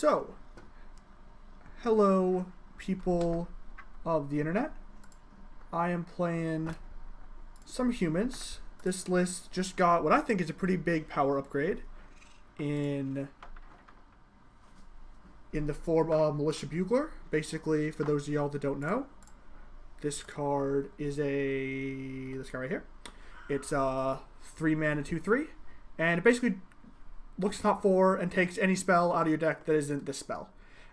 So, hello people of the internet. I am playing some humans. This list just got what I think is a pretty big power upgrade in the form of Militia Bugler. Basically, for those of y'all that don't know, this card is this guy right here. It's 3 mana 2/3, and it basically looks top 4 and takes any spell out of your deck that isn't this spell.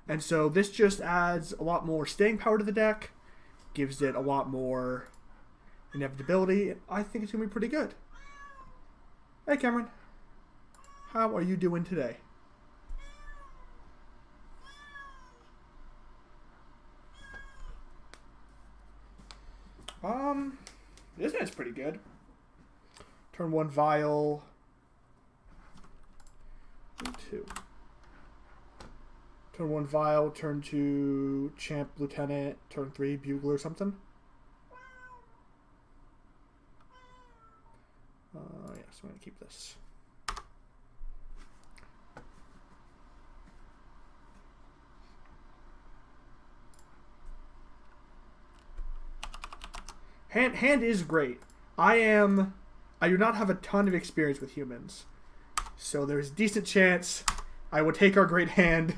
And so this just adds a lot more staying power to the deck, gives it a lot more inevitability, and I think it's going to be pretty good. Hey Cameron, how are you doing today? This guy's pretty good. Turn 1 Vial. 2. Turn 1 Vial, turn 2 Champ Lieutenant, turn 3 Bugler or something. Yes, I'm going to keep this. Hand is great. I do not have a ton of experience with humans, so there's a decent chance I will take our great hand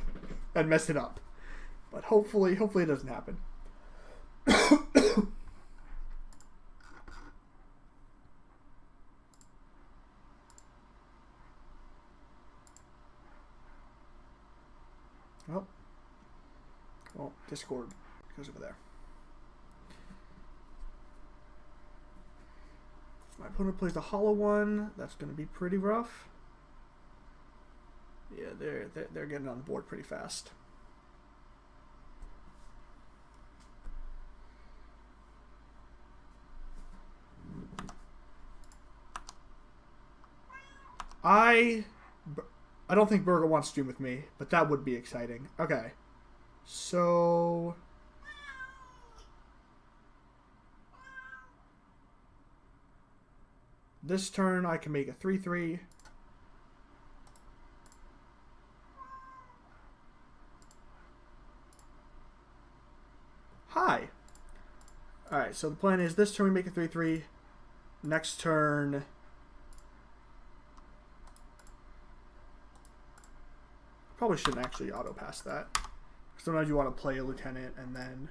and mess it up. But hopefully it doesn't happen. Oh, Discord goes over there. My opponent plays the hollow one. That's going to be pretty rough. Yeah, they're getting on the board pretty fast. I don't think Burger wants to stream with me, but that would be exciting. Okay, so this turn I can make a 3/3. Hi. Alright, so the plan is this turn we make a 3/3. Next turn probably shouldn't actually auto pass that. Sometimes you want to play a lieutenant and then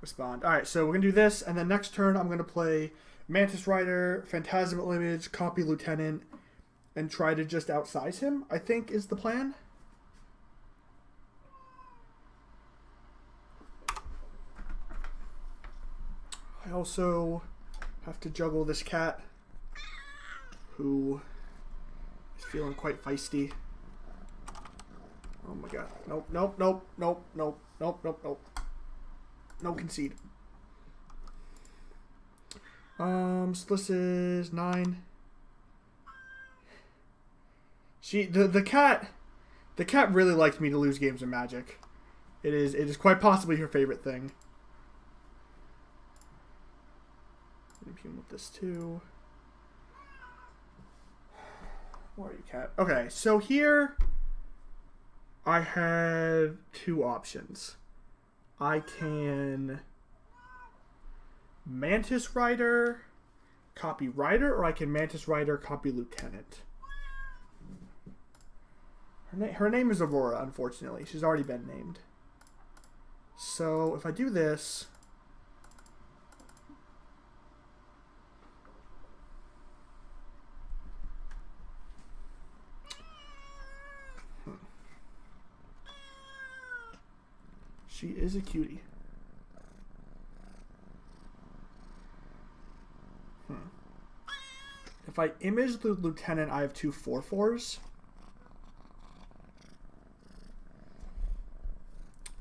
respond. Alright, so we're gonna do this, and then next turn I'm gonna play Mantis Rider, Phantasmal Image, copy Lieutenant, and try to just outsize him, I think is the plan. I also have to juggle this cat, who is feeling quite feisty. Oh my god. Nope, nope, nope, nope, nope, nope, nope, nope. No concede. So this is 9. The cat really likes me to lose games of Magic. It is quite possibly her favorite thing. Impugn with this too. Where are you, cat? Okay, so here I have 2 options. I can Mantis Rider, copy Rider, or I can Mantis Rider, copy Lieutenant. Her name is Aurora, unfortunately. She's already been named. So if I do this, she is a cutie. If I image the Lieutenant, I have 2 4/4s.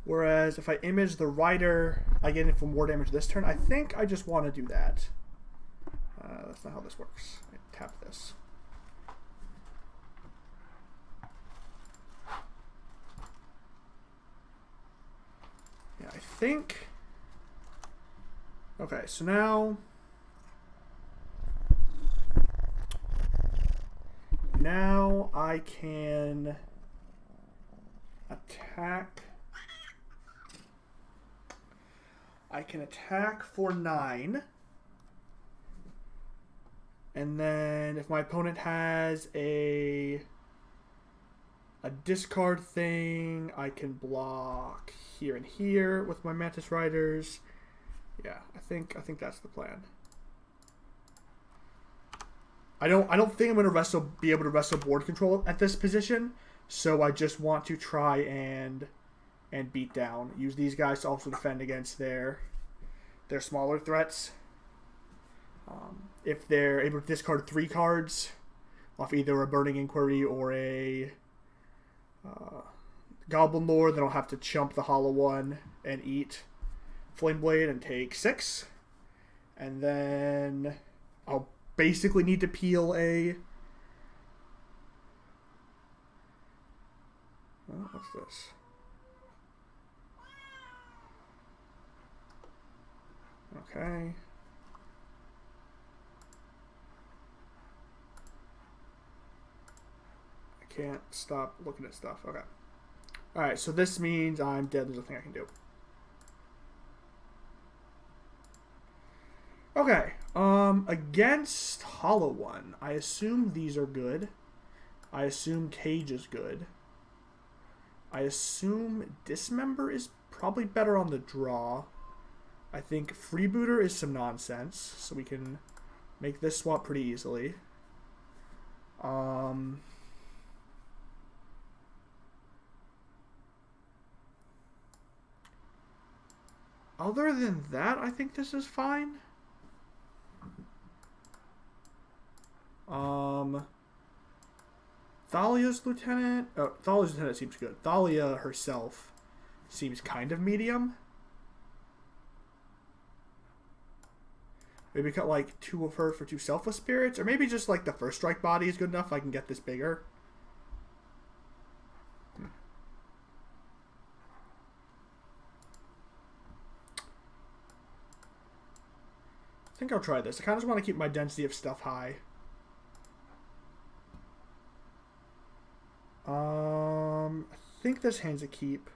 Whereas if I image the Rider, I get it for more damage this turn. I think I just want to do that. That's not how this works. I tap this. Yeah, I think. Okay, so now I can attack. I can attack for 9. And then if my opponent has a discard thing, I can block here and here with my Mantis Riders. Yeah, I think that's the plan. I don't think I'm gonna be able to wrestle board control at this position, so I just want to try and beat down. Use these guys to also defend against their smaller threats. If they're able to discard 3 cards off either a Burning Inquiry or a Goblin Lord, then I'll have to chump the Hollow One and eat Flame Blade and take 6. And then I'll basically need to peel a... Oh, what's this? Okay. I can't stop looking at stuff. Okay. Alright, so this means I'm dead. There's nothing I can do. Okay. Against Hollow One, I assume these are good. I assume Cage is good. I assume Dismember is probably better on the draw. I think Freebooter is some nonsense, so we can make this swap pretty easily. Other than that, I think this is fine. Thalia's Lieutenant... Oh, Thalia's Lieutenant seems good. Thalia herself seems kind of medium. Maybe cut like 2 of her for 2 Selfless Spirits. Or maybe just like the first strike body is good enough I can get this bigger. I think I'll try this. I kind of just want to keep my density of stuff high. I think this hand's a keep.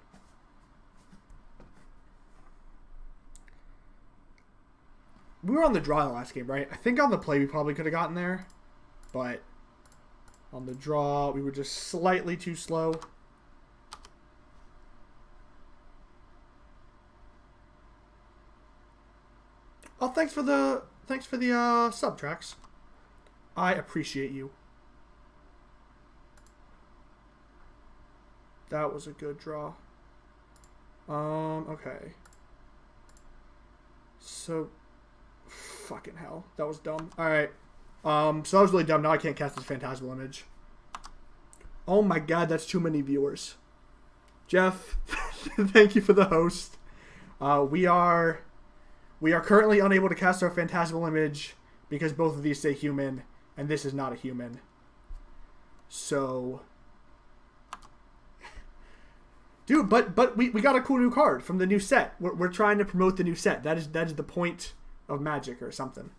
We were on the draw last game, right? I think on the play we probably could have gotten there. But on the draw, we were just slightly too slow. Oh, thanks for the sub tracks. I appreciate you. That was a good draw. Okay. So, fucking hell, that was dumb. All right. So that was really dumb. Now I can't cast this Phantasmal Image. Oh my god, that's too many viewers. Jeff, thank you for the host. We are currently unable to cast our Phantasmal Image because both of these say human, and this is not a human. So, dude, but we got a cool new card from the new set. We're trying to promote the new set. That is the point of Magic or something.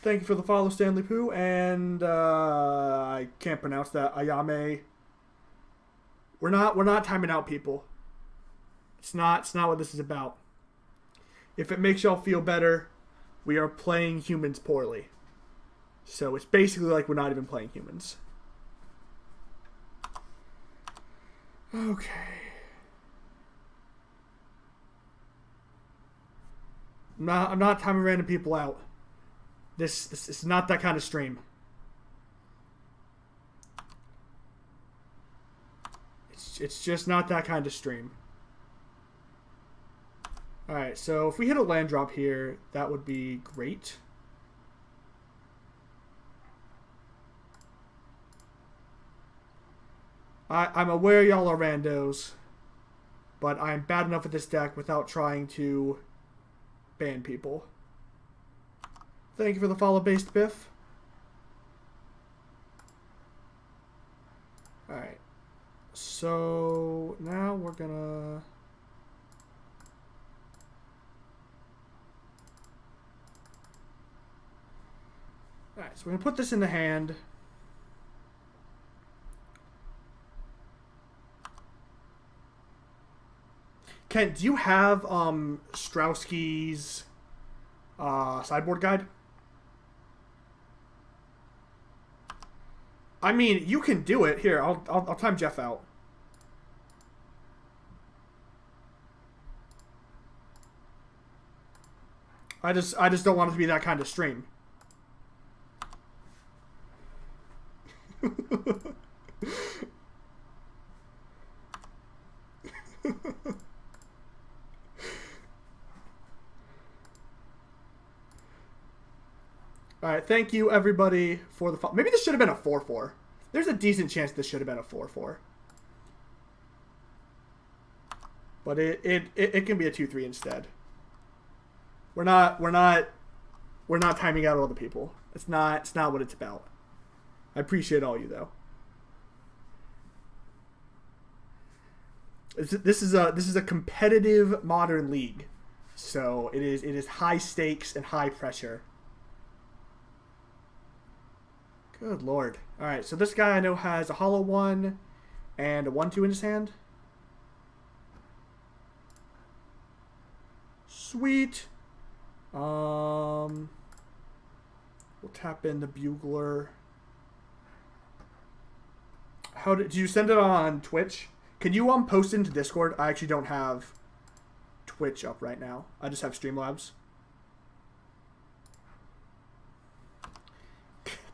Thank you for the follow, Stanley Pooh, and I can't pronounce that. Ayame. We're not timing out, people. It's not what this is about. If it makes y'all feel better, we are playing humans poorly. So it's basically like we're not even playing humans. Okay. I'm not timing random people out. This is not that kind of stream. It's just not that kind of stream. Alright, so if we hit a land drop here, that would be great. I'm aware y'all are randos, but I'm bad enough at this deck without trying to ban people. Thank you for the follow, Based Biff. Alright. So now we're gonna... Alright, so we're gonna put this in the hand. Kent, do you have Strowski's sideboard guide? I mean, you can do it. Here, I'll time Jeff out. I just don't want it to be that kind of stream. Alright, thank you everybody for the... Maybe this should have been a 4-4. There's a decent chance this should have been a 4-4. But it can be a 2-3 instead. We're not timing out all the people. It's not what it's about. I appreciate all you though. This is a competitive modern league. So it is high stakes and high pressure. Good lord. Alright, so this guy I know has a hollow 1 and a 1-2 in his hand. Sweet. We'll tap in the Bugler. Did you send it on Twitch? Can you post it into Discord? I actually don't have Twitch up right now. I just have Streamlabs.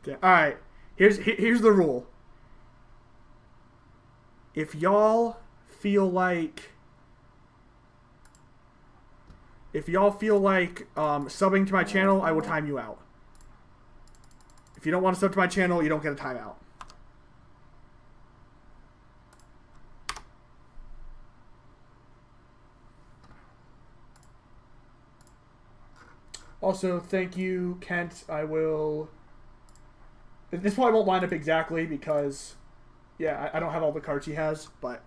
Alright. Here's the rule. If y'all feel like subbing to my channel, I will time you out. If you don't want to sub to my channel, you don't get a timeout. Also, thank you, Kent. I will... This probably won't line up exactly because, yeah, I don't have all the cards he has, but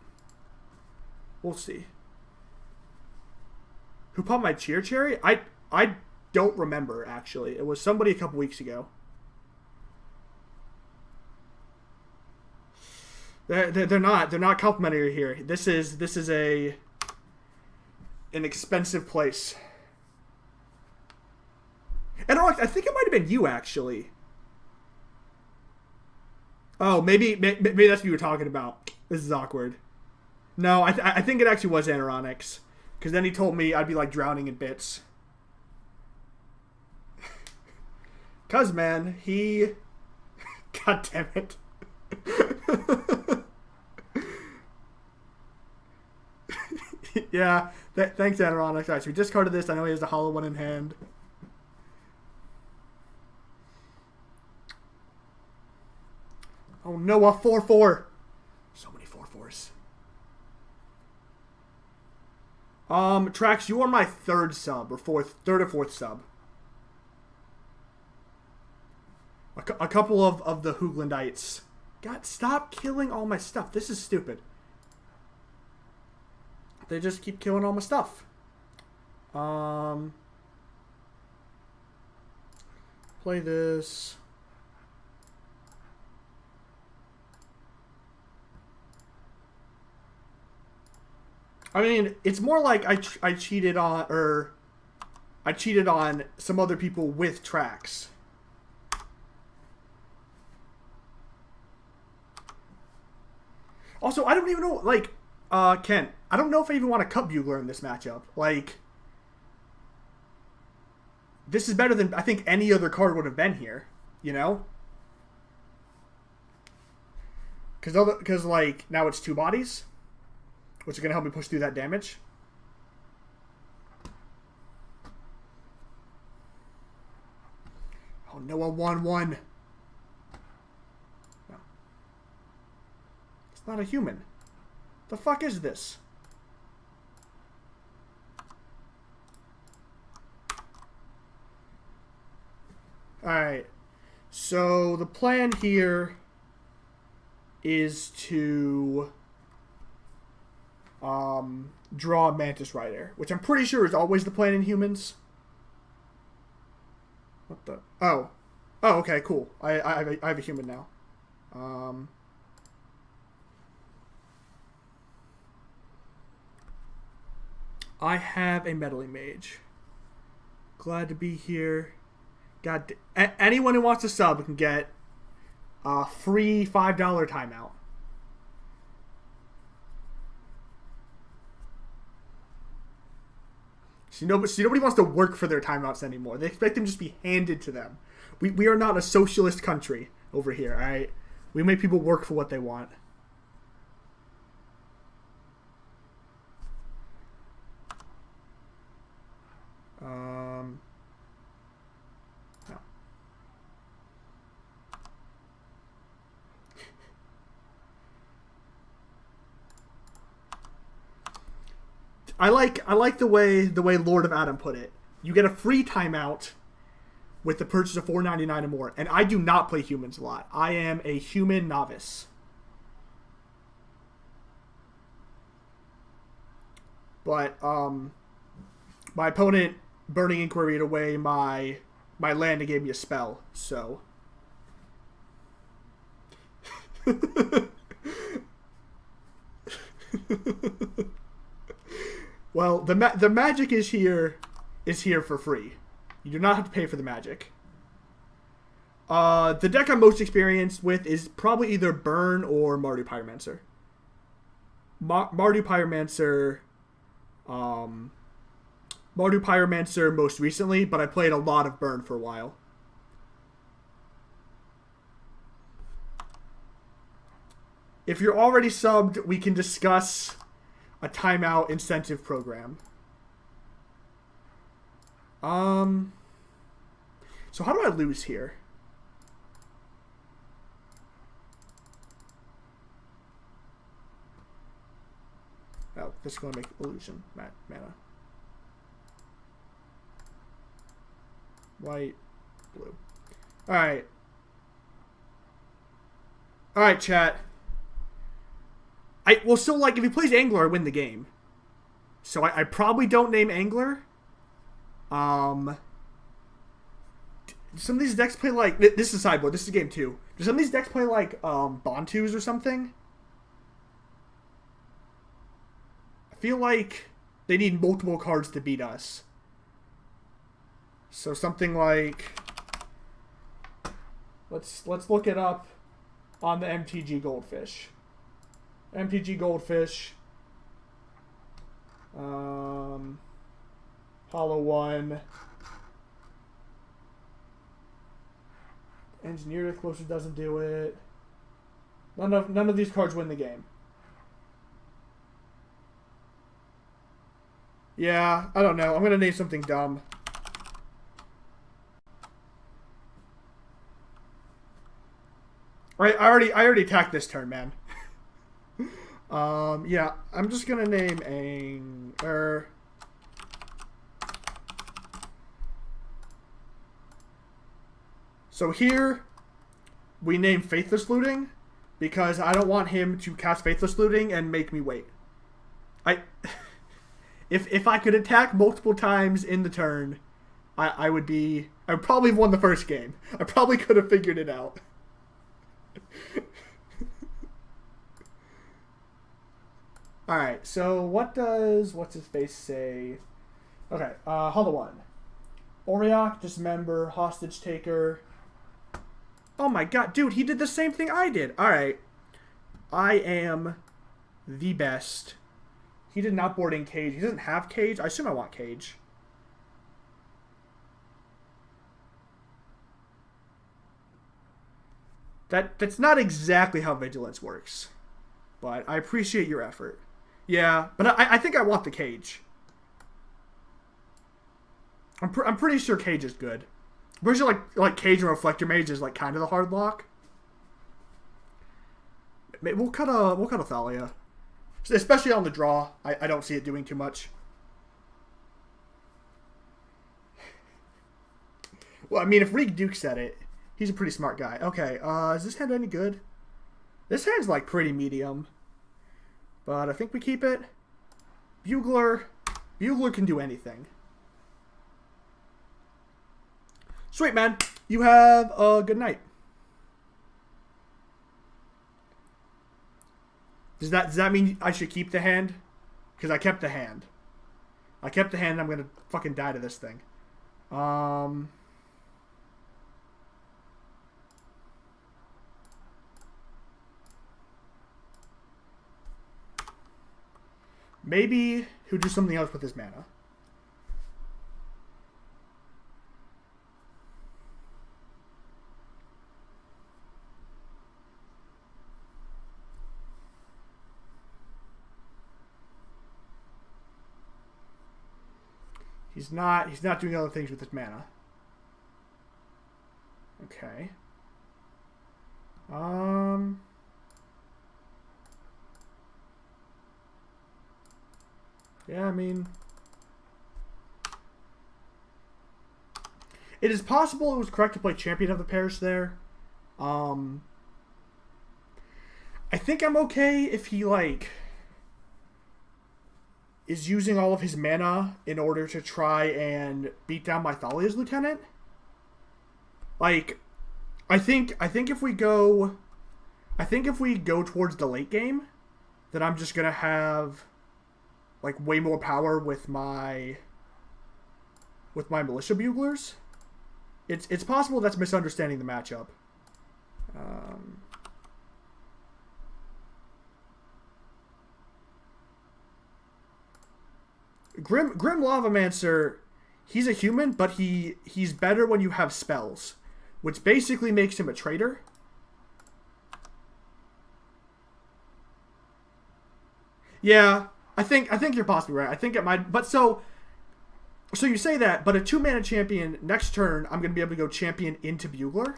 we'll see. Who popped my cheer cherry? I don't remember, actually. It was somebody a couple weeks ago. They're not complimentary here. This is an expensive place. And I think it might have been you, actually. Oh, maybe that's what you were talking about. This is awkward. No, I think it actually was Anoronics. Because then he told me I'd be like drowning in bits. Cuz, man, he... God damn it. Yeah, thanks, Anoronics. Alright, so we discarded this. I know he has the hollow 1 in hand. Oh no, a 4-4. So many 4-4s. Trax, you are my third or fourth sub. A couple of the Hooglandites. God, stop killing all my stuff. This is stupid. They just keep killing all my stuff. Play this. I mean, it's more like I cheated on some other people with Trax. Also, I don't even know, like, Ken, I don't know if I even want to cut Bugler in this matchup. Like, this is better than I think any other card would have been here, you know? Because like, now it's 2 bodies, which are going to help me push through that damage. Oh, no, a 1-1. No. It's not a human. The fuck is this? Alright. So, the plan here is to draw Mantis Rider, which I'm pretty sure is always the plan in humans. What the? Oh, okay, cool. I have a human now. I have a Meddling Mage. Glad to be here. God, anyone who wants to sub can get a free $5 timeout. See, nobody wants to work for their timeouts anymore. They expect them to just be handed to them. We are not a socialist country over here, all right? We make people work for what they want. No. I like the way Lord of Adam put it. You get a free timeout with the purchase of $4.99 or more, and I do not play humans a lot. I am a human novice. But my opponent Burning Inquiry away my land and gave me a spell, so well, the magic is here for free. You do not have to pay for the magic. The deck I'm most experienced with is probably either Burn or Mardu Pyromancer. Mardu Pyromancer most recently, but I played a lot of Burn for a while. If you're already subbed, we can discuss a timeout incentive program. So how do I lose here? Oh, this is going to make illusion mana. White, blue. Alright. Alright, chat. Well, so, like, if he plays Angler, I win the game. So I probably don't name Angler. Some of these decks play, like... This is sideboard. This is game 2. Do some of these decks play, like, Bantus or something? I feel like they need multiple cards to beat us. So something like... Let's look it up on the MTG Goldfish. MTG Goldfish. Hollow 1. Engineer Closer doesn't do it. None of these cards win the game. Yeah, I don't know. I'm gonna name something dumb. Right, I already attacked this turn, man. Yeah, I'm just gonna name Angler. So here, we name Faithless Looting, because I don't want him to cast Faithless Looting and make me wait. If I could attack multiple times in the turn, I would probably have won the first game. I probably could have figured it out. Alright, so what's his face say? Okay, Hollow 1. Auriok, Dismember, Hostage Taker. Oh my god, dude, he did the same thing I did. Alright. I am the best. He did not board in Cage. He doesn't have Cage. I assume I want Cage. That's not exactly how Vigilance works. But I appreciate your effort. Yeah, but I think I want the Cage. I'm pretty sure Cage is good. Pretty sure like Cage and Reflector Mage is like kind of the hard lock. We'll cut a Thalia, especially on the draw. I don't see it doing too much. Well, I mean, if Reek Duke said it, he's a pretty smart guy. Okay, is this hand any good? This hand's like pretty medium, but I think we keep it. Bugler can do anything. Sweet, man. You have a good night. Does that mean I should keep the hand? Because I kept the hand. I kept the hand, and I'm gonna fucking die to this thing. Maybe he'll do something else with his mana. He's not doing other things with his mana. Okay. Yeah, I mean, it is possible it was correct to play Champion of the Parish there. I think I'm okay if he, like, is using all of his mana in order to try and beat down my Thalia's lieutenant. Like, I think if we go towards the late game, then I'm just gonna have like way more power with my Militia Buglers. It's possible that's misunderstanding the matchup. Grim Lavamancer, he's a human, but he's better when you have spells, which basically makes him a traitor. Yeah, I think you're possibly right. I think it might, but so you say that, but a 2-mana champion next turn, I'm going to be able to go champion into Bugler.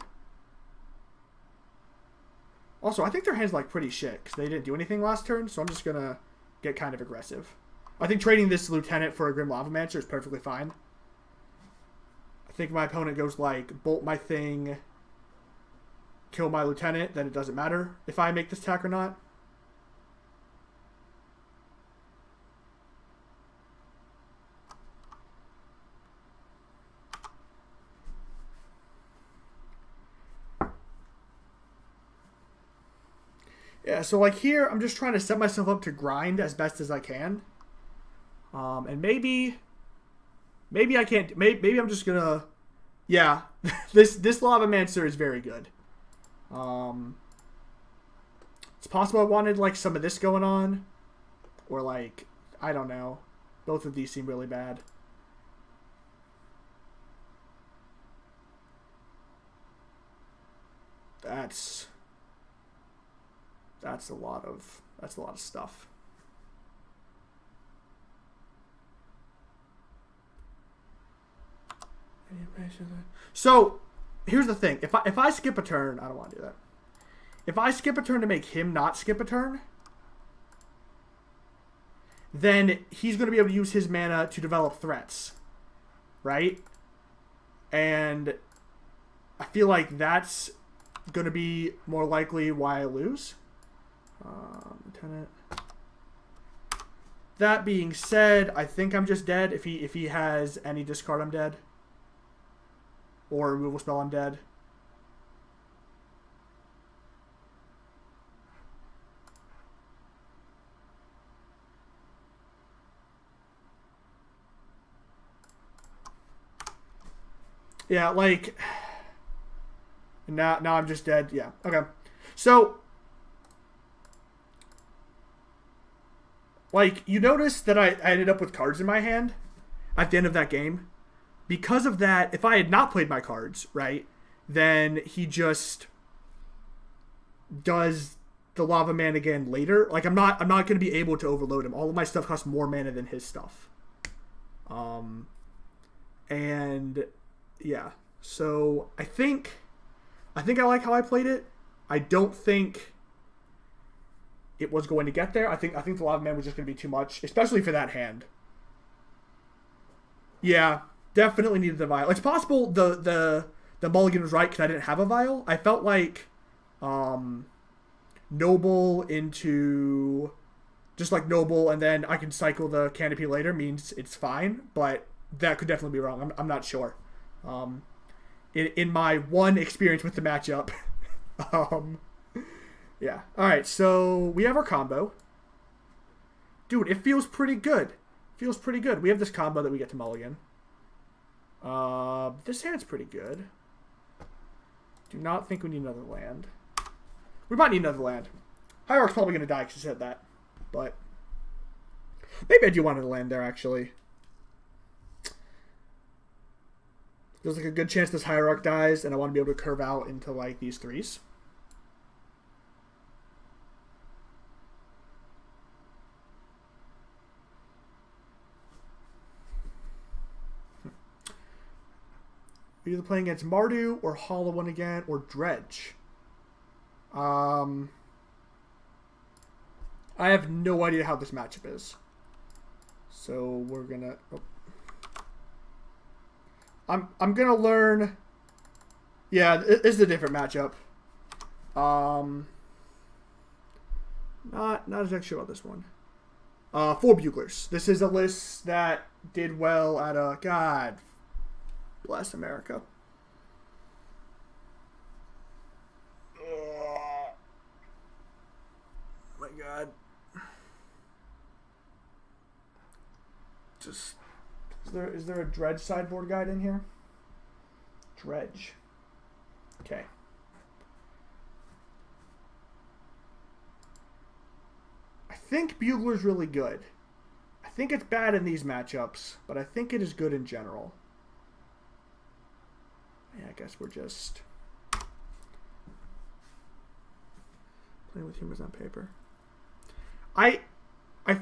Also, I think their hand's like pretty shit because they didn't do anything last turn, so I'm just going to get kind of aggressive. I think trading this lieutenant for a Grim Lavamancer is perfectly fine. I think my opponent goes like bolt my thing, kill my lieutenant, then it doesn't matter if I make this attack or not. Yeah, so like here, I'm just trying to set myself up to grind as best as I can. And maybe I can't, maybe I'm just gonna, yeah, this Lavamancer is very good. It's possible I wanted like some of this going on, or like, I don't know. Both of these seem really bad. That's a lot of stuff. So here's the thing: if I skip a turn, I don't want to do that. If I skip a turn to make him not skip a turn, then he's going to be able to use his mana to develop threats, right? And I feel like that's going to be more likely why I lose. Lieutenant. That being said, I think I'm just dead. If he has any discard, I'm dead. Or removal spell, I'm dead. Yeah, like now I'm just dead. Yeah. Okay. So like you notice that I ended up with cards in my hand at the end of that game. Because of that, if I had not played my cards, right, then he just does the Lava Man again later. Like I'm not going to be able to overload him. All of my stuff costs more mana than his stuff. And yeah, so I think I like how I played it. I don't think it was going to get there. I think the Lava Man was just going to be too much, especially for that hand. Yeah, definitely needed the vial. It's possible the mulligan was right because I didn't have a vial. I felt like Noble into just like Noble, and then I can cycle the Canopy later means it's fine, but that could definitely be wrong. I'm not sure. In my one experience with the matchup. Yeah. All right, so we have our combo. Dude, it feels pretty good. Feels pretty good. We have this combo that we get to mulligan. This hand's pretty good. Do not think we need another land. We might need another land. Hierarch's probably going to die because he said that. But maybe I do want to land there, actually. There's like a good chance this Hierarch dies, and I want to be able to curve out into like these 3s. We're either playing against Mardu or Hollow One again or Dredge. I have no idea how this matchup is. So we're gonna. Oh. I'm gonna learn. Yeah, this is a different matchup. Not exactly sure about this one. 4 Buglers. This is a list that did well at a God bless America. Oh my God. Just is there a Dredge sideboard guide in here? Dredge. Okay. I think Bugler's really good. I think it's bad in these matchups, but I think it is good in general. Yeah, I guess we're just playing with humans on paper. I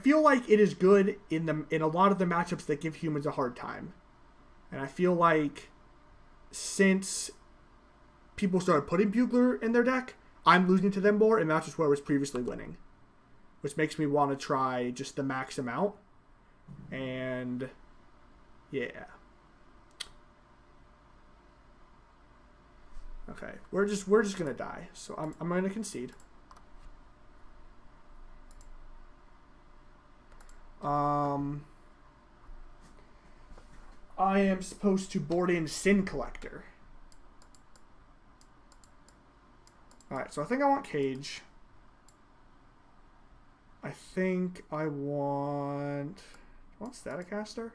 feel like it is good in a lot of the matchups that give humans a hard time. And I feel like since people started putting Bugler in their deck, I'm losing to them more in matches where I was previously winning. Which makes me want to try just the max amount. And yeah. Okay, we're just gonna die. So I'm gonna concede. I am supposed to board in Sin Collector. Alright, so I think I want Cage. I think I want Staticaster?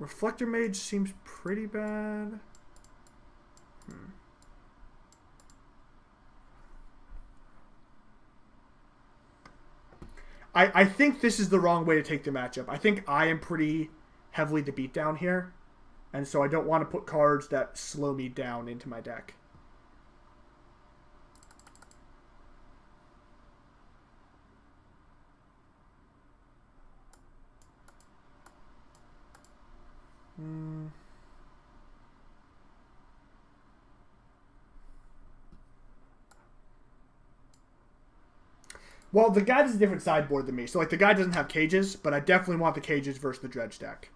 Reflector Mage seems pretty bad. I think this is the wrong way to take the matchup. I think I am pretty heavily the beatdown here. And so I don't want to put cards that slow me down into my deck. Well, the guide is a different sideboard than me. So, like, the guide doesn't have cages, but I definitely want the cages versus the Dredge deck.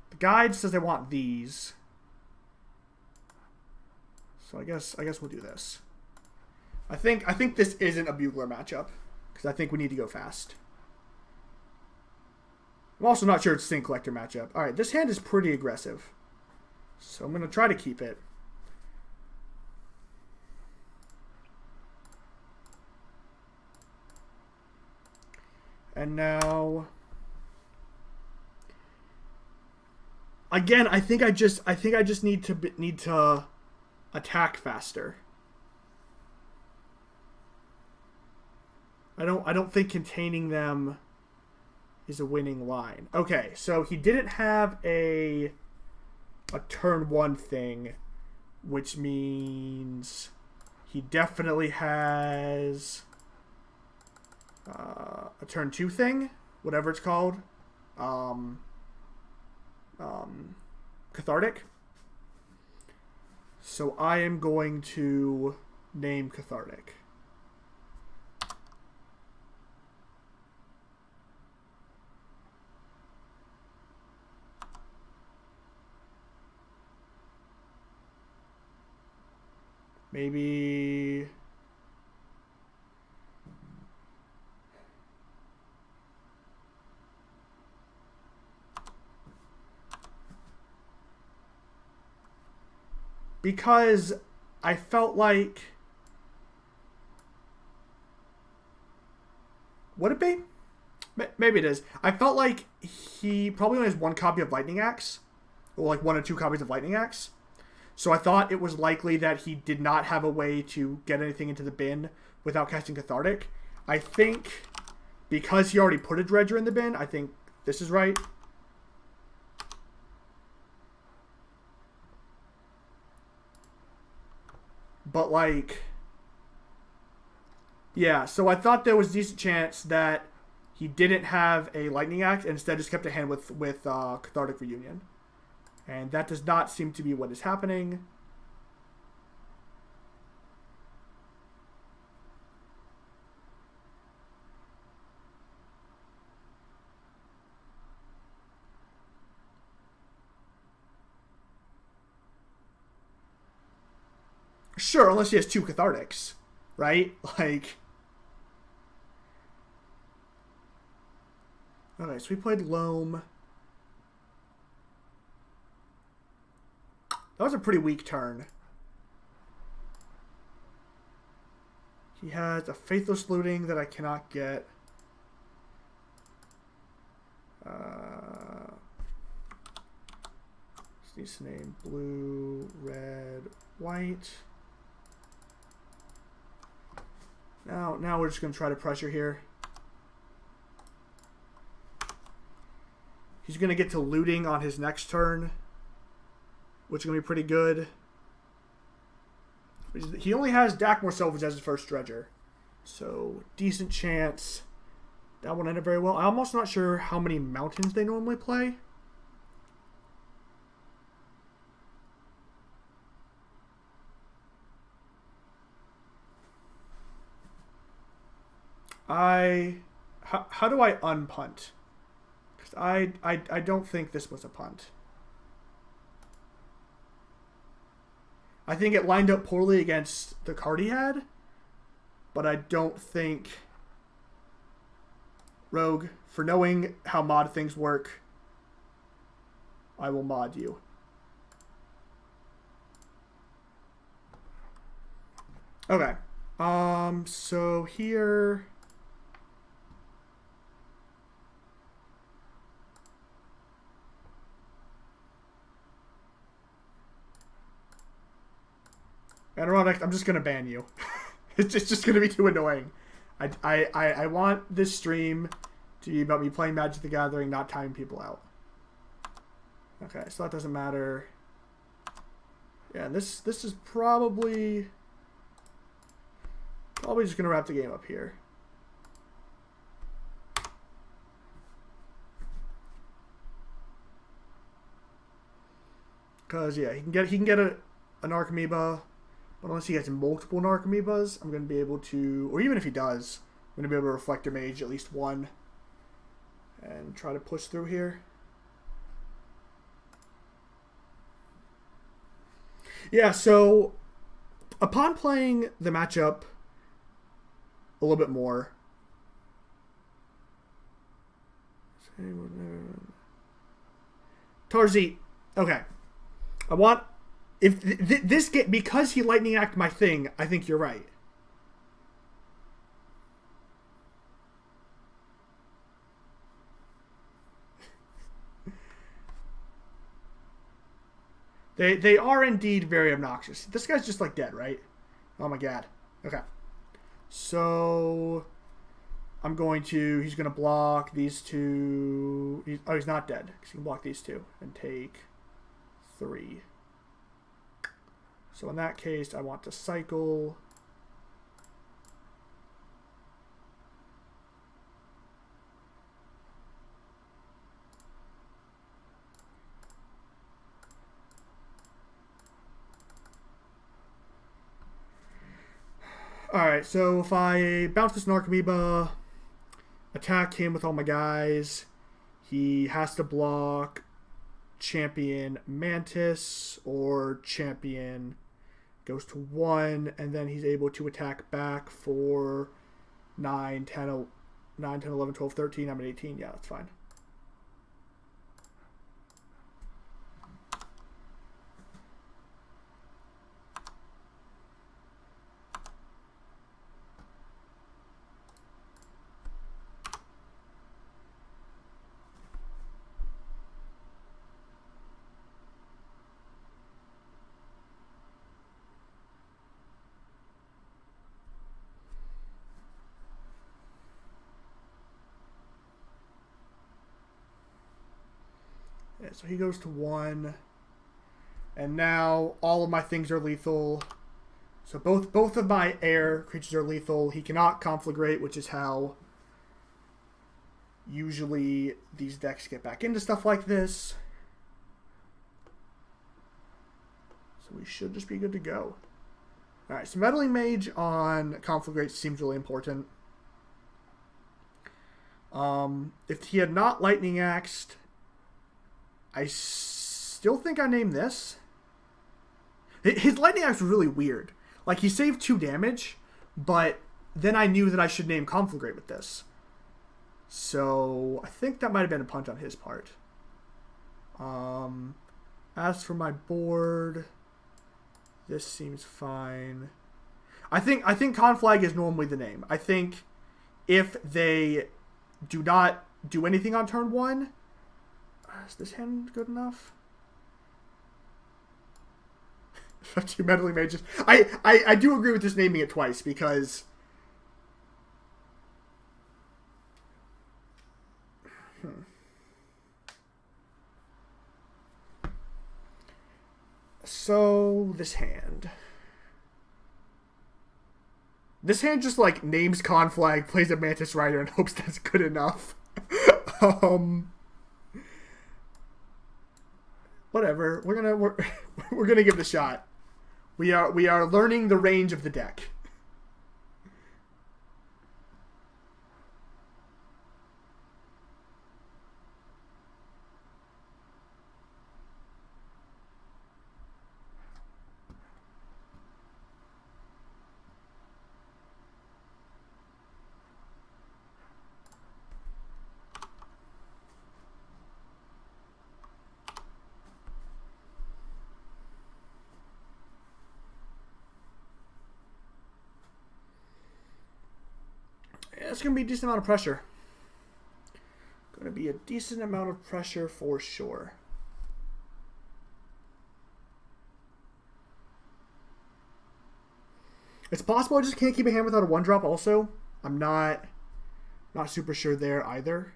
The guide says I want these. So, I guess we'll do this. I think this isn't a Bugler matchup, because I think we need to go fast. I'm also not sure it's Sin Collector matchup. Alright, this hand is pretty aggressive. So, I'm going to try to keep it. And now, again, I think I just need to attack faster. I don't think containing them is a winning line. Okay, so he didn't have a turn 1 thing, which means he definitely has a turn 2 thing, whatever it's called. Cathartic. So I am going to name Cathartic. Maybe because I felt like, would it be? Maybe it is. I felt like he probably only has one copy of Lightning Axe, or like 1 or 2 copies of Lightning Axe. So I thought it was likely that he did not have a way to get anything into the bin without casting Cathartic. I think because he already put a Dredger in the bin, I think this is right. But like, yeah, so I thought there was a decent chance that he didn't have a Lightning Axe and instead just kept a hand with Cathartic Reunion. And that does not seem to be what is happening. Sure, unless he has 2 Cathartics, right? Like... Okay, so we played Loam. That was a pretty weak turn. He has a Faithless Looting that I cannot get. Just needs to name blue, red, white. Now we're just going to try to pressure here. He's going to get to looting on his next turn, which is going to be pretty good. He only has Dakmor Silvers as his first Dredger, so decent chance that won't end up very well. I'm also not sure how many mountains they normally play. How do I unpunt? Because I don't think this was a punt. I think it lined up poorly against the card he had, but I don't think... Rogue, for knowing how mod things work, I will mod you. Okay. So here... Anironic, I'm just going to ban you. It's just going to be too annoying. I want this stream to be about me playing Magic the Gathering, not timing people out. Okay, so that doesn't matter. Yeah, this is probably just going to wrap the game up here. Because, yeah, he can get an Archamoeba. But unless he gets multiple Narcomoebas, I'm going to be able to... Or even if he does, I'm going to be able to Reflector Mage at least one. And try to push through here. Yeah, so... Upon playing the matchup a little bit more... Tarzit. Okay. I want... If this get because he Lightning Act my thing, I think you're right. They are indeed very obnoxious. This guy's just like dead, right? Oh my god. Okay. So I'm going to... He's going to block these two... he's not dead. Because he can block these two and take 3. So in that case, I want to cycle. Alright, so if I bounce this Narcomoeba, attack him with all my guys, he has to block Champion Mantis or Champion goes to 1, and then he's able to attack back for 9, 10, 11, 12, 13. I'm at 18. Yeah, that's fine. Yeah, so he goes to 1. And now all of my things are lethal. So both of my air creatures are lethal. He cannot conflagrate, which is how usually these decks get back into stuff like this. So we should just be good to go. Alright, so Meddling Mage on conflagrate seems really important. If he had not Lightning Axed, I still think I named this. His Lightning Axe was really weird. Like, he saved 2 damage, but then I knew that I should name Conflagrate with this. So, I think that might have been a punt on his part. As for my board, this seems fine. I think Conflag is normally the name. I think if they do not do anything on turn 1, is this hand good enough? 2 Meddling Mages. I do agree with just naming it twice because so this hand just like names Conflag, plays a Mantis Rider, and hopes that's good enough. Whatever. We're gonna give it a shot. We are learning the range of the deck. It's going to be a decent amount of pressure. Going to be a decent amount of pressure for sure. It's possible I just can't keep a hand without a 1-drop also. I'm not super sure there either.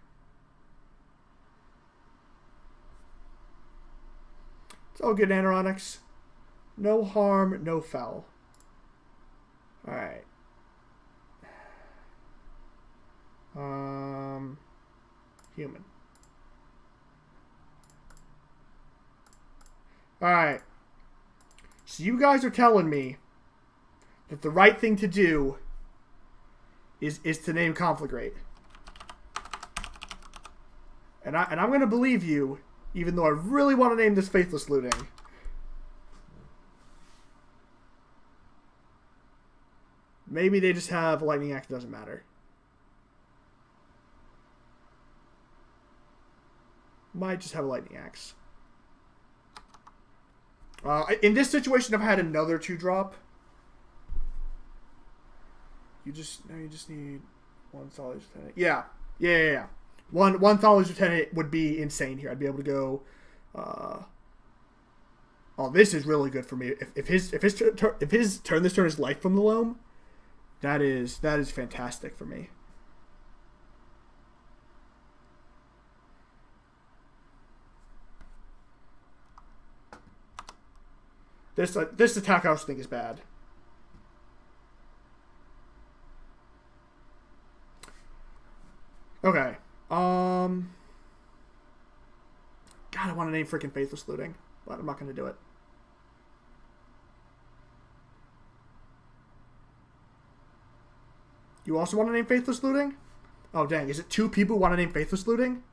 It's all good, Anoronics. No harm, no foul. Alright. Human. Alright. So you guys are telling me that the right thing to do is to name Conflagrate. And I'm going to believe you, even though I really want to name this Faithless Looting. Maybe they just have Lightning Axe, doesn't matter. Might just have a Lightning Axe. In this situation, I've had another 2-drop. You just need 1 Thalia's Lieutenant. Yeah. One Thalia's Lieutenant would be insane here. I'd be able to go. Oh, this is really good for me. If his turn this turn is Life from the Loam, that is fantastic for me. This attack I also think is bad. Okay. God, I want to name freaking Faithless Looting, but I'm not going to do it. You also want to name Faithless Looting? Oh, dang. Is it 2 people who want to name Faithless Looting?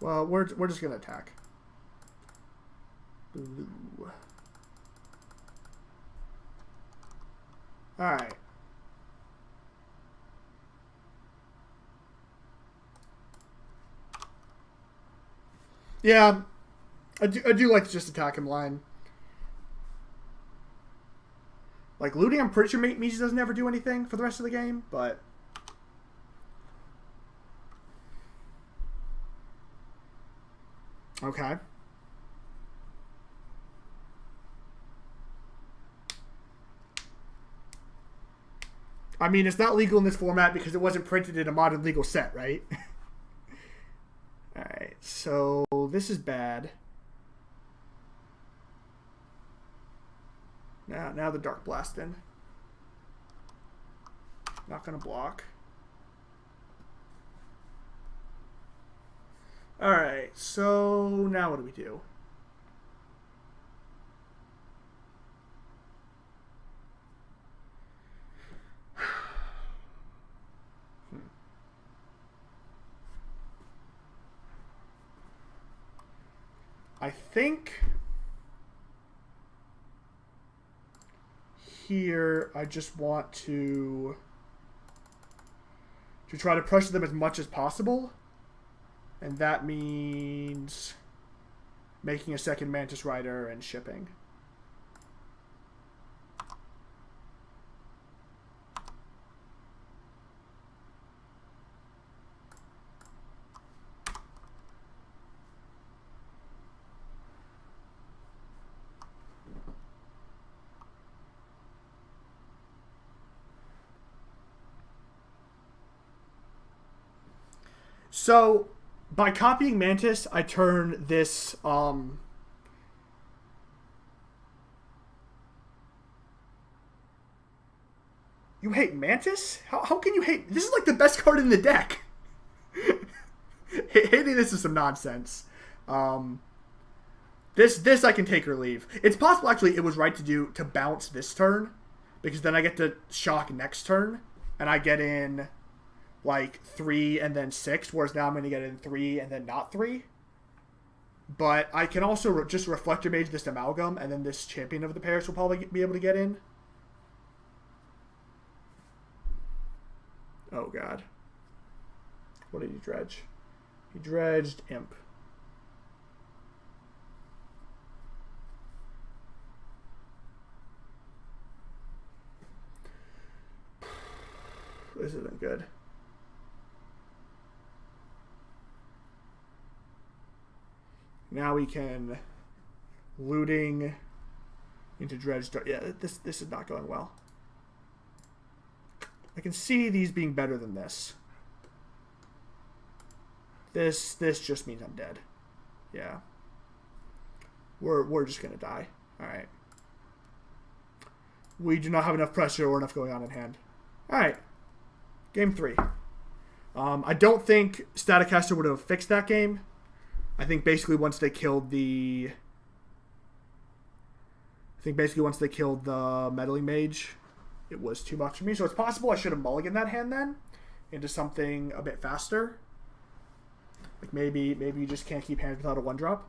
Well, we're just going to attack. Blue. Alright. Yeah, I do like to just attack him line. Like, looting, I'm pretty sure Mage doesn't ever do anything for the rest of the game, but... Okay. I mean, it's not legal in this format because it wasn't printed in a modern legal set, right? Alright, so this is bad. Now the Dark Blasting. Not gonna block. Alright, so now what do we do? I think here I just want to try to pressure them as much as possible, and that means making a second Mantis Rider and shipping. So, by copying Mantis, I turn this, You hate Mantis? How can you hate... This is like the best card in the deck. Hating this is some nonsense. This I can take or leave. It's possible, actually, it was right to bounce this turn, because then I get to shock next turn, and I get in... like 3 and then 6, whereas now I'm going to get in 3 and then not 3. But I can also just Reflector Mage this Amalgam, and then this Champion of the Parish will probably be able to get in. Oh god. What did he dredge? He dredged Imp. This isn't good. Now we can looting into dredge. Yeah, this is not going well. I can see these being better than this. This just means I'm dead. Yeah. We're just gonna die. Alright. We do not have enough pressure or enough going on in hand. Alright. Game 3. I don't think Staticaster would have fixed that game. I think basically once they killed the Meddling Mage, it was too much for me. So it's possible I should have mulliganed that hand then into something a bit faster. Like maybe you just can't keep hands without a 1-drop.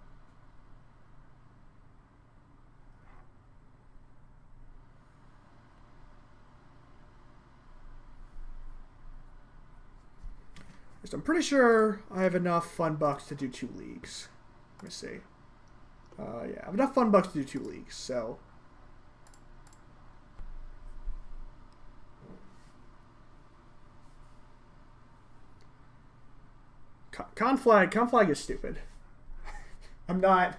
So I'm pretty sure I have enough fun bucks to do 2 leagues. Let me see. Yeah, I have enough fun bucks to do 2 leagues, so... Conflag is stupid. I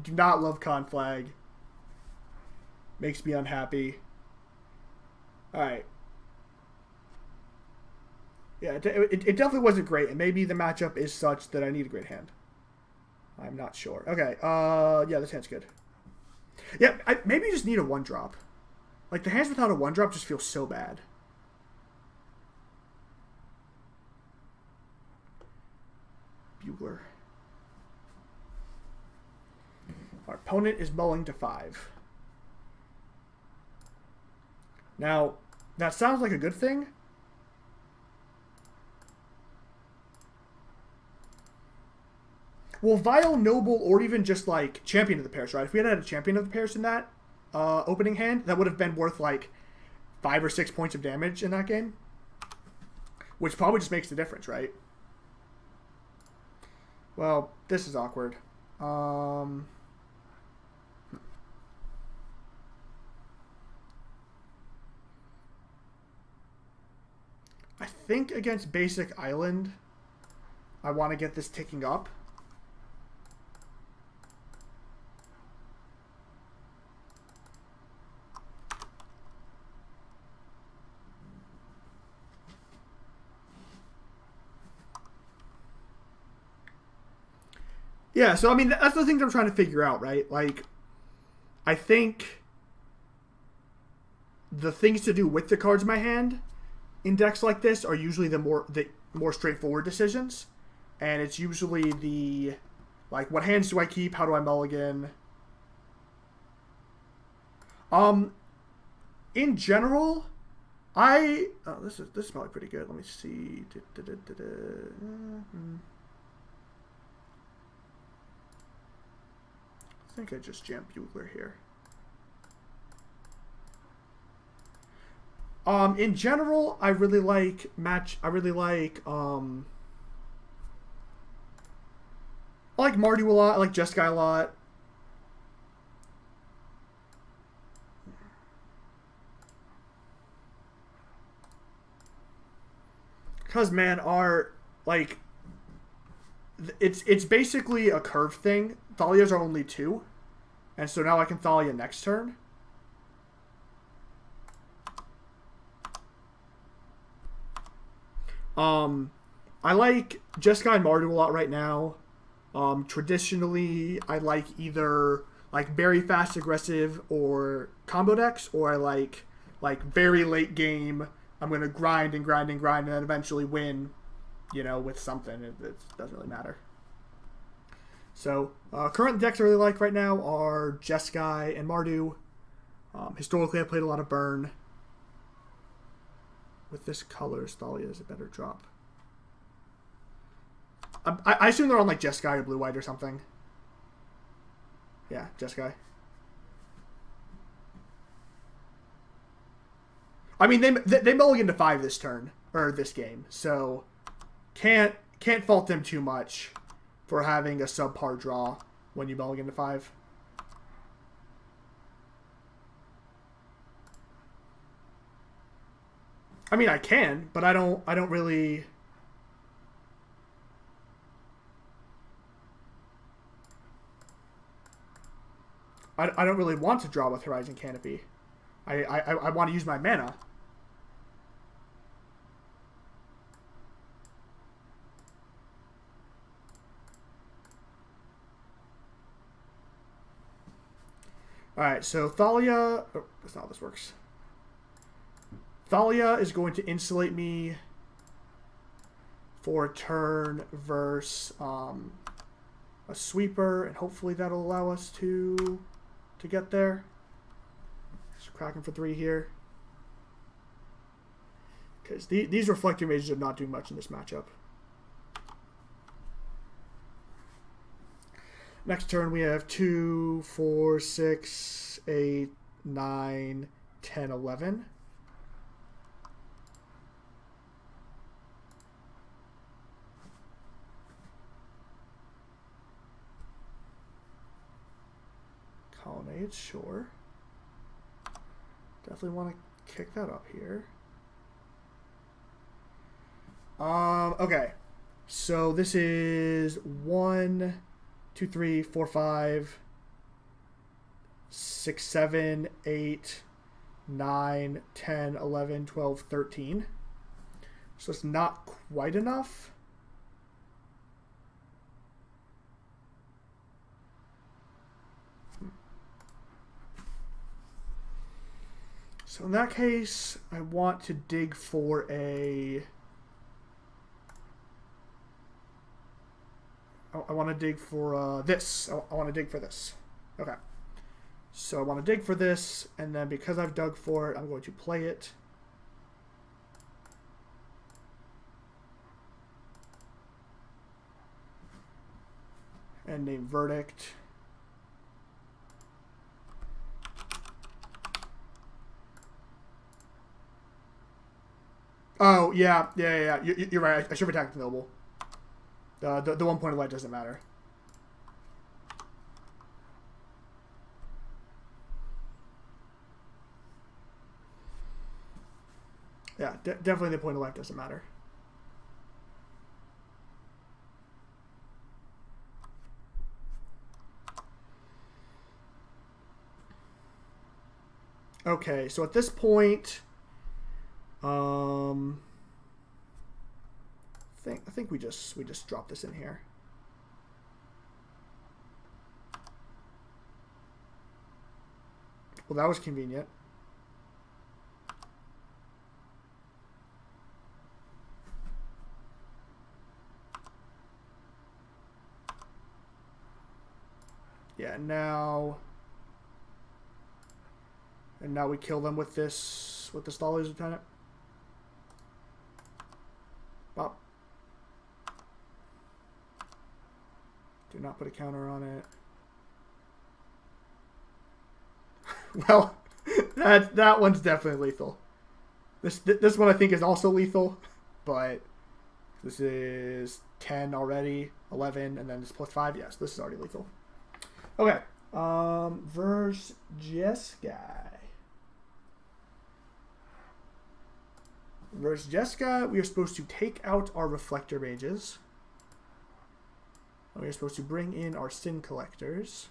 do not love Conflag. Makes me unhappy. Alright. Yeah, it definitely wasn't great, and maybe the matchup is such that I need a great hand. I'm not sure. Okay, yeah, this hand's good. Yeah, maybe you just need a 1-drop. Like, the hands without a 1-drop just feel so bad. Bugler. Our opponent is mulling to 5. Now, that sounds like a good thing. Well, Vial, Noble, or even just, like, Champion of the Parish, right? If we had a Champion of the Parish in that opening hand, that would have been worth, like, 5 or 6 points of damage in that game. Which probably just makes the difference, right? Well, this is awkward. I think against Basic Island, I want to get this ticking up. Yeah, so I mean, that's the things I'm trying to figure out, right? Like, I think the things to do with the cards in my hand in decks like this are usually the more straightforward decisions, and it's usually the like, what hands do I keep? How do I mulligan? In general, this is probably pretty good. Let me see. I think I just jammed Bugler here. In general, I really like I like Mardu a lot. I like Jeskai a lot. Because, man, it's basically a curve thing. Thalias are only 2, and so now I can Thalia next turn. I like Jeskai and Mardu a lot right now. Traditionally, I like either very fast aggressive or combo decks, or I like very late game. I'm gonna grind and grind and grind, and then eventually win, with something. It doesn't really matter. So current decks I really like right now are Jeskai and Mardu. Historically, I played a lot of Burn. With this color, Thalia is a better drop. I assume they're on Jeskai or Blue White or something. Yeah, Jeskai. I mean, they mulligan to 5 this turn or this game, so can't fault them too much for having a subpar draw when you mulligan to 5. I mean, I can, but I don't really. I don't really want to draw with Horizon Canopy. I want to use my mana. Alright, so Thalia... Oh, that's not how this works. Thalia is going to insulate me for a turn versus a sweeper, and hopefully that'll allow us to get there. Just cracking for 3 here. Because these Reflector Mages are not doing much in this matchup. Next turn we have 2, 4, 6, 8, 9, 10, 11. Colonnade, sure. Definitely want to kick that up here. Okay. So this is 1, 2, 3, 4, 5, 6, 7, 8, 9, 10, 11, 12, 13. So it's not quite enough. So in that case, I want to dig for a... I want to dig for this. I want to dig for this. Okay. So I want to dig for this, and then because I've dug for it, I'm going to play it. And name Verdict. Oh, yeah. You're right. I should have attacked the Noble. The 1 point of light doesn't matter. Yeah, definitely the point of light doesn't matter. Okay, so at this point, I think we just drop this in here. Well, that was convenient. Yeah, now... And now we kill them with this... With the Thalia's Lieutenant. Bop. Do not put a counter on it. Well, that one's definitely lethal. This one I think is also lethal, but this is 10 already, 11, and then this plus 5. Yes, this is already lethal. Okay, verse Jeskai. Versus Jeskai, we are supposed to take out our Reflector Mages. We are supposed to bring in our Sin Collectors.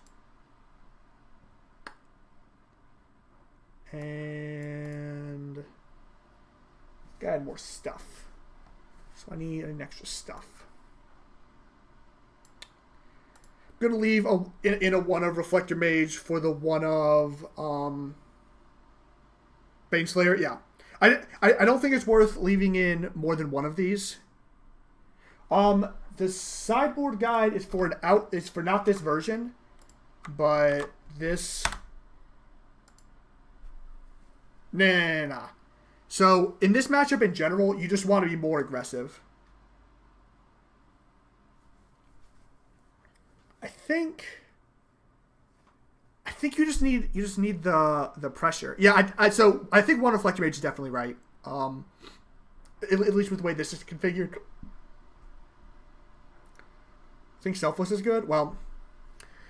And gotta add more stuff. So I need an extra stuff. I'm gonna leave in a one of Reflector Mage for the one of Baneslayer. Yeah. I don't think it's worth leaving in more than one of these. The sideboard guide is for for not this version, but this. Nah. So in this matchup in general, you just want to be more aggressive. I think you just need the pressure. Yeah, so I think one Reflector Mage is definitely right. At least with the way this is configured. I think Selfless is good. Well,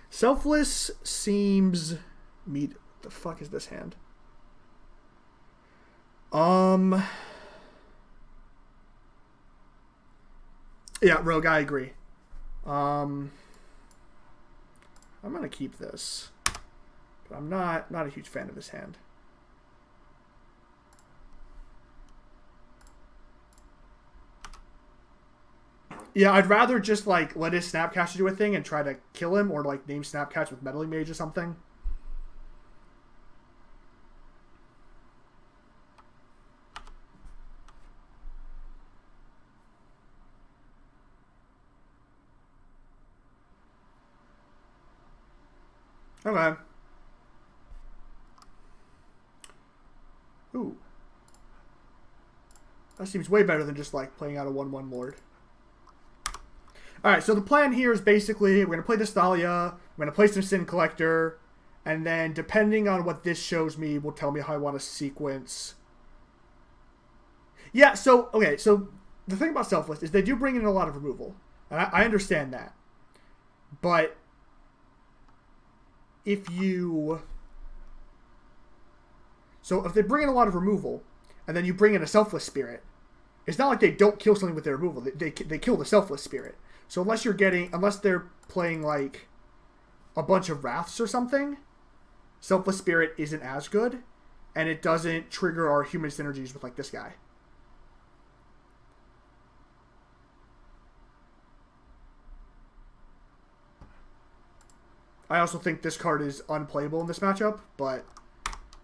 Selfless seems what the fuck is this hand? Yeah, Rogue, I agree. I'm gonna keep this. But I'm not a huge fan of this hand. Yeah, I'd rather just like let his Snapcaster do a thing and try to kill him, or like name Snapcatch with Meddling Mage or something. Okay. Ooh. That seems way better than just like playing out a 1/1 Lord. Alright, so the plan here is basically we're going to play this Thalia, we're going to play some Sin Collector, and then depending on what this shows me will tell me how I want to sequence. Yeah, so, okay, so the thing about Selfless is they do bring in a lot of removal. And I understand that. But if you... So if they bring in a lot of removal, and then you bring in a Selfless Spirit, it's not like they don't kill something with their removal. They kill the Selfless Spirit. So unless they're playing like a bunch of Wraths or something, Selfless Spirit isn't as good, and it doesn't trigger our human synergies with like this guy. I also think this card is unplayable in this matchup, but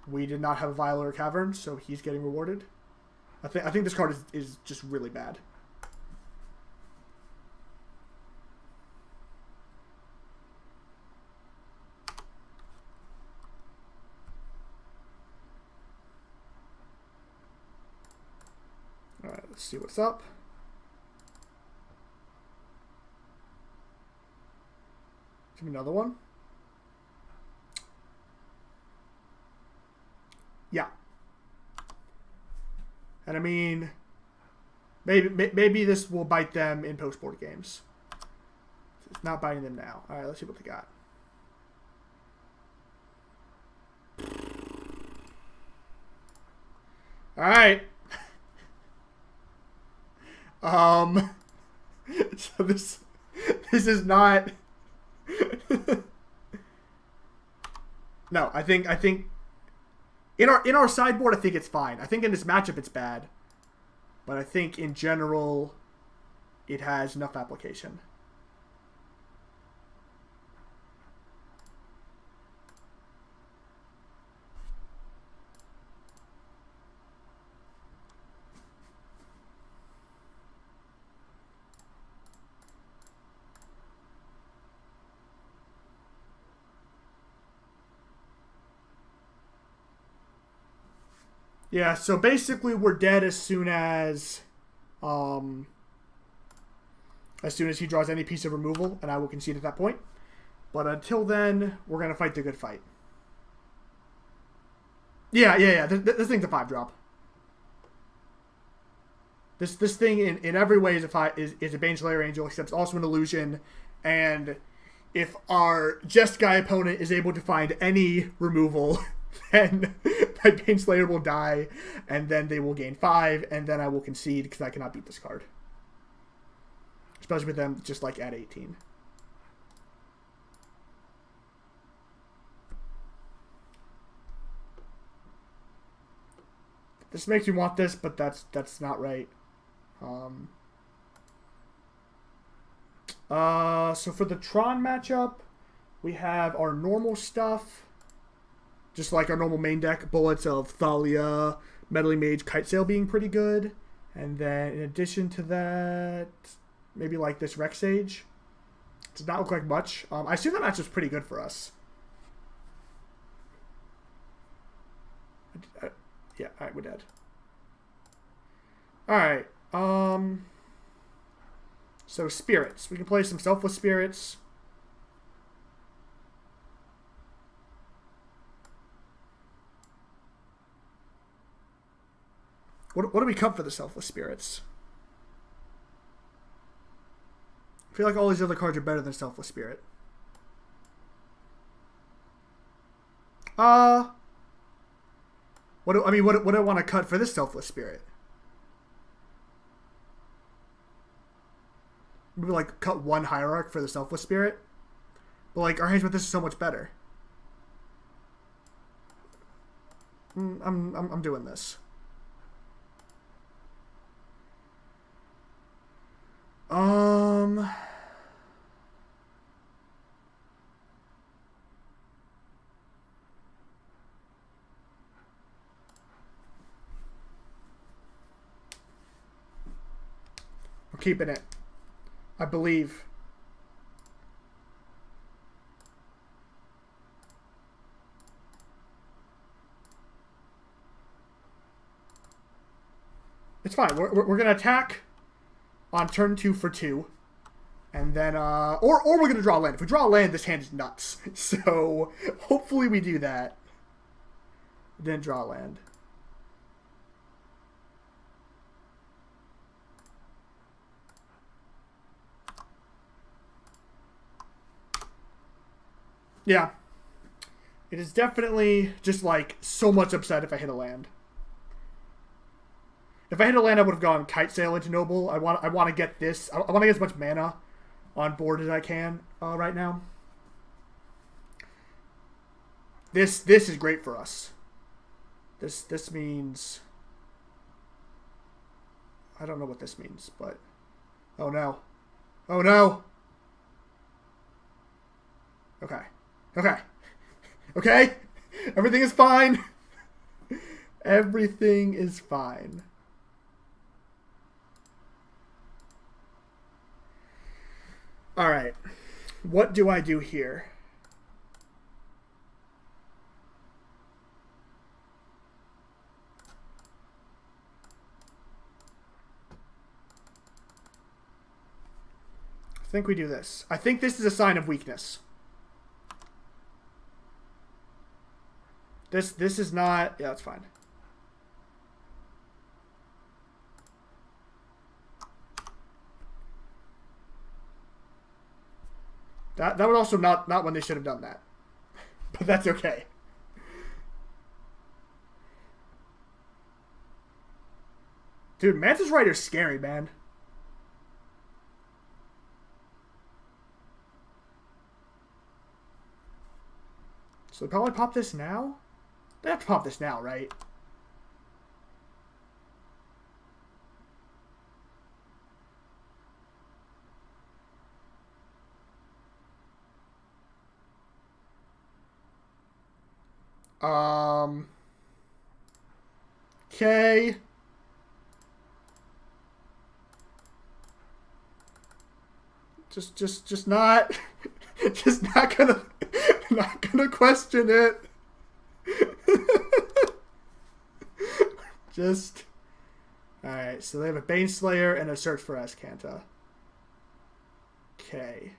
we did not have a Vial or a Cavern, so he's getting rewarded. I think this card is just really bad. Alright, let's see what's up. Give me another one. Yeah. And I mean, maybe this will bite them in post-board games. It's not biting them now. Alright, let's see what they got. Alright. So this is not... No, I think in our sideboard, I think it's fine. I think in this matchup it's bad, but I think in general it has enough application. Yeah, so basically we're dead as soon as he draws any piece of removal, and I will concede at that point. But until then, we're going to fight the good fight. Yeah. This thing's a 5-drop. This thing in every way is a Baneslayer Angel, except it's also an illusion. And if our Jeskai opponent is able to find any removal, then my Baneslayer will die, and then they will gain 5, and then I will concede because I cannot beat this card. Especially with them just like at 18. This makes me want this, but that's not right. So for the Tron matchup, we have our normal stuff, just like our normal main deck, bullets of Thalia, Meddling Mage, Kitesail being pretty good. And then in addition to that, maybe like this Rex Sage. Does not look like much. I assume that matchup's pretty good for us. Yeah, alright, we're dead. Alright, so spirits. We can play some Selfless Spirits. What do we cut for the Selfless Spirits? I feel like all these other cards are better than Selfless Spirit. What do I want to cut for this Selfless Spirit? Maybe like cut 1 Hierarch for the Selfless Spirit. But like our hands with this is so much better. I'm doing this. I'm keeping it. I believe. It's fine. We're going to attack on turn 2 for 2. And then, or we're going to draw land. If we draw land, this hand is nuts. So, hopefully we do that. Didn't draw land. Yeah. It is definitely just like so much upset if I hit a land. If I hit a land, I would have gone Kitesail into Noble. I want to get this. I want to get as much mana on board as I can right now. This is great for us. This means, I don't know what this means, but oh no. Oh no. Okay. Okay. Okay? Everything is fine. Everything is fine. Alright. What do I do here? I think we do this. I think this is a sign of weakness. This is not... Yeah, that's fine. That would also not when they should have done that. But that's okay. Dude, Mantis Rider's scary, man. So they probably pop this now? They have to pop this now, right? Okay. Just not just not gonna question it. just... Alright, so they have a Baneslayer and a Search for Azcanta. Okay.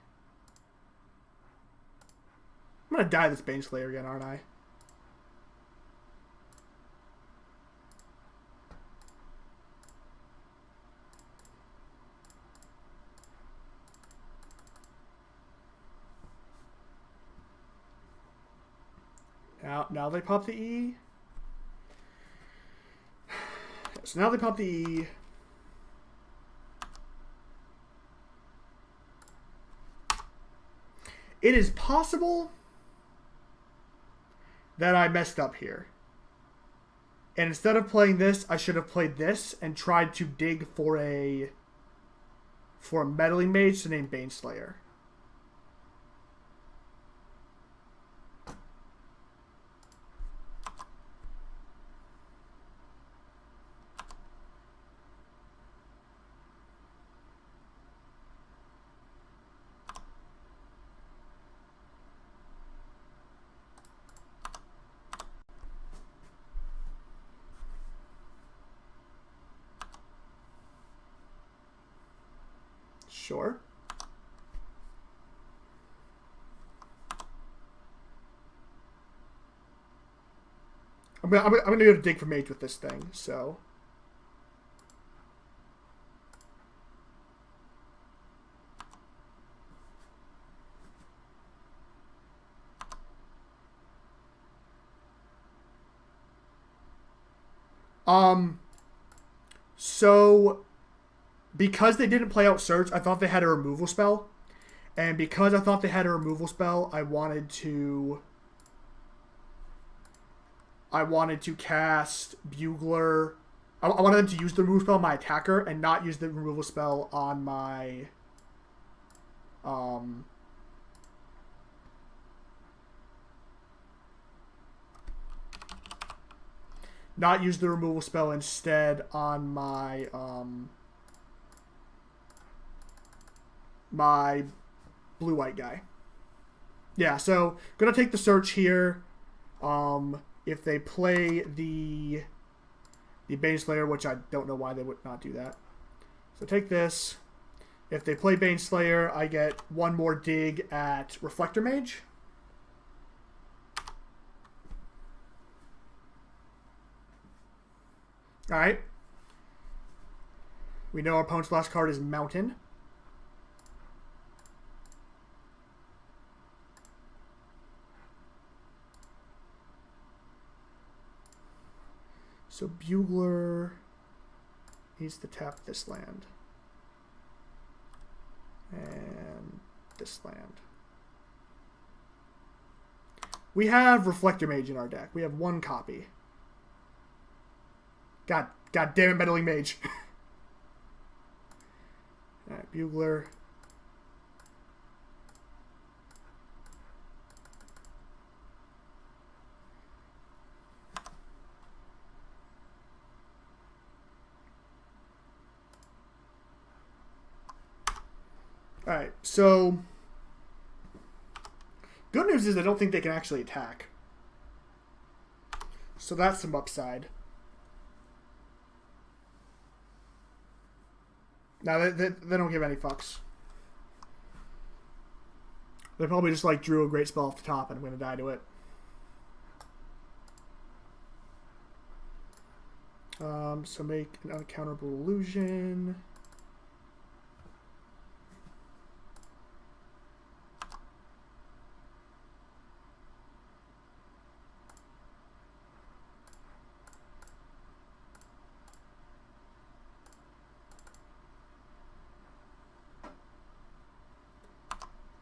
I'm gonna die this Baneslayer again, aren't I? Now they pop the E. So now they pop the E. It is possible that I messed up here. And instead of playing this, I should have played this and tried to dig for a Meddling Mage to name Baneslayer. Sure. I'm gonna go to dig for mage with this thing, so. So because they didn't play out Search, I thought they had a removal spell. And because I thought they had a removal spell, I wanted to cast Bugler. I wanted them to use the removal spell on my attacker and not use the removal spell on my not use the removal spell instead on my my blue-white guy. Yeah, so gonna take the Search here. If they play the Baneslayer, which I don't know why they would not do that. So take this. If they play Baneslayer, I get one more dig at Reflector Mage. Alright. We know our opponent's last card is Mountain. So Bugler needs to tap this land. And this land. We have Reflector Mage in our deck. We have one copy. God damn it, Meddling Mage. Alright, Bugler. Alright, so good news is I don't think they can actually attack. So that's some upside. No, they don't give any fucks. They probably just like drew a great spell off the top and I'm going to die to it. So make an uncounterable illusion.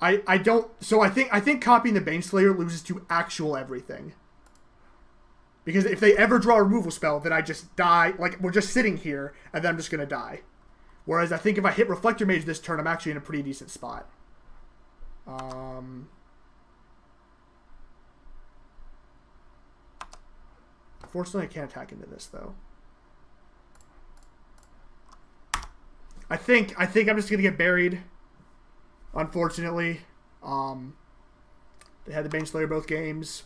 I don't. So I think copying the Baneslayer loses to actual everything. Because if they ever draw a removal spell, then I just die. Like, we're just sitting here, and then I'm just going to die. Whereas I think if I hit Reflector Mage this turn, I'm actually in a pretty decent spot. Fortunately, I can't attack into this, though. I think I'm just going to get buried. Unfortunately, they had the Baneslayer both games.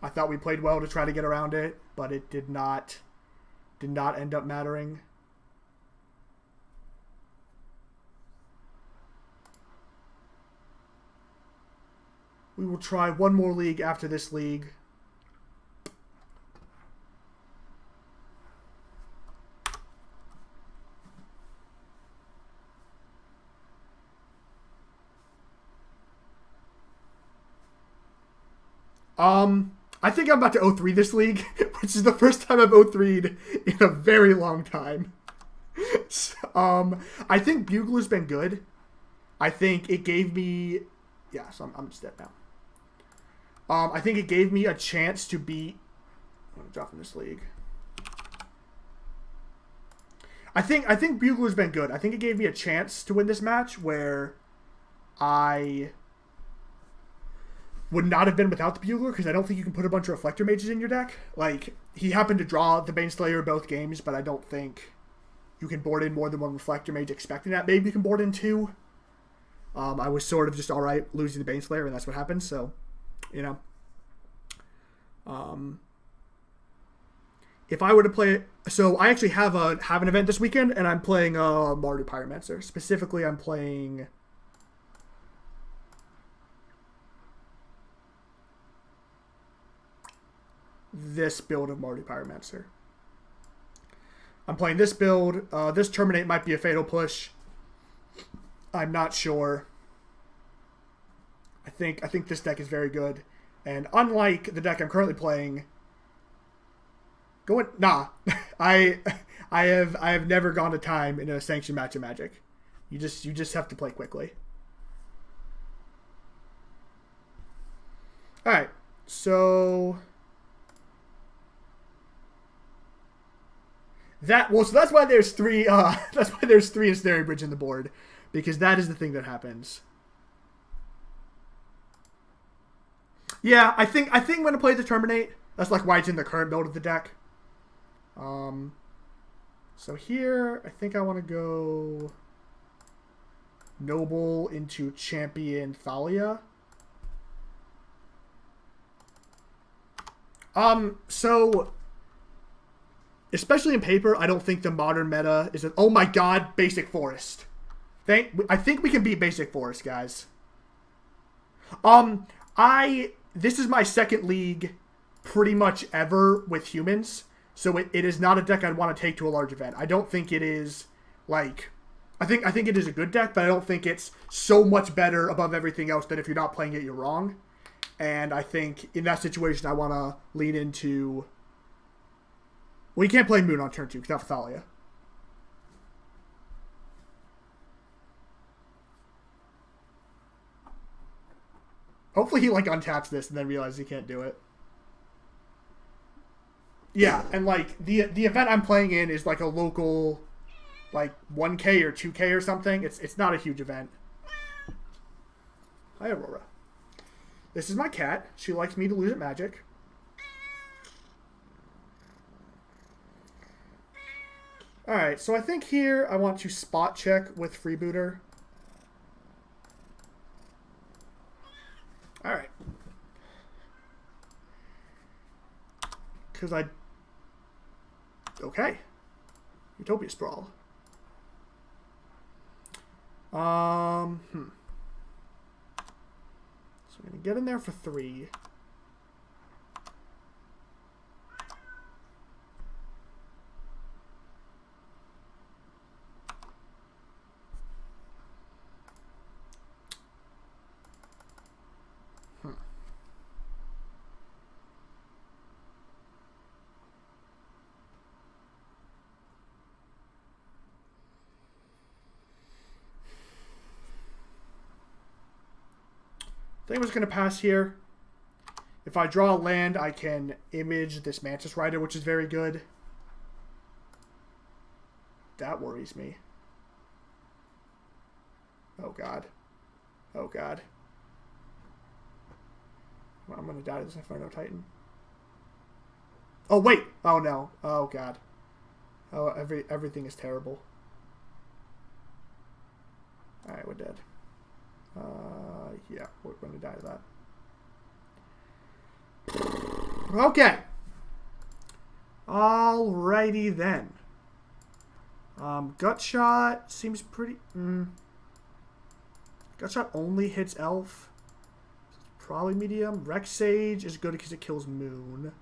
I thought we played well to try to get around it, but it did not did not end up mattering. We will try one more league after this league. I think I'm about to 0-3 this league, which is the first time I've 0-3'd in a very long time. So, I think Bugler's been good. I think it gave me... Yeah, so I'm just dead now. I think it gave me a chance to beat... I'm dropping this league. I think Bugler's been good. I think it gave me a chance to win this match where I would not have been without the Bugler, because I don't think you can put a bunch of Reflector Mages in your deck. Like, he happened to draw the Baneslayer both games, but I don't think you can board in more than one Reflector Mage expecting that. Maybe you can board in two. I was sort of just alright losing the Baneslayer, and that's what happened, so, you know. If I were to play... So, I actually have an event this weekend, and I'm playing Mardu Pyromancer. Specifically, I'm playing... this build of Mardu Pyromancer. I'm playing this build. This Terminate might be a fatal push. I'm not sure. I think this deck is very good. And unlike the deck I'm currently playing, I have never gone to time in a sanctioned match of Magic. You just have to play quickly. All right. So that's why there's three Ensnaring Bridge in the board, because that is the thing that happens. Yeah, I think I'm gonna play the Terminate. That's like why it's in the current build of the deck. So here I think I want to go Noble into Champion Thalia. So especially in paper, I don't think the modern meta is... Oh my god, Basic Forest. I think we can beat Basic Forest, guys. This is my second league pretty much ever with humans, so it is not a deck I'd want to take to a large event. I don't think it is, like... I think it is a good deck, but I don't think it's so much better above everything else that if you're not playing it, you're wrong. And I think in that situation, I want to lean into... Well, you can't play Moon on turn 2, because not for Thalia. Hopefully he, like, untaps this and then realizes he can't do it. Yeah, and, like, the event I'm playing in is, like, a local, like, 1K or 2K or something. It's not a huge event. Hi, Aurora. This is my cat. She likes me to lose at Magic. Alright, so I think here I want to spot check with Freebooter. Alright. Because okay. Utopia Sprawl. So I'm going to get in there for 3. I think I'm just going to pass here. If I draw a land, I can image this Mantis Rider, which is very good. That worries me. Oh, God. Oh, God. Well, I'm going to die to this Inferno Titan. Oh, wait! Oh, no. Oh, God. Oh, everything is terrible. Alright, we're dead. Yeah, we're going to die to that. Okay. Alrighty then. Gut Shot seems pretty... Gut Shot only hits Elf. Probably medium. Rec Sage is good because it kills Moon.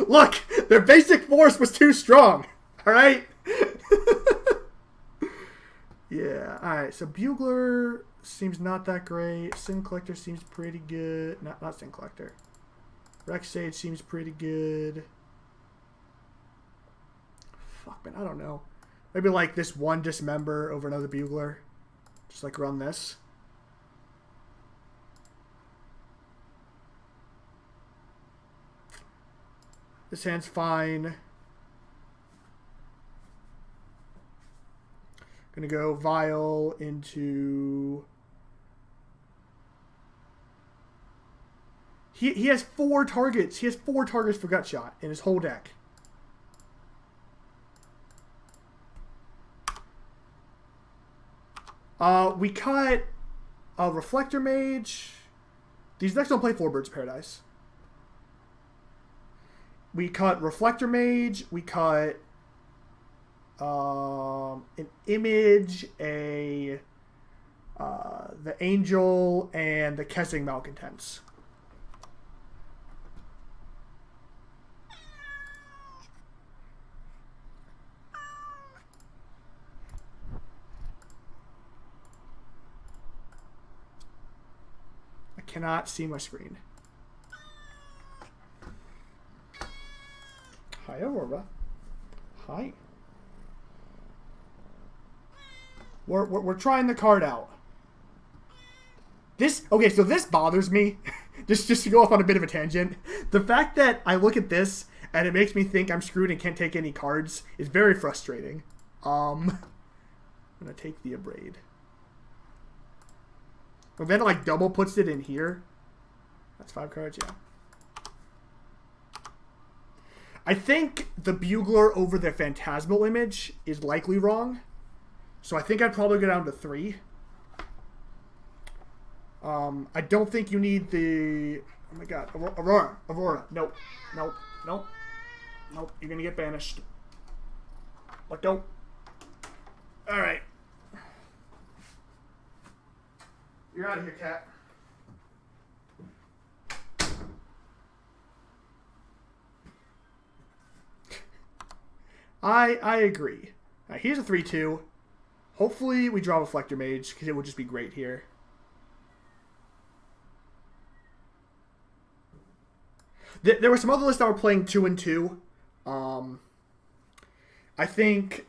Look! Their basic force was too strong! Alright? Yeah, alright. So Bugler seems not that great. Sin Collector seems pretty good. Not Sin Collector. Rec Sage seems pretty good. Fuck, man, I don't know. Maybe like this one Dismember over another Bugler. Just like run this. This hand's fine. Gonna go Vial into... He has 4 targets. He has 4 targets for Gut Shot in his whole deck. We cut a Reflector Mage. These decks don't play 4 Birds of Paradise. We cut Reflector Mage. We cut an Image, the Angel, and the Kessing Malcontents. Cannot see my screen. Hi, Aurora. Hi. We're trying the card out. Okay, so this bothers me. just to go off on a bit of a tangent. The fact that I look at this and it makes me think I'm screwed and can't take any cards is very frustrating. I'm gonna take the Abrade. And then it like double puts it in here. That's 5 cards, yeah. I think the Bugler over the Phantasmal Image is likely wrong. So I think I'd probably go down to 3. I don't think you need the... Oh my god. Aurora. Nope. Nope. You're gonna get banished. Let go. Alright. You're out of here, cat. I agree. Here's a 3-2. Hopefully we draw Reflector Mage, because it would just be great here. There were some other lists that were playing 2 and 2. I think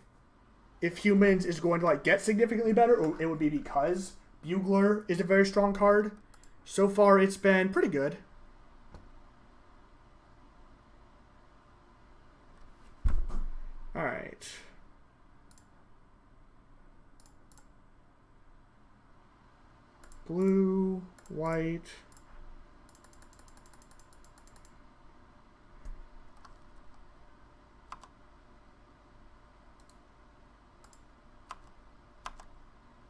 if Humans is going to like get significantly better, it would be because Bugler is a very strong card. So far, it's been pretty good. All right. Blue, white.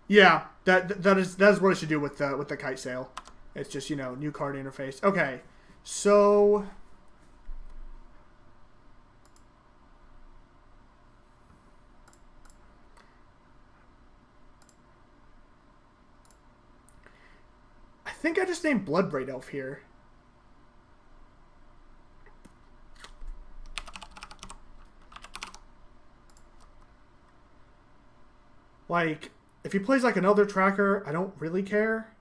Yeah, that is what I should do with the Kitesail. It's just, you know, new card interface. Okay, so I think I just named Bloodbraid Elf here. Like, if he plays like another tracker, I don't really care.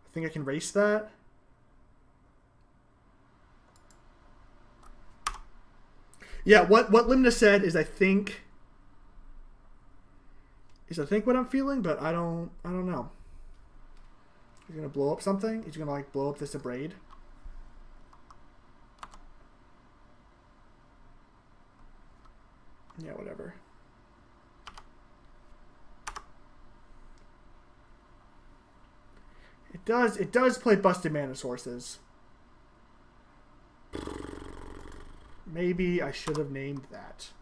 I think I can race that. Yeah, what Limna said is I think what I'm feeling, but I don't know. He's gonna blow up something? He's gonna like blow up this Abrade? Yeah, whatever. It does play Busted Mana Sources. Maybe I should have named that.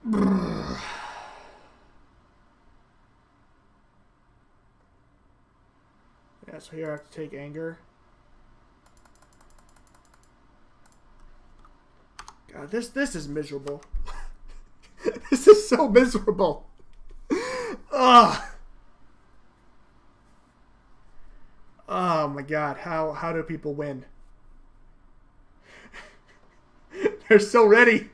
Yeah, so here I have to take Anger. God, this is miserable. This is so miserable. Ugh. Oh my god, how do people win? They're so ready.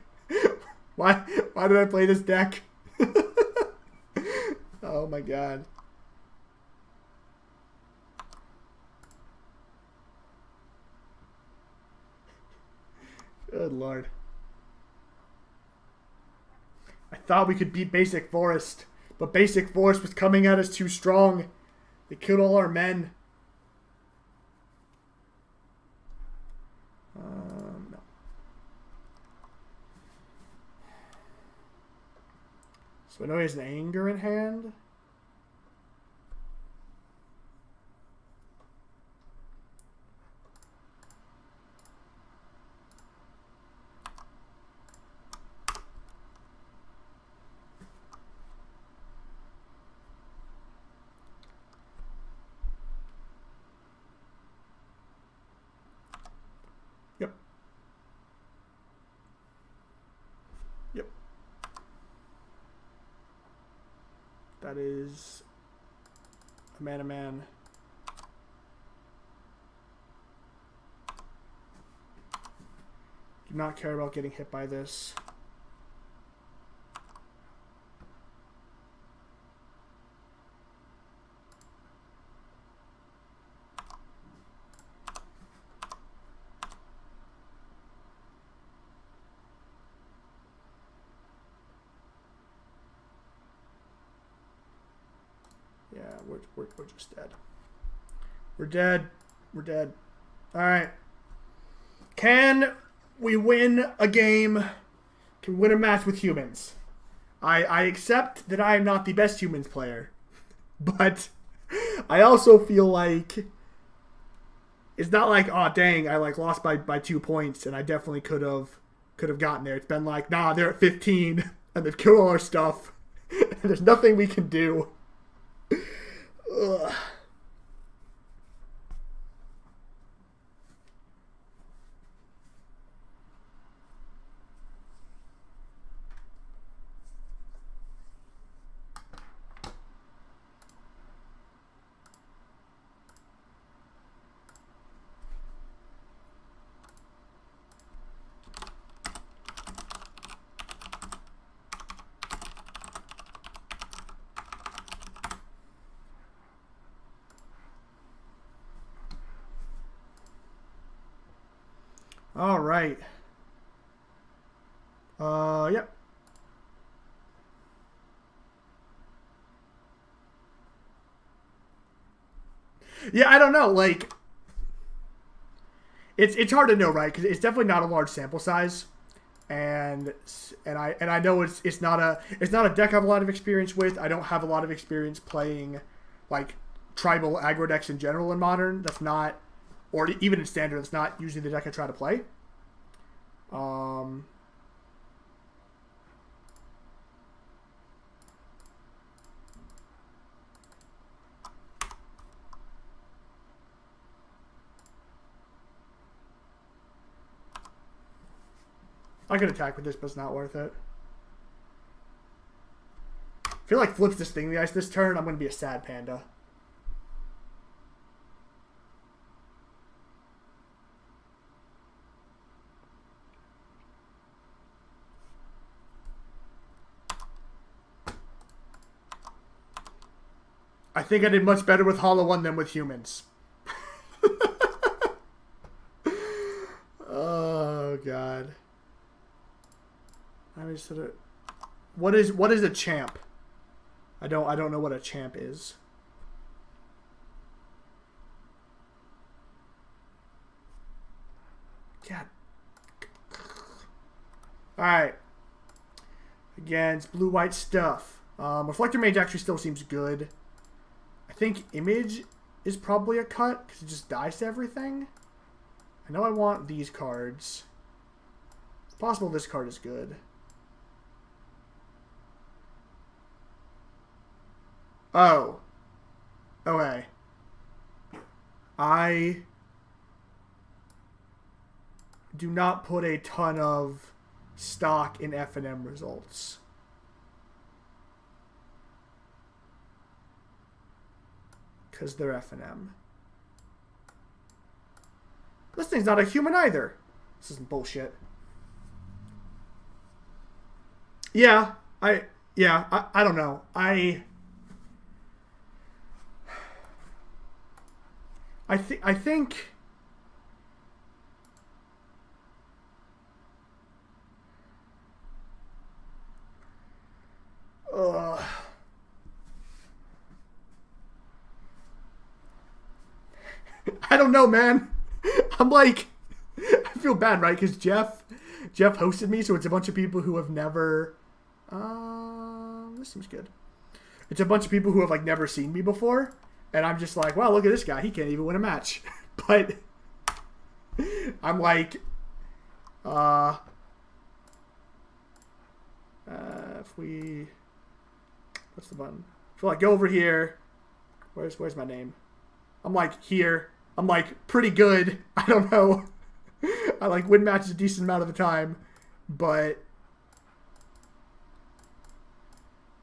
Why did I play this deck? Oh my god. Good lord. I thought we could beat Basic Forest, but Basic Forest was coming at us too strong. They killed all our men. No. So I know he has an Anger in hand. Yep. That is a man-to-man. Do not care about getting hit by this. Yeah, we're just dead. We're dead. We're dead. All right. Can we win a game? Can we win a match with humans? I accept that I am not the best humans player, but I also feel like it's not like, oh dang, I like lost by 2 points and I definitely could have gotten there. It's been like, nah, they're at 15 and they've killed all our stuff and there's nothing we can do. Ugh. All right. Yep. Yeah, I don't know. Like, it's hard to know, right? Because it's definitely not a large sample size, and I know it's not a deck I have a lot of experience with. I don't have a lot of experience playing like tribal aggro decks in general in Modern. That's not, or even in Standard, that's not usually the deck I try to play. I could attack with this, but it's not worth it. I feel like flips this thing the ice this turn, I'm going to be a sad panda. I think I did much better with Hollow One than with humans. Oh god. I mean, sort of, what is a champ? I don't know what a champ is. God. All right. Again, it's blue-white stuff. Reflector Mage actually still seems good. I think Image is probably a cut because it just dies to everything. I know I want these cards. It's possible this card is good. Oh. Okay. I do not put a ton of stock in F&M results. Because they're F&M. This thing's not a human either. This isn't bullshit. Yeah, I don't know. I think I don't know, man. I'm like, I feel bad, right? Because Jeff hosted me, so it's a bunch of people who have never. This seems good. It's a bunch of people who have like never seen me before, and I'm just like, wow, look at this guy. He can't even win a match. But I'm like, if we, what's the button? So like, go over here. Where's my name? I'm like here. I'm like pretty good. I don't know. I like win matches a decent amount of the time, but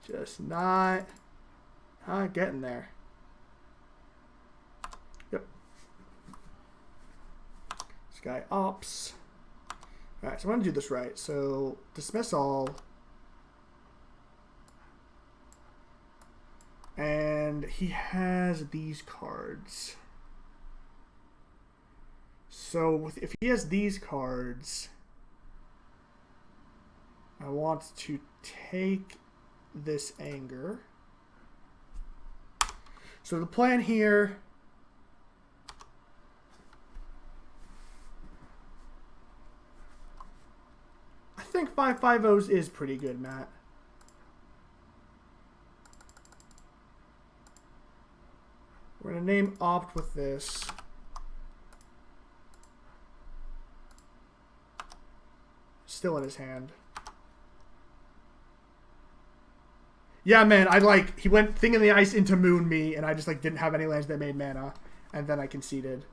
just not getting there. Yep. This guy ops. All right, so I'm gonna do this right. So dismiss all, and he has these cards. So if he has these cards, I want to take this anger. So the plan here, I think 5/5/0s is pretty good, Matt. We're going to name opt with this. Still in his hand. Yeah, man, he went Thing in the Ice into Moon me, and I just like didn't have any lands that made mana, and then I conceded.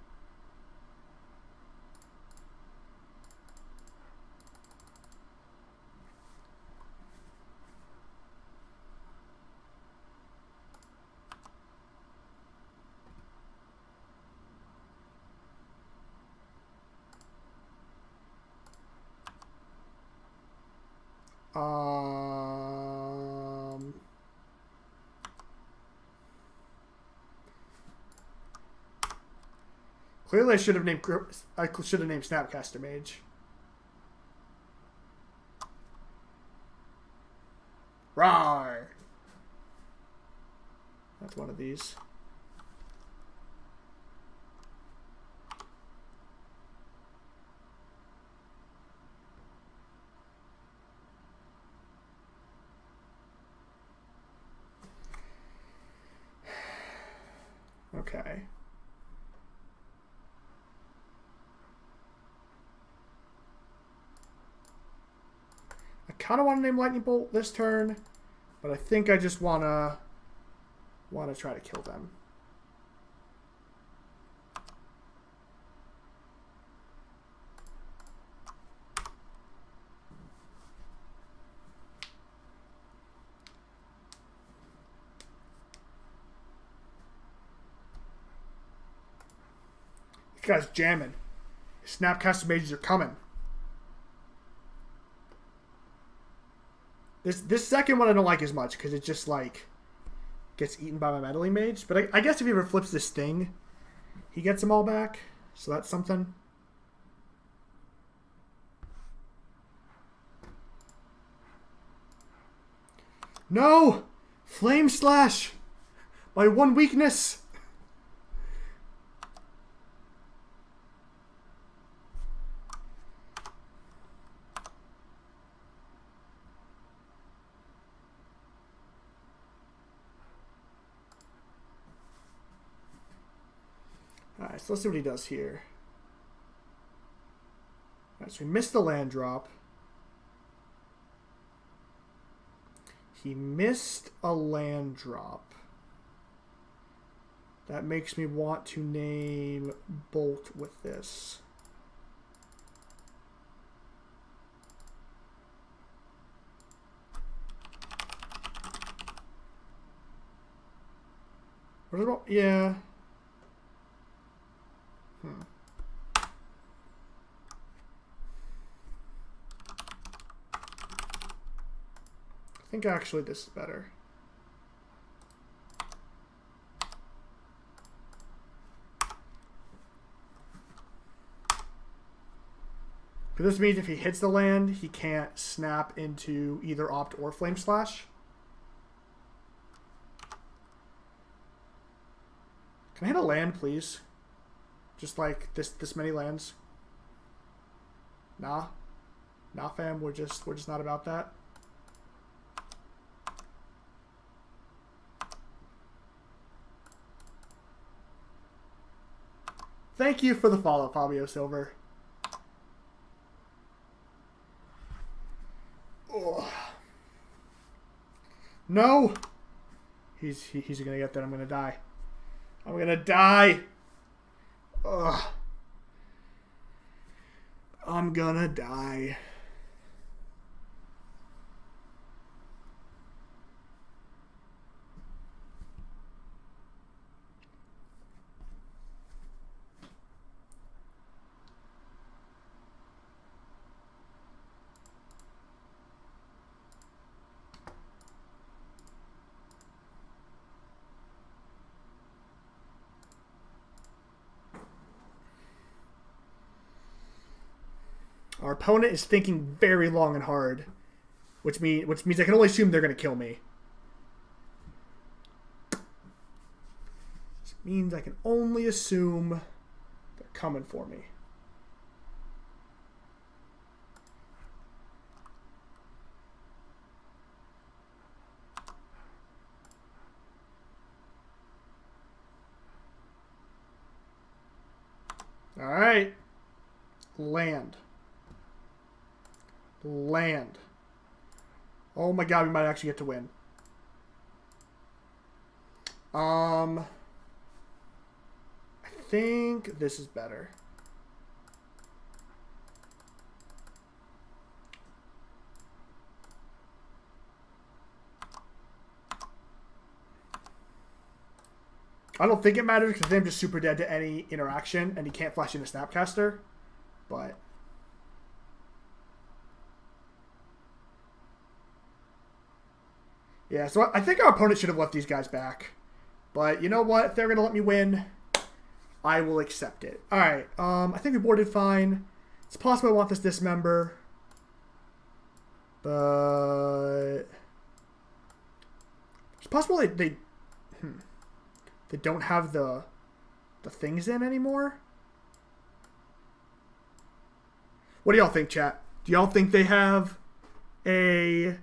Clearly, I should have named Snapcaster Mage. Rawr! That's one of these. Okay. I kind of want to name Lightning Bolt this turn, but I think I just want to try to kill them. This guy's jamming. Snapcaster Mages are coming. This second one I don't like as much because it just like gets eaten by my Meddling Mage. But I guess if he ever flips this thing, he gets them all back. So that's something. No! Flame Slash! My one weakness! Alright, so let's see what he does here. Alright, so he missed the land drop. He missed a land drop. That makes me want to name Bolt with this. Yeah. I think actually this is better. Because this means if he hits the land, he can't snap into either Opt or Flame Slash. Can I hit a land, please? Just like this many lands. Nah. Nah, fam, we're just not about that. Thank you for the follow, Fabio Silver. Oh. No! He's gonna get that. I'm gonna die. I'm gonna die! Ugh. I'm gonna die. Our opponent is thinking very long and hard, which means I can only assume they're going to kill me. Which means I can only assume they're coming for me. All right. Land. Land. Oh my god, we might actually get to win. I think this is better. I don't think it matters because I'm just super dead to any interaction and he can't flash in a Snapcaster, but yeah, so I think our opponent should have left these guys back. But you know what? If they're going to let me win, I will accept it. Alright, I think we boarded fine. It's possible I want this Dismember. But it's possible they don't have the things in anymore. What do y'all think, chat? Do y'all think they have a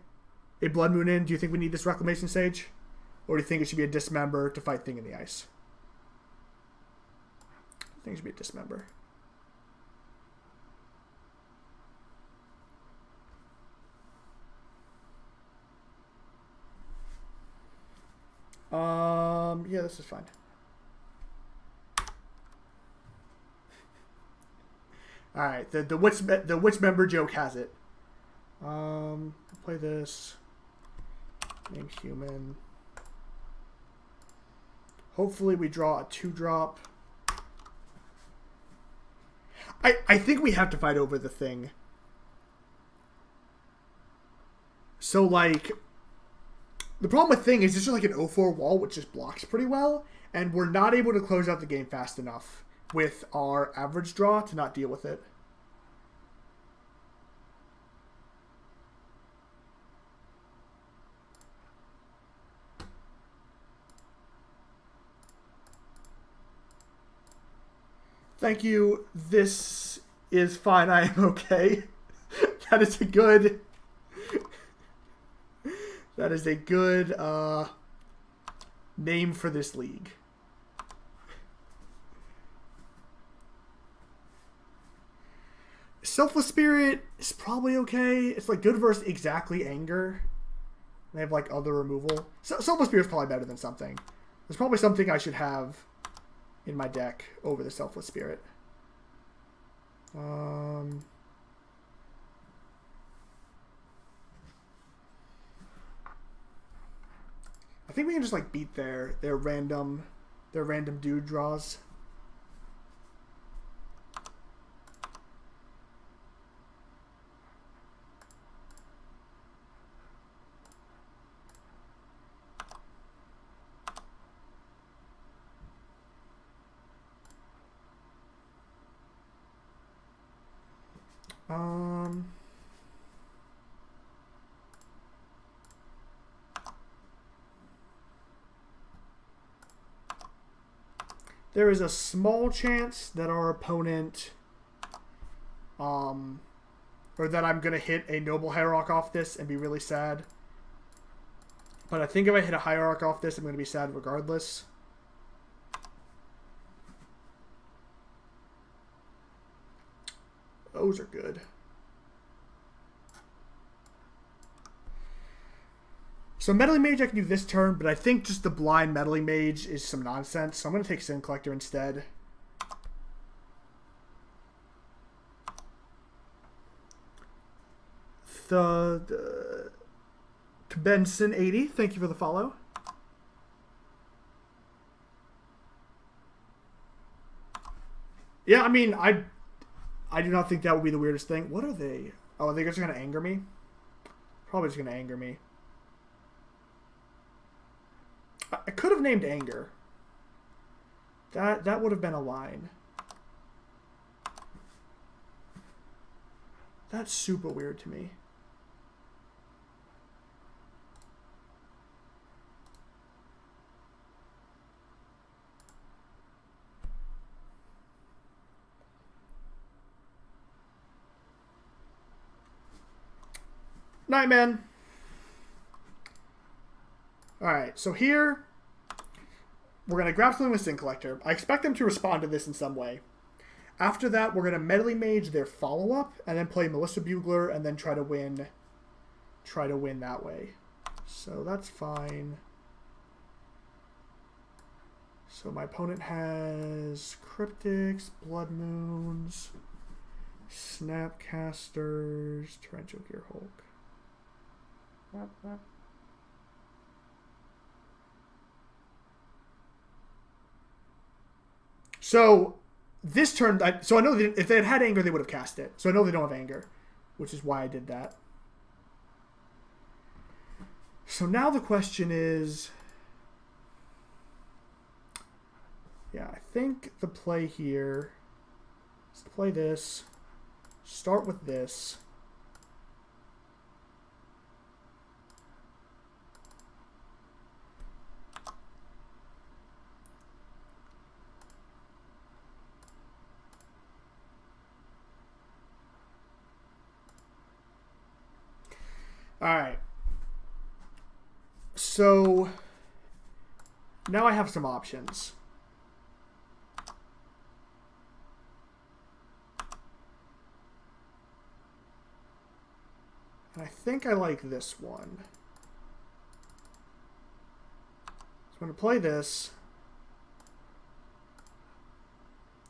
Blood Moon in? Do you think we need this Reclamation Sage? Or do you think it should be a Dismember to fight Thing in the Ice? I think it should be a Dismember. Yeah, this is fine. Alright, the Witch Member joke has it. Play this. Name human. Hopefully we draw a 2-drop. I think we have to fight over the thing. So, like, the problem with Thing is it's just like an 0-4 wall, which just blocks pretty well, and we're not able to close out the game fast enough with our average draw to not deal with it. Thank you. This is fine. I am okay. That is a good... That is a good name for this league. Selfless Spirit is probably okay. It's like good versus exactly Anger. They have like other removal. Selfless Spirit is probably better than something. There's probably something I should have in my deck over the Selfless Spirit. I think we can just like beat their random dude draws. There is a small chance that our opponent, or that I'm going to hit a Noble Hierarch off this and be really sad. But I think if I hit a Hierarch off this, I'm going to be sad regardless. Those are good. So Meddling Mage I can do this turn, but I think just the blind Meddling Mage is some nonsense. So I'm going to take Sin Collector instead. The Benson80, thank you for the follow. Yeah, I mean, I do not think that would be the weirdest thing. What are they? Oh, are they just going to anger me? Probably just going to anger me. I could have named Anger. That would have been a line. That's super weird to me. Nightman. Alright, so here we're going to grab something with Sin Collector. I expect them to respond to this in some way. After that, we're going to Meddling Mage their follow-up, and then play Militia Bugler, and then try to win that way. So that's fine. So my opponent has Cryptics, Blood Moons, Snapcasters, Torrential Gear Hulk. So this turn, so I know that if they had anger, they would have cast it. So I know they don't have anger, which is why I did that. So now the question is, yeah, I think the play here is to play this, start with this. Alright, so now I have some options. And I think I like this one. So I'm going to play this.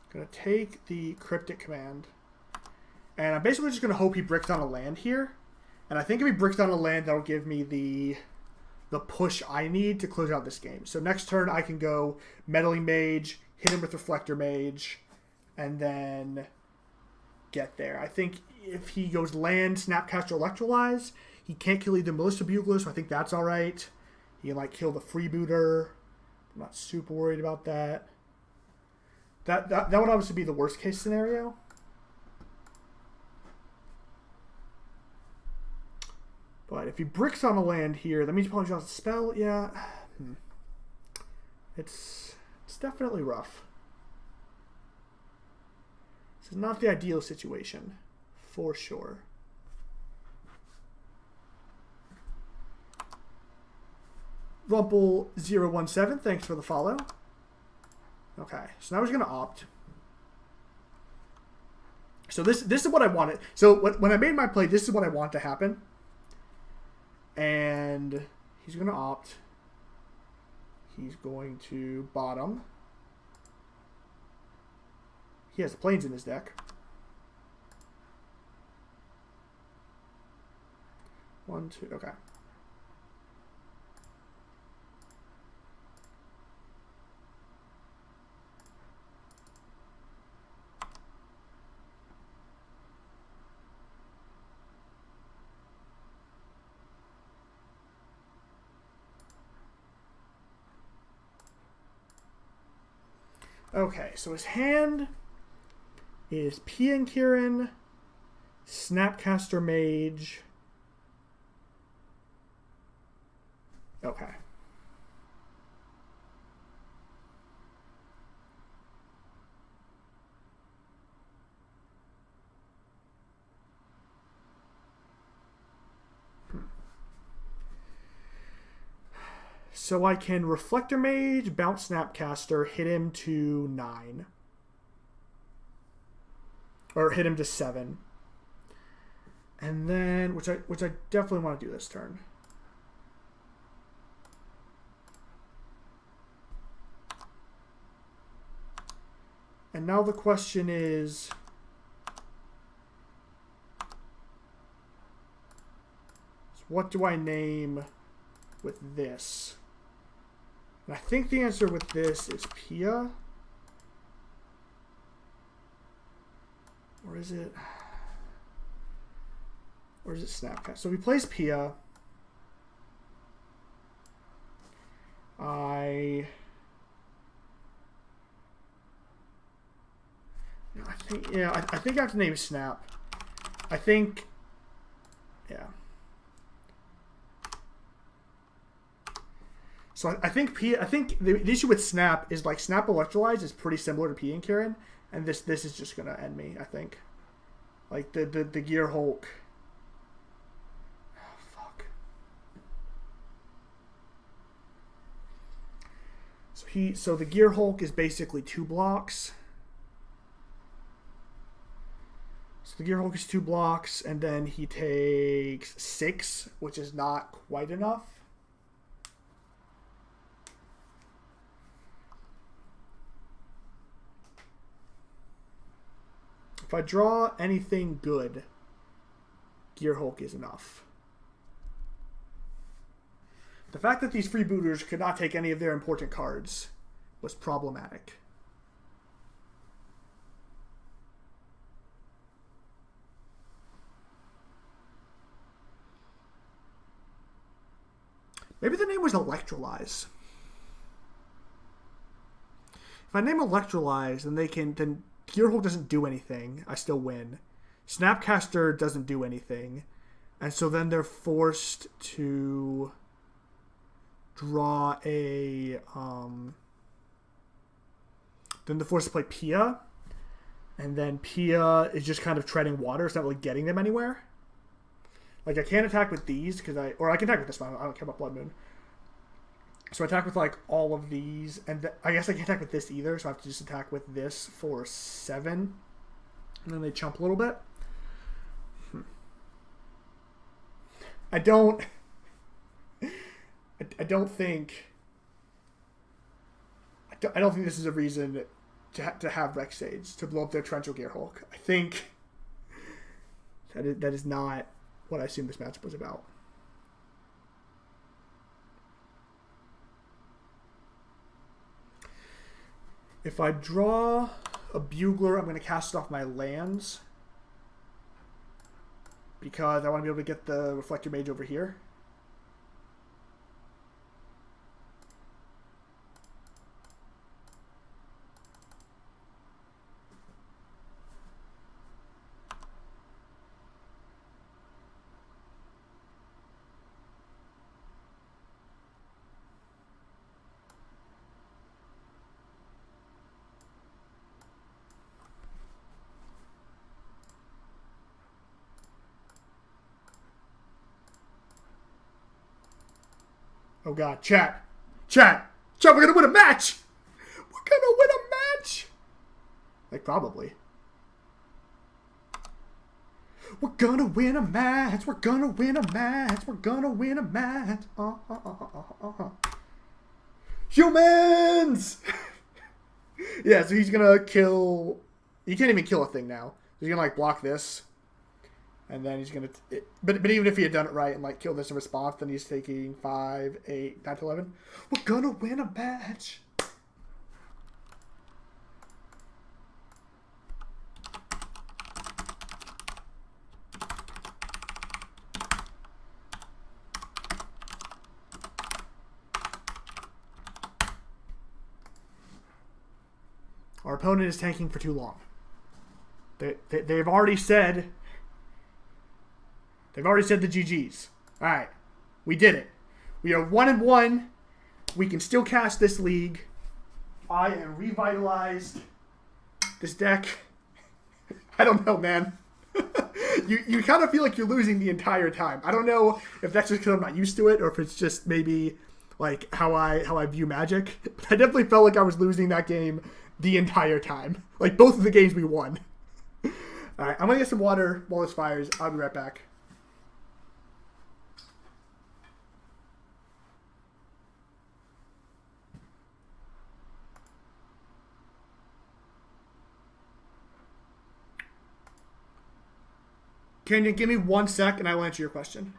I'm going to take the Cryptic command. And I'm basically just going to hope he bricks on a land here. And I think if he bricks down a land, that'll give me the push I need to close out this game. So next turn, I can go Meddling Mage, hit him with Reflector Mage, and then get there. I think if he goes land, Snapcaster, Electrolyze, he can't kill either Militia Bugler, so I think that's all right. He can, like, kill the Freebooter. I'm not super worried about that. That would obviously be the worst case scenario. But if he bricks on a land here, that means he probably draws a spell. Yeah. It's definitely rough. This is not the ideal situation, for sure. Rumple017, thanks for the follow. Okay, so now he's going to opt. So this is what I wanted. So when I made my play, this is what I want to happen. And he's going to opt. He's going to bottom. He has planes in his deck. One, two, okay. Okay, so his hand is Pia Kirin, Snapcaster Mage. Okay. So I can Reflector Mage, bounce Snapcaster, hit him to 9. Or hit him to 7. And then, which I definitely want to do this turn. And now the question is, what do I name with this? And I think the answer with this is Pia. Or is it Snapcast? So if he plays Pia, I think I have to name Snap. I think, yeah. So I think the issue with Snap is like Snap Electrolyze is pretty similar to Pia and Karen, and this is just gonna end me. I think, like the Gear Hulk. Oh, fuck. So the Gear Hulk is basically 2 blocks. So the Gear Hulk is 2 blocks, and then he takes 6, which is not quite enough. If I draw anything good, Gear Hulk is enough. The fact that these freebooters could not take any of their important cards was problematic. Maybe the name was Electrolyze. If I name Electrolyze, then Gear Hulk doesn't do anything. I still win. Snapcaster doesn't do anything. And so then they're forced to draw a... then they're forced to play Pia. And then Pia is just kind of treading water. It's not really getting them anywhere. Like, I can't attack with these, or I can attack with this one. I don't care about Blood Moon. So I attack with, like, all of these. And I guess I can't attack with this either, so I have to just attack with this for 7. And then they chump a little bit. I don't think this is a reason to have Rex Sage, to blow up their Torrential Gear Hulk. I think that is not what I assumed this matchup was about. If I draw a Bugler, I'm going to cast it off my lands, because I want to be able to get the Reflector Mage over here. Oh god, chat, we're gonna win a match! We're gonna win a match! Like, probably. We're gonna win a match, we're gonna win a match, we're gonna win a match. Humans! Yeah, so he's gonna kill You can't even kill a thing now. He's gonna like block this, and then he's gonna. But even if he had done it right and like killed this in response, then he's taking 5, 8, 9 to 11. We're gonna win a match. Our opponent is tanking for too long. They've already said. They've already said the GGs. All right, we did it. We are 1-1. We can still cast this league. I am revitalized. This deck. I don't know, man. you kind of feel like you're losing the entire time. I don't know if that's just because I'm not used to it, or if it's just maybe like how I view Magic. But I definitely felt like I was losing that game the entire time. Like both of the games we won. All right, I'm gonna get some water while this fires. I'll be right back. Can you give me 1 sec and I will answer your question?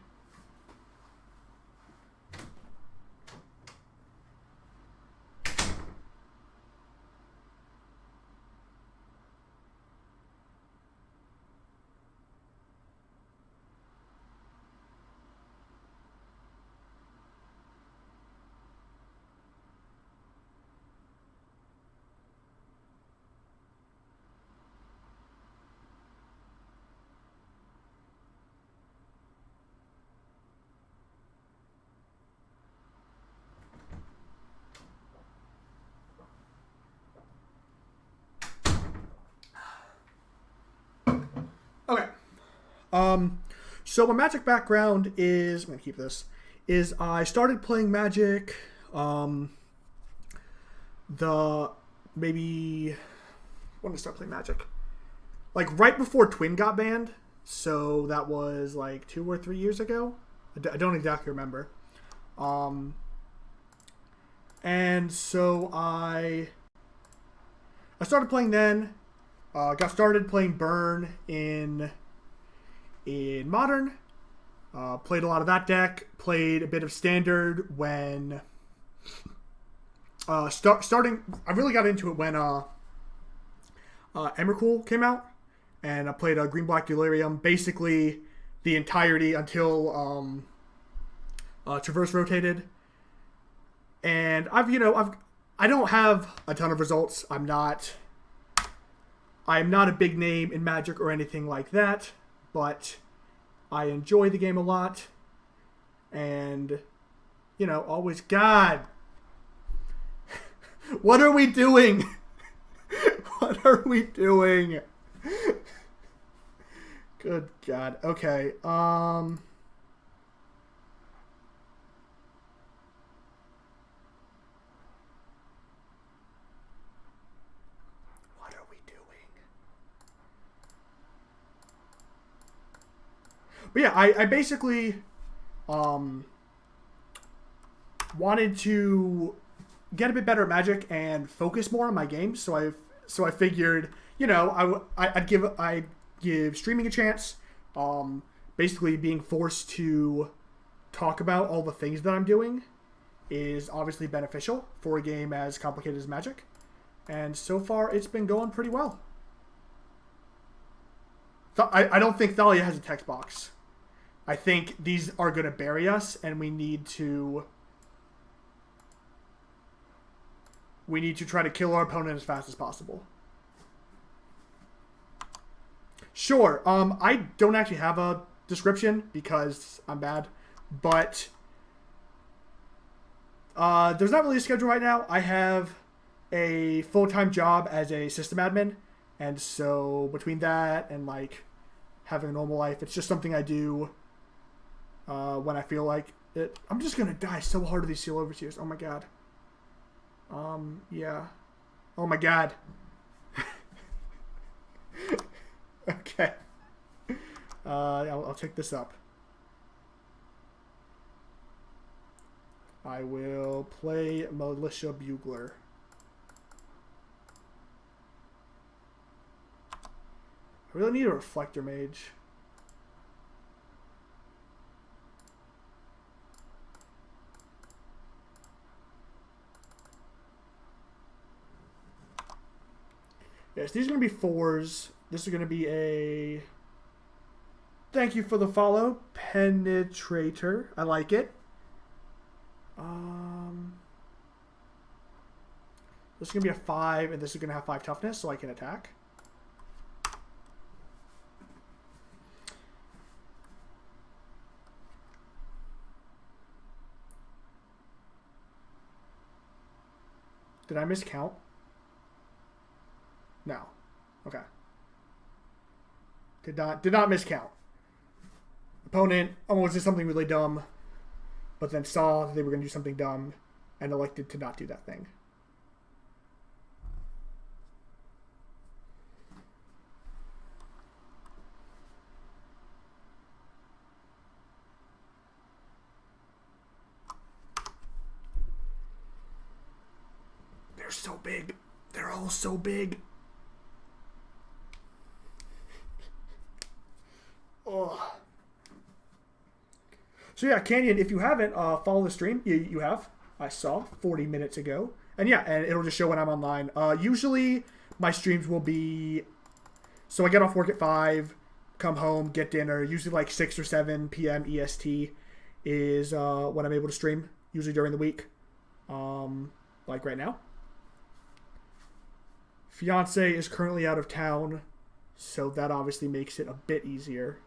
Okay. So my Magic background is, I'm gonna keep this, is I started playing Magic, maybe, when did I start playing Magic? Like right before Twin got banned, so that was like 2 or 3 years ago. I don't exactly remember. And so I started playing then. Got started playing Burn in Modern. Played a lot of that deck. Played a bit of Standard when starting. I really got into it when Emrakul came out, and I played Green Black Delirium basically the entirety until Traverse rotated. And I don't have a ton of results. I'm not a big name in Magic or anything like that, but I enjoy the game a lot. And, always, God, what are we doing? What are we doing? Good God. Okay. But yeah, I basically wanted to get a bit better at Magic and focus more on my game. So I figured, I'd give streaming a chance. Basically, being forced to talk about all the things that I'm doing is obviously beneficial for a game as complicated as Magic. And so far, it's been going pretty well. I don't think Thalia has a text box. I think these are going to bury us, and we need to try to kill our opponent as fast as possible. Sure. I don't actually have a description because I'm bad, but there's not really a schedule right now. I have a full-time job as a system admin, and so between that and like having a normal life, it's just something I do when I feel like it. I'm just gonna die so hard to these seal overseers. Oh my God. Yeah. Oh my God. Okay. I'll take this up. I will play Militia Bugler. I really need a Reflector Mage. Yes, these are going to be 4s. This is going to be a... Thank you for the follow, Penetrator. I like it. This is going to be a 5, and this is going to have 5 toughness, so I can attack. Did I miscount? No. Okay. Did not miscount. Opponent almost did something really dumb, but then saw that they were going to do something dumb and elected to not do that thing. They're so big. They're all so big. Oh. So yeah, Canyon, if you haven't, follow the stream. You have. I saw 40 minutes ago. And yeah, and it'll just show when I'm online. Usually my streams will be... So I get off work at 5, come home, get dinner. Usually like 6 or 7 p.m. EST is when I'm able to stream. Usually during the week. Like right now. Fiance is currently out of town. So that obviously makes it a bit easier.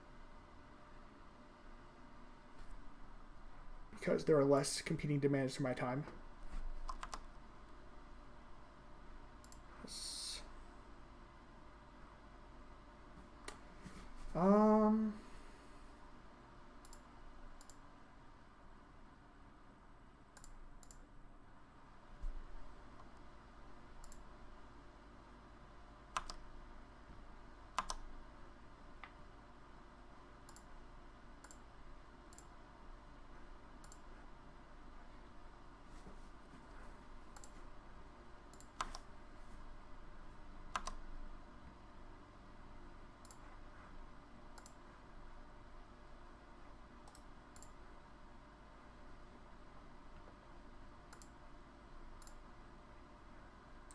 Because there are less competing demands for my time. Yes.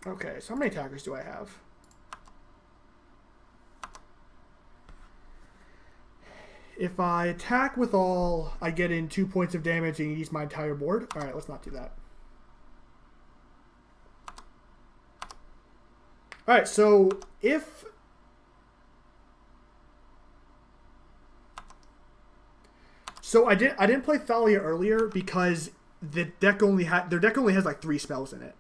Okay, so how many attackers do I have? If I attack with all, I get in 2 points of damage and use my entire board. Alright, let's not do that. Alright, so if... So I didn't play Thalia earlier because their deck only has like 3 spells in it.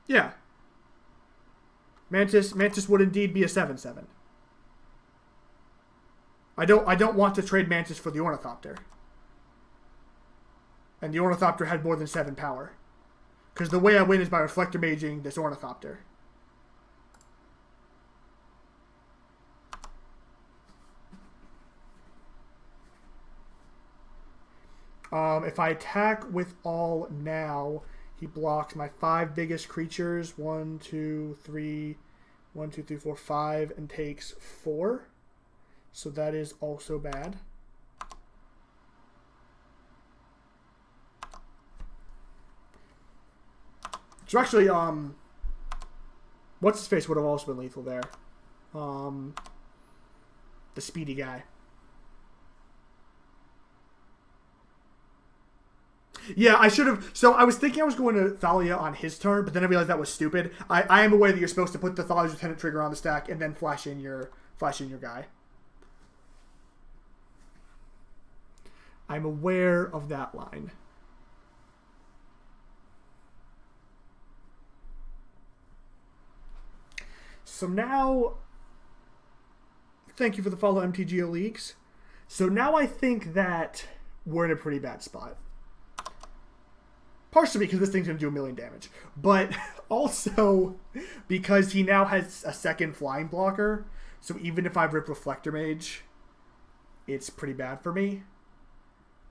Yeah. Mantis would indeed be a 7/7. I don't want to trade Mantis for the Ornithopter. And the Ornithopter had more than 7 power. Because the way I win is by Reflector Maging this Ornithopter. If I attack with all now... He blocks my 5 biggest creatures. 1, 2, 3, 1, 2, 3, 4, 5, and takes 4. So that is also bad. So actually, what's his face would have also been lethal there. The speedy guy. Yeah, I should have... So I was thinking I was going to Thalia on his turn, but then I realized that was stupid. I am aware that you're supposed to put the Thalia's Lieutenant trigger on the stack and then flash in your guy. I'm aware of that line. So now... Thank you for the follow, MTGO Leagues. So now I think that we're in a pretty bad spot. Partially because this thing's going to do 1 million damage. But also because he now has a second flying blocker. So even if I rip Reflector Mage, it's pretty bad for me.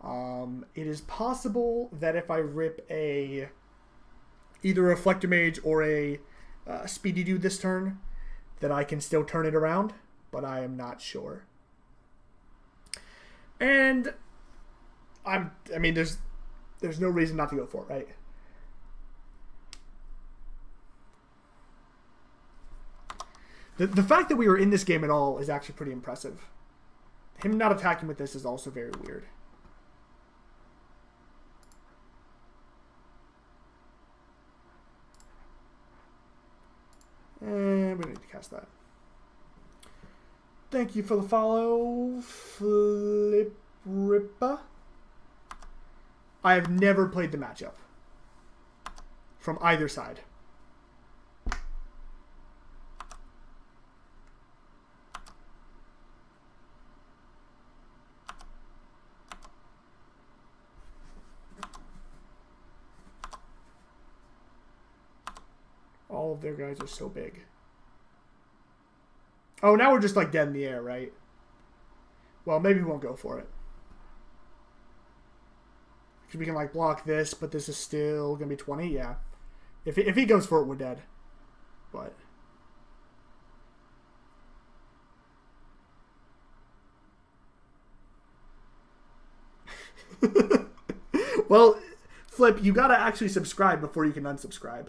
It is possible that if I rip either a Reflector Mage or a Speedy Dude this turn, that I can still turn it around, but I am not sure. And I mean, there's no reason not to go for it, right? The fact that we were in this game at all is actually pretty impressive. Him not attacking with this is also very weird. And we need to cast that. Thank you for the follow, Flip Rippa. I have never played the matchup from either side. All of their guys are so big. Oh, now we're just like dead in the air, right? Well, maybe we won't go for it. Because we can like block this, but this is still going to be 20. Yeah. If he goes for it, we're dead. But... well, Flip, you got to actually subscribe before you can unsubscribe.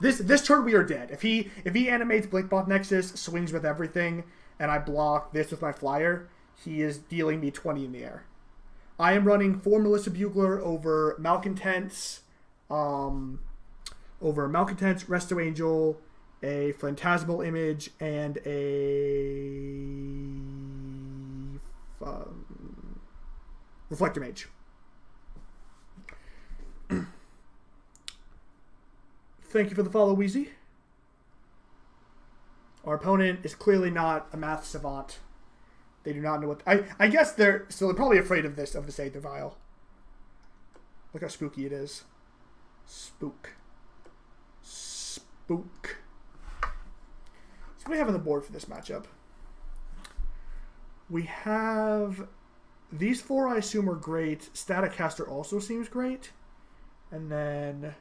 This turn we are dead. If he animates Blinkbot Nexus, swings with everything, and I block this with my flyer, he is dealing me 20 in the air. I am running 4 Militia Bugler over Malcontents, Resto Angel, a Phantasmal Image, and a Reflector Mage. Thank you for the follow, Wheezy. Our opponent is clearly not a math savant. They do not know what... I guess they're probably afraid of this Aether Vial. Look how spooky it is. Spook. So what do we have on the board for this matchup? We have... These 4 I assume are great. Staticaster also seems great. And then...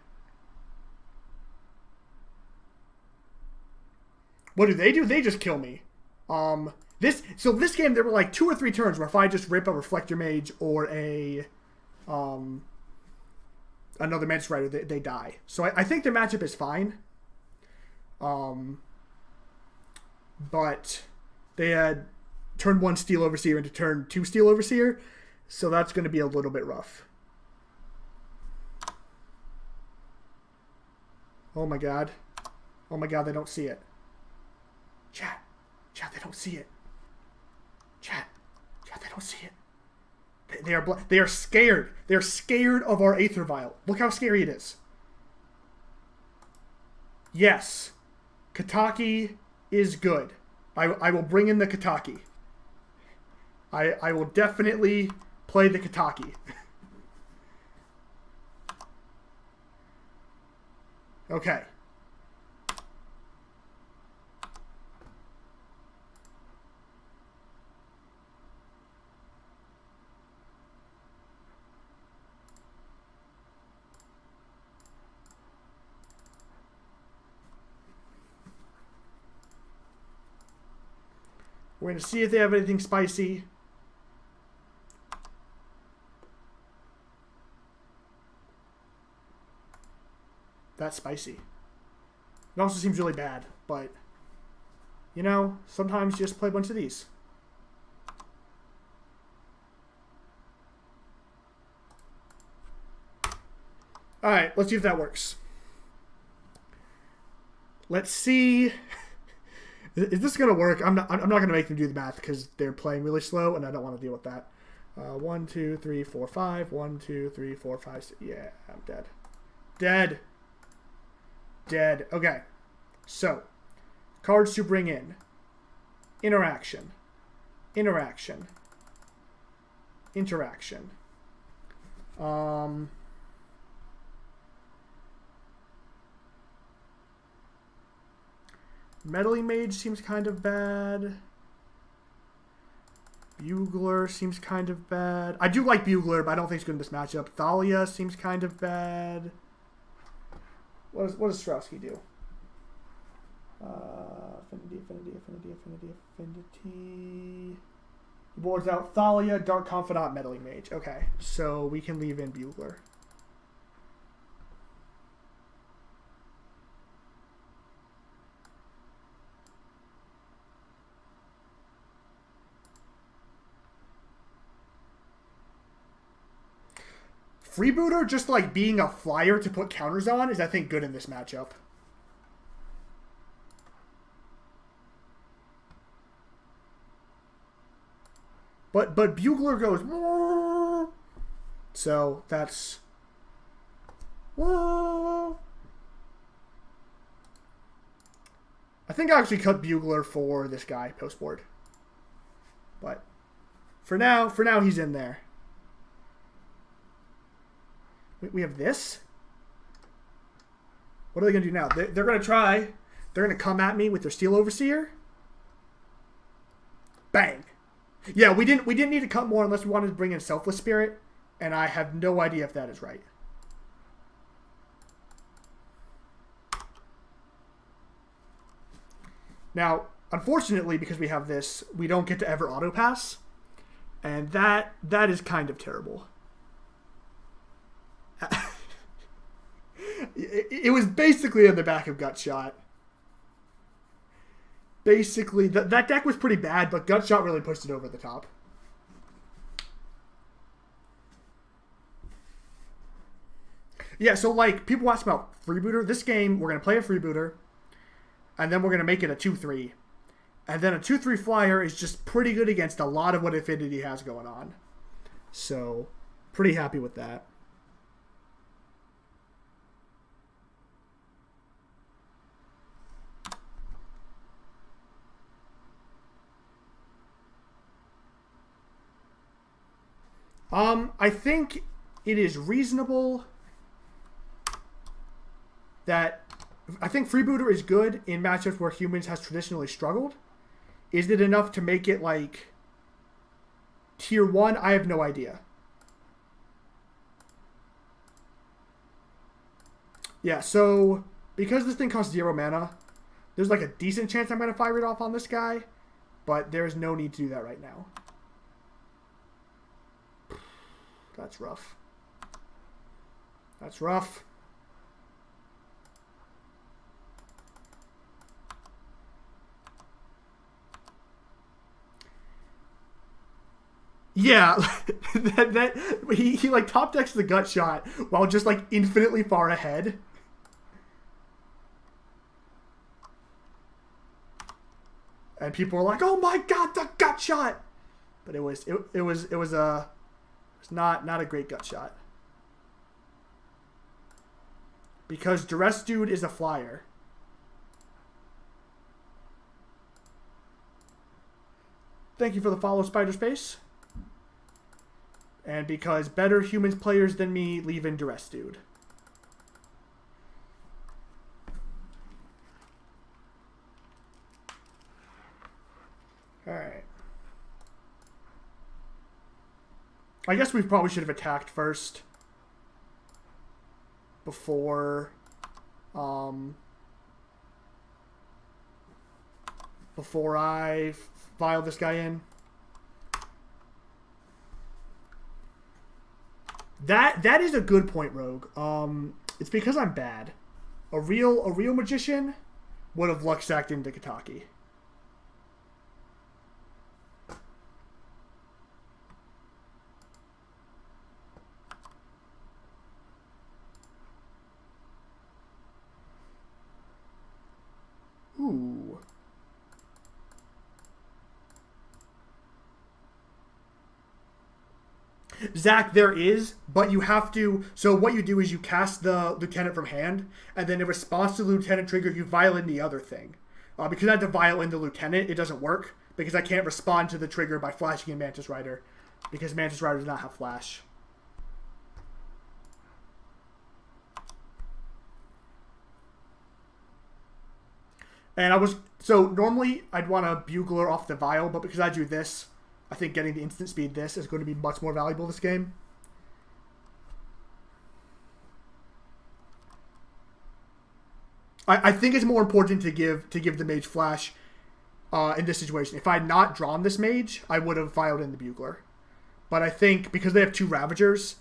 What do? They just kill me. This game there were like 2 or 3 turns where if I just rip a Reflector Mage or a another Mantis Rider, they die. So I think their matchup is fine. But they had turn 1 Steel Overseer into turn 2 Steel Overseer, so that's going to be a little bit rough. Oh my god. Oh my god, they don't see it. Chat, they don't see it. Chat, they don't see it. They are scared. They are scared of our Aether Vial. Look how scary it is. Yes, Kataki is good. I will bring in the Kataki. I will definitely play the Kataki. Okay. We're going to see if they have anything spicy. That's spicy. It also seems really bad, but, you know, sometimes you just play a bunch of these. Alright, let's see if that works. Let's see... Is this going to work? I'm not going to make them do the math because they're playing really slow, and I don't want to deal with that. 1, 2, 3, 4, 5. 1, 2, 3, 4, 5, 6. Yeah, I'm dead. Dead. Okay. So, cards to bring in. Interaction. Meddling Mage seems kind of bad. Bugler seems kind of bad. I do like Bugler, but I don't think it's good in this matchup. Thalia seems kind of bad. What does Strowski do? Affinity. He boards out Thalia, Dark Confidant, Meddling Mage. Okay, so we can leave in Bugler. Freebooter, just like being a flyer to put counters on, is I think good in this matchup. But Bugler goes, so that's. I think I actually cut Bugler for this guy post board, but for now he's in there. We have this. What are they gonna do now? They're gonna try. They're gonna come at me with their Steel Overseer. Bang. Yeah, we didn't need to cut more unless we wanted to bring in Selfless Spirit, and I have no idea if that is right. Now, unfortunately, because we have this, we don't get to ever auto pass, and that is kind of terrible. It was basically in the back of Gutshot. Basically, that deck was pretty bad, but Gutshot really pushed it over the top. Yeah, so like, people ask about Freebooter. This game, we're going to play a Freebooter, and then we're going to make it a 2-3. And then a 2-3 flyer is just pretty good against a lot of what Affinity has going on. So, pretty happy with that. I think it is reasonable that I think Freebooter is good in matchups where humans has traditionally struggled. Is it enough to make it like tier 1? I have no idea. Yeah, so because this thing costs 0 mana, there's like a decent chance I'm going to fire it off on this guy, but there's no need to do that right now. That's rough. That's rough. Yeah, he like top decks the Gutshot while just like infinitely far ahead. And people were like, "Oh my god, the Gutshot!" But it was not a great Gutshot. Because Duress Dude is a flyer. Thank you for the follow, Spider Space. And because better humans players than me leave in Duress Dude. Alright. I guess we probably should have attacked first. Before I file this guy in. That is a good point, Rogue. It's because I'm bad. A real magician would have luck sacked into Kataki. Ooh. Zach, there is, but you have to... So what you do is you cast the Lieutenant from hand, and then in response to the Lieutenant trigger, you vial in the other thing. Because I had to vial in the Lieutenant, it doesn't work, because I can't respond to the trigger by flashing in Mantis Rider, because Mantis Rider does not have flash. And I was... So normally, I'd want a Bugler off the vial, but because I do this, I think getting the instant speed this is going to be much more valuable this game. I think it's more important to give the Mage Flash in this situation. If I had not drawn this Mage, I would have filed in the Bugler. But I think because they have 2 Ravagers,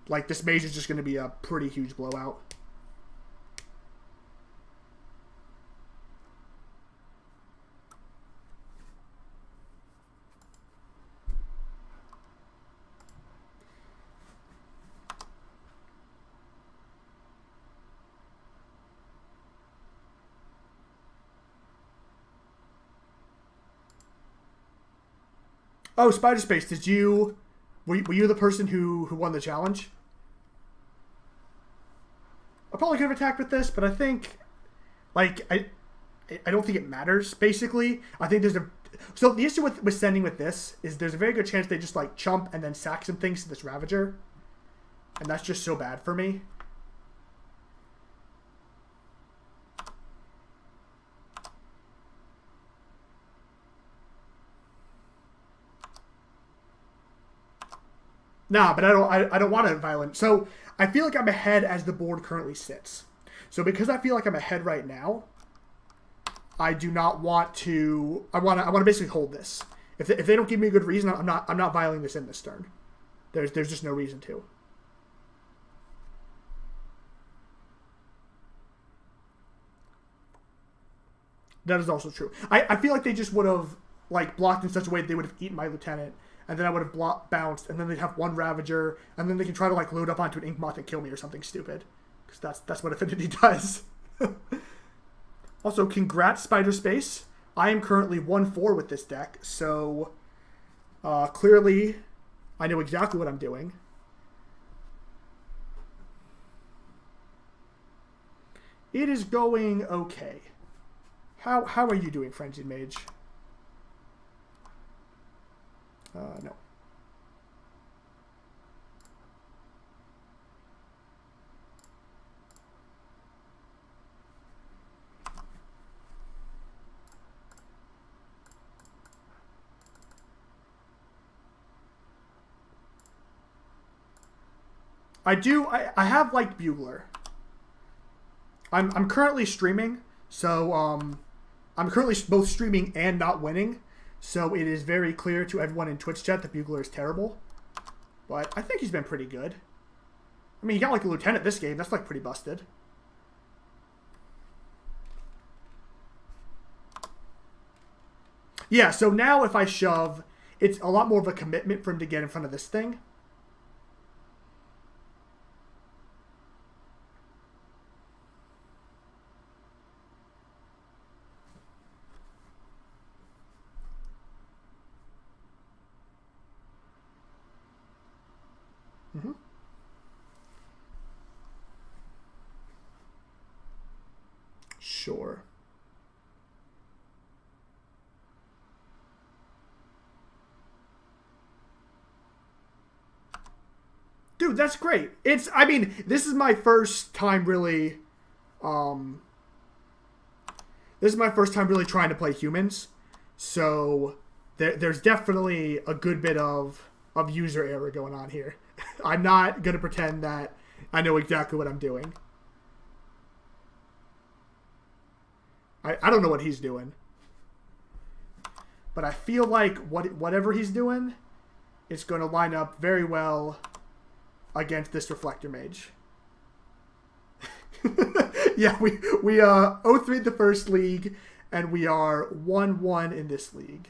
like, this Mage is just going to be a pretty huge blowout. Oh, Spider Space, did you... Were you the person who won the challenge? I probably could have attacked with this, but I think... Like, I don't think it matters, basically. I think there's a... So the issue with sending with this is there's a very good chance they just, like, chump and then sack some things to this Ravager. And that's just so bad for me. Nah, but I don't want to violent. So I feel like I'm ahead as the board currently sits. So because I feel like I'm ahead right now, I do not want to. I want to basically hold this. If they don't give me a good reason, I'm not violating this in this turn. There's just no reason to. That is also true. I feel like they just would have like blocked in such a way that they would have eaten my lieutenant. And then I would have bounced, and then they'd have 1 Ravager, and then they can try to like load up onto an Ink Moth and kill me or something stupid. Because that's what Affinity does. Also, congrats, Spider Space. I am currently 1-4 with this deck, so clearly I know exactly what I'm doing. It is going okay. How are you doing, Frenzied Mage? No. I have liked Bugler. I'm currently streaming, so I'm currently both streaming and not winning. So it is very clear to everyone in Twitch chat that Bugler is terrible. But I think he's been pretty good. I mean, he got like a lieutenant this game. That's like pretty busted. Yeah, so now if I shove, it's a lot more of a commitment for him to get in front of this thing. Mm-hmm. Sure. Dude, that's great. I mean, this is my first time really, this is my first time really trying to play humans. So there's definitely a good bit of user error going on here. I'm not going to pretend that I know exactly what I'm doing. I don't know what he's doing. But I feel like whatever he's doing is going to line up very well against this Reflector Mage. Yeah, we 0-3 the first league, and we are 1-1 in this league.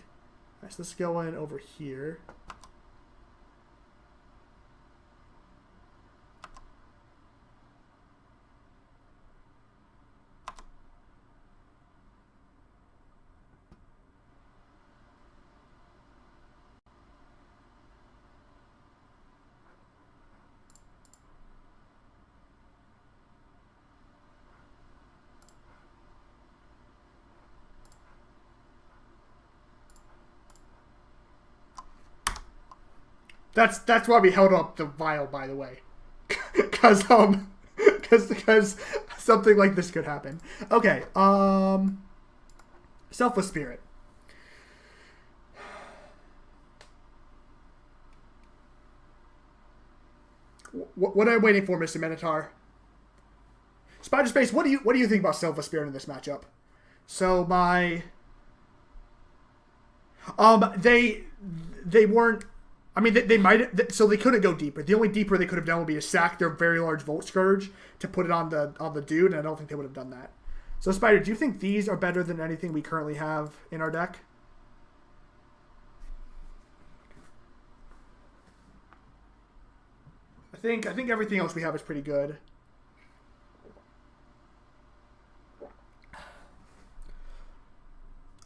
Alright, so let's go in over here. That's why we held up the vial, by the way, because something like this could happen. Okay, Selfless Spirit. What am I waiting for, Mr. Minotaur? Spider Space, what do you think about Selfless Spirit in this matchup? So my they weren't. I mean, they might. So they couldn't go deeper. The only deeper they could have done would be to sack their very large Volt Scourge to put it on the dude, and I don't think they would have done that. So Spider, do you think these are better than anything we currently have in our deck? I think everything else we have is pretty good.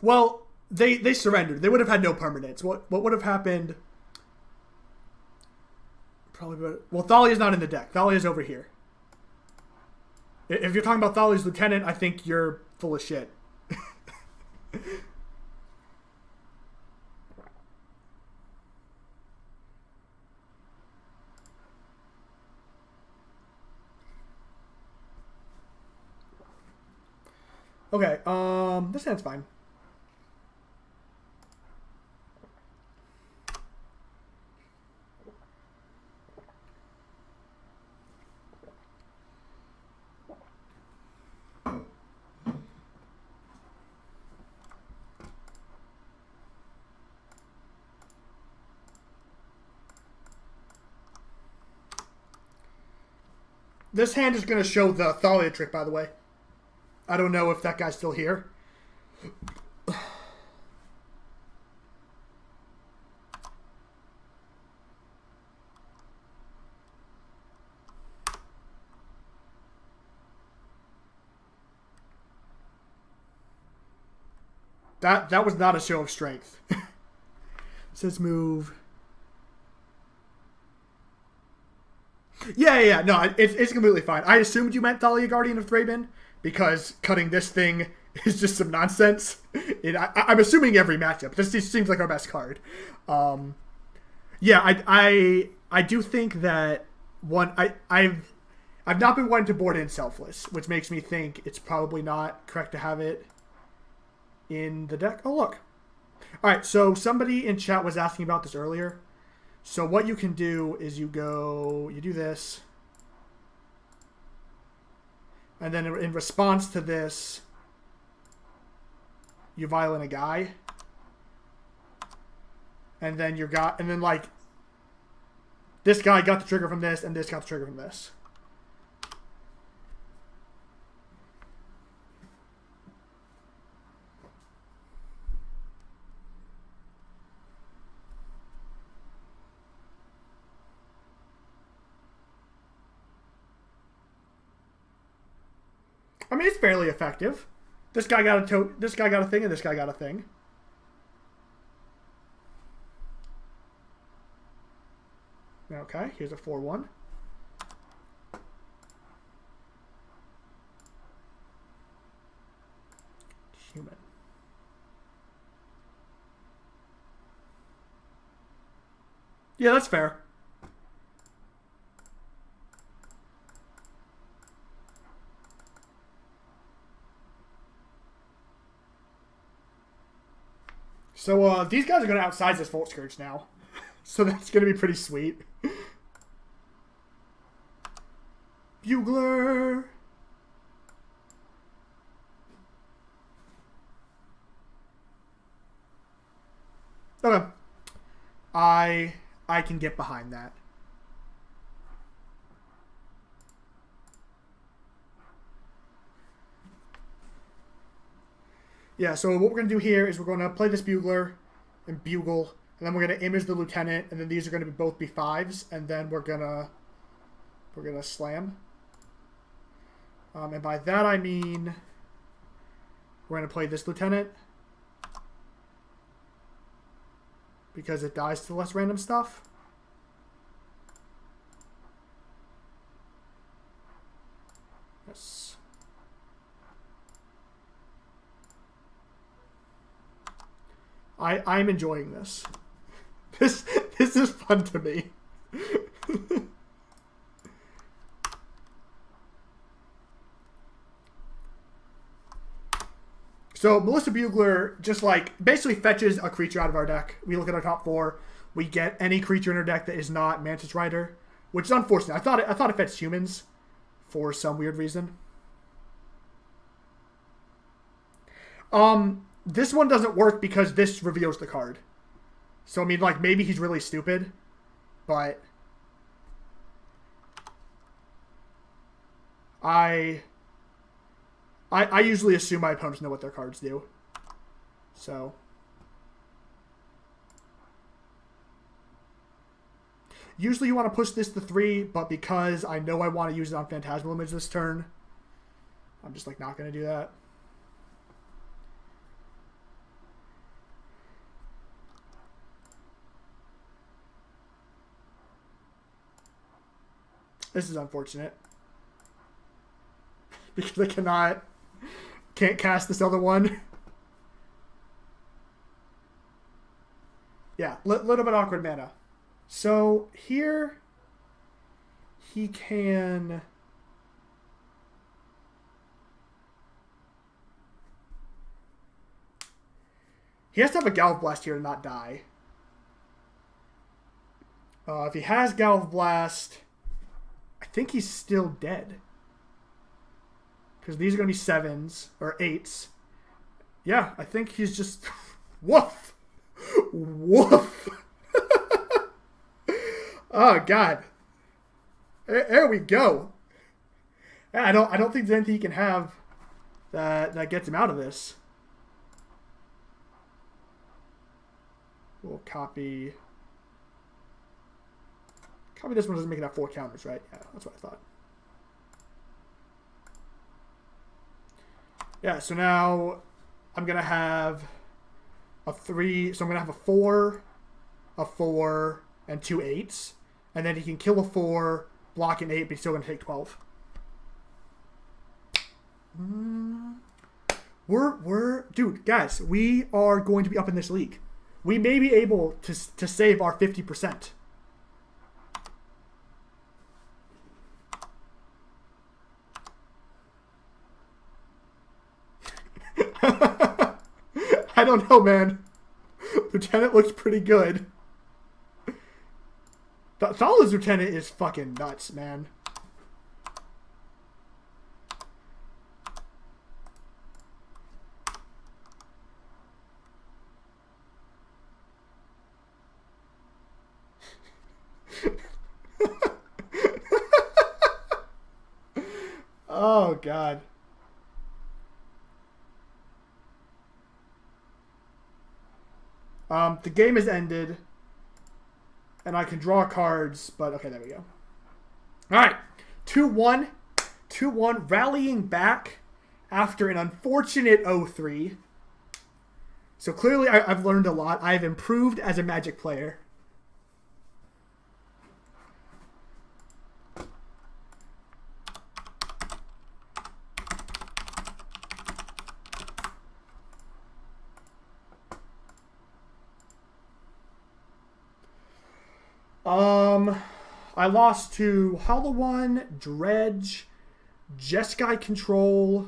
Well, they surrendered. They would have had no permanence. What would have happened? Probably. Well, Thalia's not in the deck. Thalia's over here. If you're talking about Thalia's lieutenant, I think you're full of shit. Okay, this hand's fine. This hand is going to show the Thalia trick, by the way. I don't know if that guy's still here. That was not a show of strength. It says move. Yeah. No, it's completely fine. I assumed you meant Thalia, Guardian of Thraben, because cutting this thing is just some nonsense. I'm assuming every matchup. This just seems like our best card. Yeah, I do think that I've not been wanting to board in Selfless, which makes me think it's probably not correct to have it in the deck. Oh, look. All right, so somebody in chat was asking about this earlier. So what you can do is you do this. And then in response to this, you vial in a guy. And then like this guy got the trigger from this, and this got the trigger from this. I mean, it's fairly effective. This guy got this guy got a thing, and this guy got a thing. Okay, here's a 4/1. Human. Yeah, that's fair. So these guys are going to outsize this Volt Scourge now. So that's going to be pretty sweet. Bugler. Okay. I can get behind that. Yeah, so what we're going to do here is we're going to play this Bugler and Bugle, and then we're going to image the Lieutenant, and then these are going to both be 5s, and then we're going to slam. And by that I mean we're going to play this Lieutenant because it dies to less random stuff. Yes. I'm enjoying this. This is fun to me. So Militia Bugler just like basically fetches a creature out of our deck. We look at our top 4. We get any creature in our deck that is not Mantis Rider. which is unfortunate. I thought it fetched humans for some weird reason. This one doesn't work because this reveals the card. So I mean, like, maybe he's really stupid, but I usually assume my opponents know what their cards do. So usually you want to push this to 3, but because I know I want to use it on Phantasmal Image this turn, I'm just like not going to do that. This is unfortunate. Because I can't cast this other one. Yeah, little bit awkward mana. So here he can... He has to have a Galv Blast here to not die. If he has Galv Blast, I think he's still dead. Because these are going to be 7s or 8s. Yeah, I think he's just... Woof! Woof! Oh, God. There we go. Yeah, I don't think there's anything he can have that gets him out of this. We'll copy this one. Doesn't make it have 4 counters, right? Yeah, that's what I thought. Yeah, so now I'm going to have a 3. So I'm going to have a 4, and 2 8s. And then he can kill a 4, block an 8, but he's still going to take 12. Dude, guys, we are going to be up in this league. We may be able to save our 50%. I don't know, man. Lieutenant looks pretty good. Thalia's Lieutenant is fucking nuts, man. Oh, God. The game has ended. And I can draw cards, but okay, there we go. Alright. 2-1. 2-1. Rallying back after an unfortunate 0-3. So clearly I've learned a lot. I've improved as a Magic player. I lost to Hollow One, Dredge, Jeskai Control,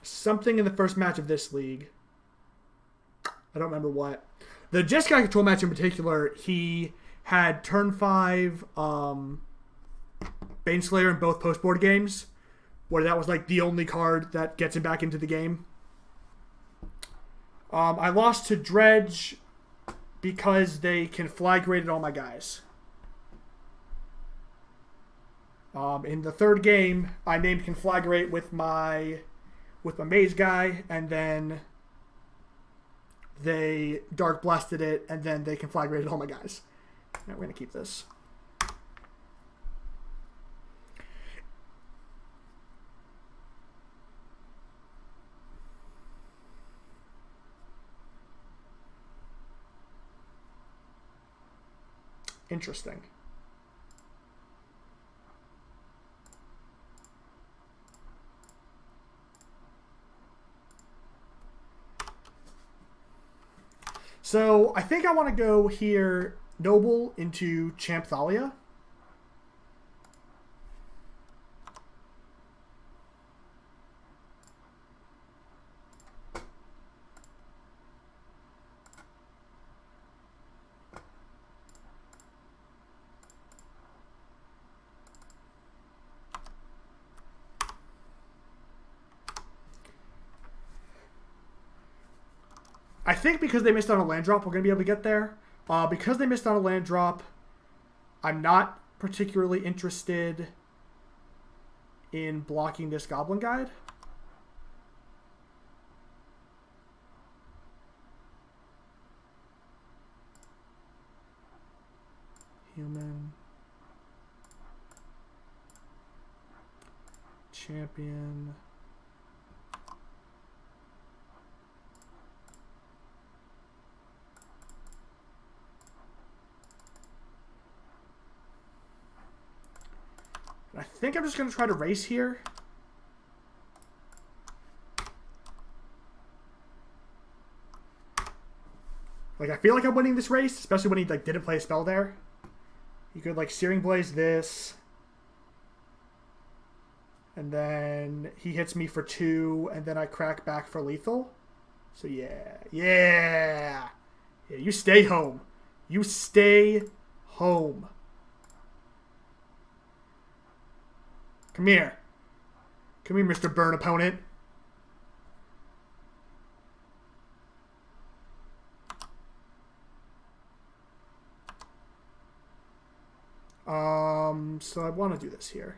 something in the first match of this league. I don't remember what. The Jeskai Control match in particular, he had turn 5 Baneslayer in both post-board games, where that was like the only card that gets him back into the game. I lost to Dredge because they conflagrated all my guys. In the third game, I named Conflagrate with my Mage guy, and then they Dark Blasted it, and then they Conflagrated all my guys. Right, we're going to keep this. Interesting. So I think I want to go here Noble into Champ Thalia. think because they missed on a land drop, we're going to be able to get there. Because they missed on a land drop, I'm not particularly interested in blocking this Goblin Guide. Human. Champion. I think I'm just going to try to race here. Like, I feel like I'm winning this race, especially when he, like, didn't play a spell there. He could, like, Searing Blaze this. And then he hits me for 2, and then I crack back for lethal. So, yeah. Yeah! Yeah, you stay home. You stay home. Come here. Come here, Mr. Burn Opponent. So I want to do this here.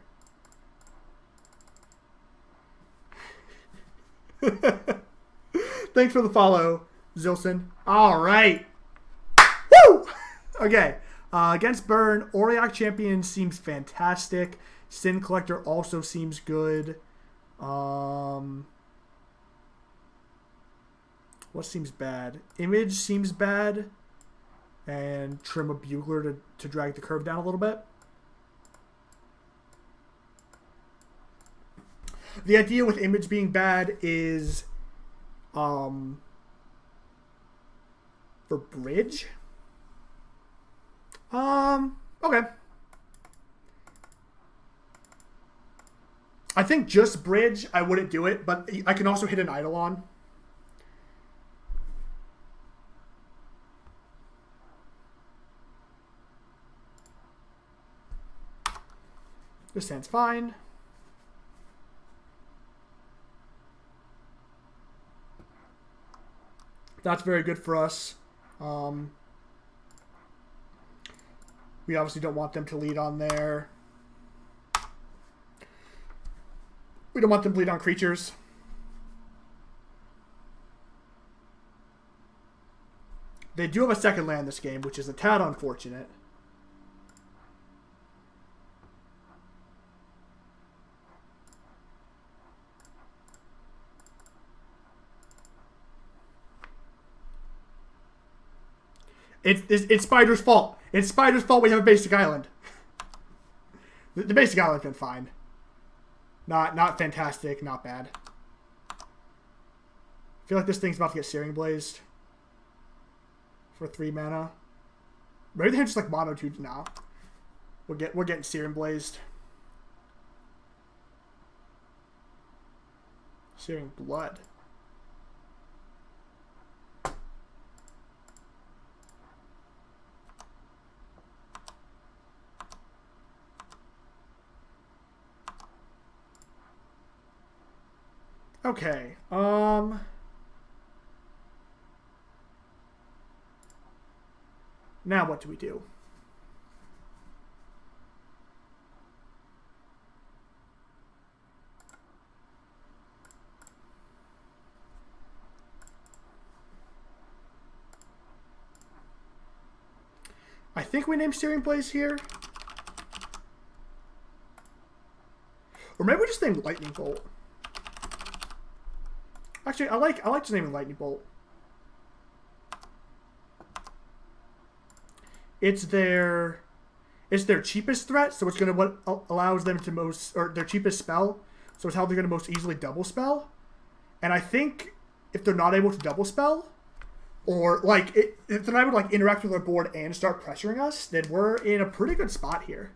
Thanks for the follow, Zilson. All right. Woo! Okay. Against Burn, Auriok Champion seems fantastic. Sin Collector also seems good. What seems bad? Image seems bad. And trim a Bugler to drag the curve down a little bit. The idea with Image being bad is for bridge. Okay. I think just bridge, I wouldn't do it, but I can also hit an Eidolon. This stands fine. That's very good for us. We obviously don't want them to lead on there. We don't want them to lead on creatures. They do have a second land this game, which is a tad unfortunate. It's Spider's fault. It's Spider's fault we have a basic island. The basic island's been fine. Not fantastic, not bad. I feel like this thing's about to get Searing Blazed. For 3 mana. Maybe they're just like mono 2 now. We're getting Searing Blazed. Searing Blood. Okay, now what do we do? I think we name Searing Blaze here. Or maybe we just name Lightning Bolt. Actually, I like just naming Lightning Bolt. It's their cheapest threat, so it's gonna what allows them to most, or their cheapest spell, so it's how they're gonna most easily double spell. And I think if they're not able to double spell, or like if they're not able to like interact with our board and start pressuring us, then we're in a pretty good spot here.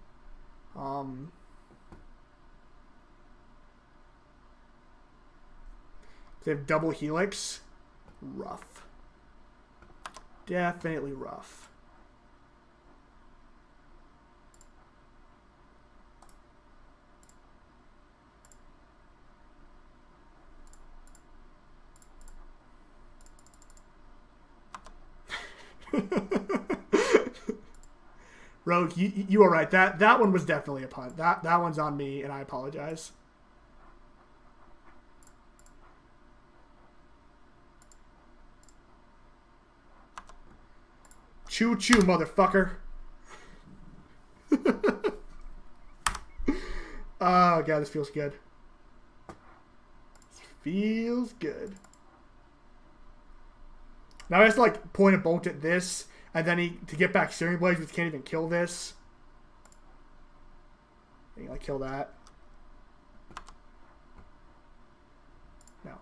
They have double Helix. Rough. Definitely rough. Rogue, you were right. That one was definitely a punt. That one's on me, and I apologize. Choo choo, motherfucker. Oh god, this feels good. This feels good. Now I have to like point a bolt at this, and then to get back Searing Blades, which can't even kill this. I can like kill that. No.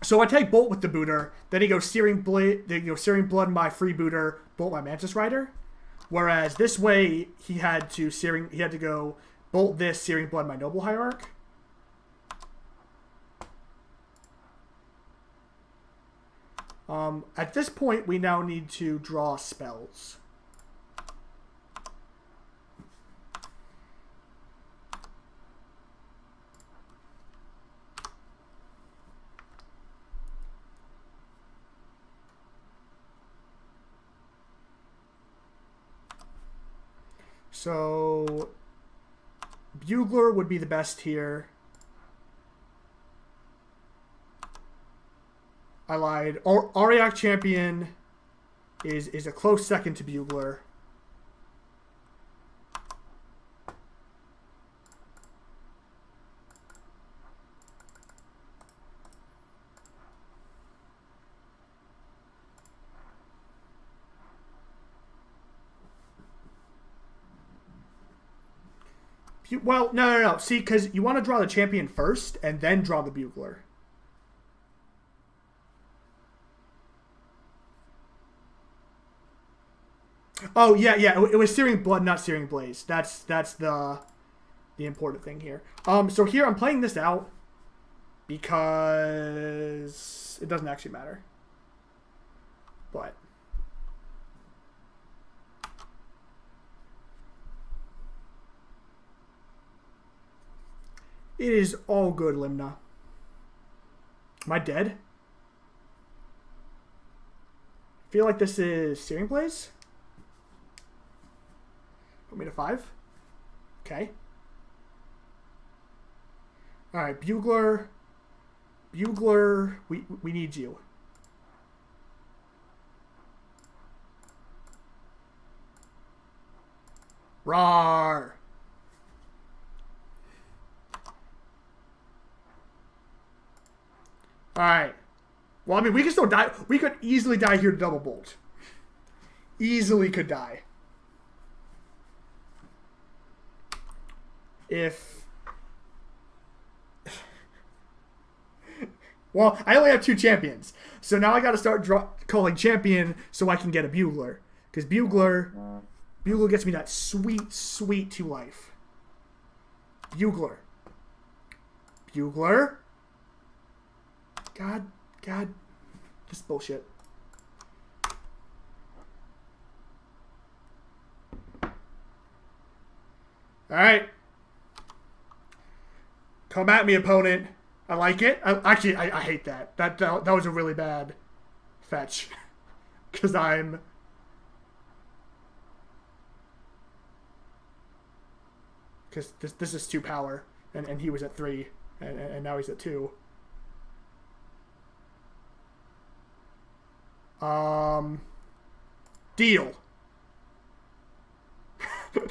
So I take Bolt with the Booter, then he goes Searing Blade, Searing Blood my Freebooter, Bolt my Mantis Rider. Whereas this way he had to go Bolt this, Searing Blood my Noble Hierarch. At this point we now need to draw spells. So, Bugler would be the best here. I lied. Auriok Champion is a close second to Bugler. Well, no. See, because you want to draw the champion first and then draw the Bugler. Oh, yeah. It was Searing Blood, not Searing Blaze. That's the important thing here. So here I'm playing this out because it doesn't actually matter. But it is all good, Limna. Am I dead? I feel like this is Searing Blaze. Put me to 5. Okay. Alright, Bugler. Bugler, we need you. Rawr! Alright. Well, I mean, we can still die. We could easily die here to double bolt. Easily could die. If... Well, I only have 2 champions. So now I gotta start calling champion so I can get a Bugler. Because Bugler gets me that sweet, sweet 2 life. Bugler. Bugler. God, this is bullshit. Alright. Come at me, opponent. I like it. I hate that. That was a really bad fetch. Because Because this is 2 power. And he was at 3. And now he's at 2. Deal. Woo!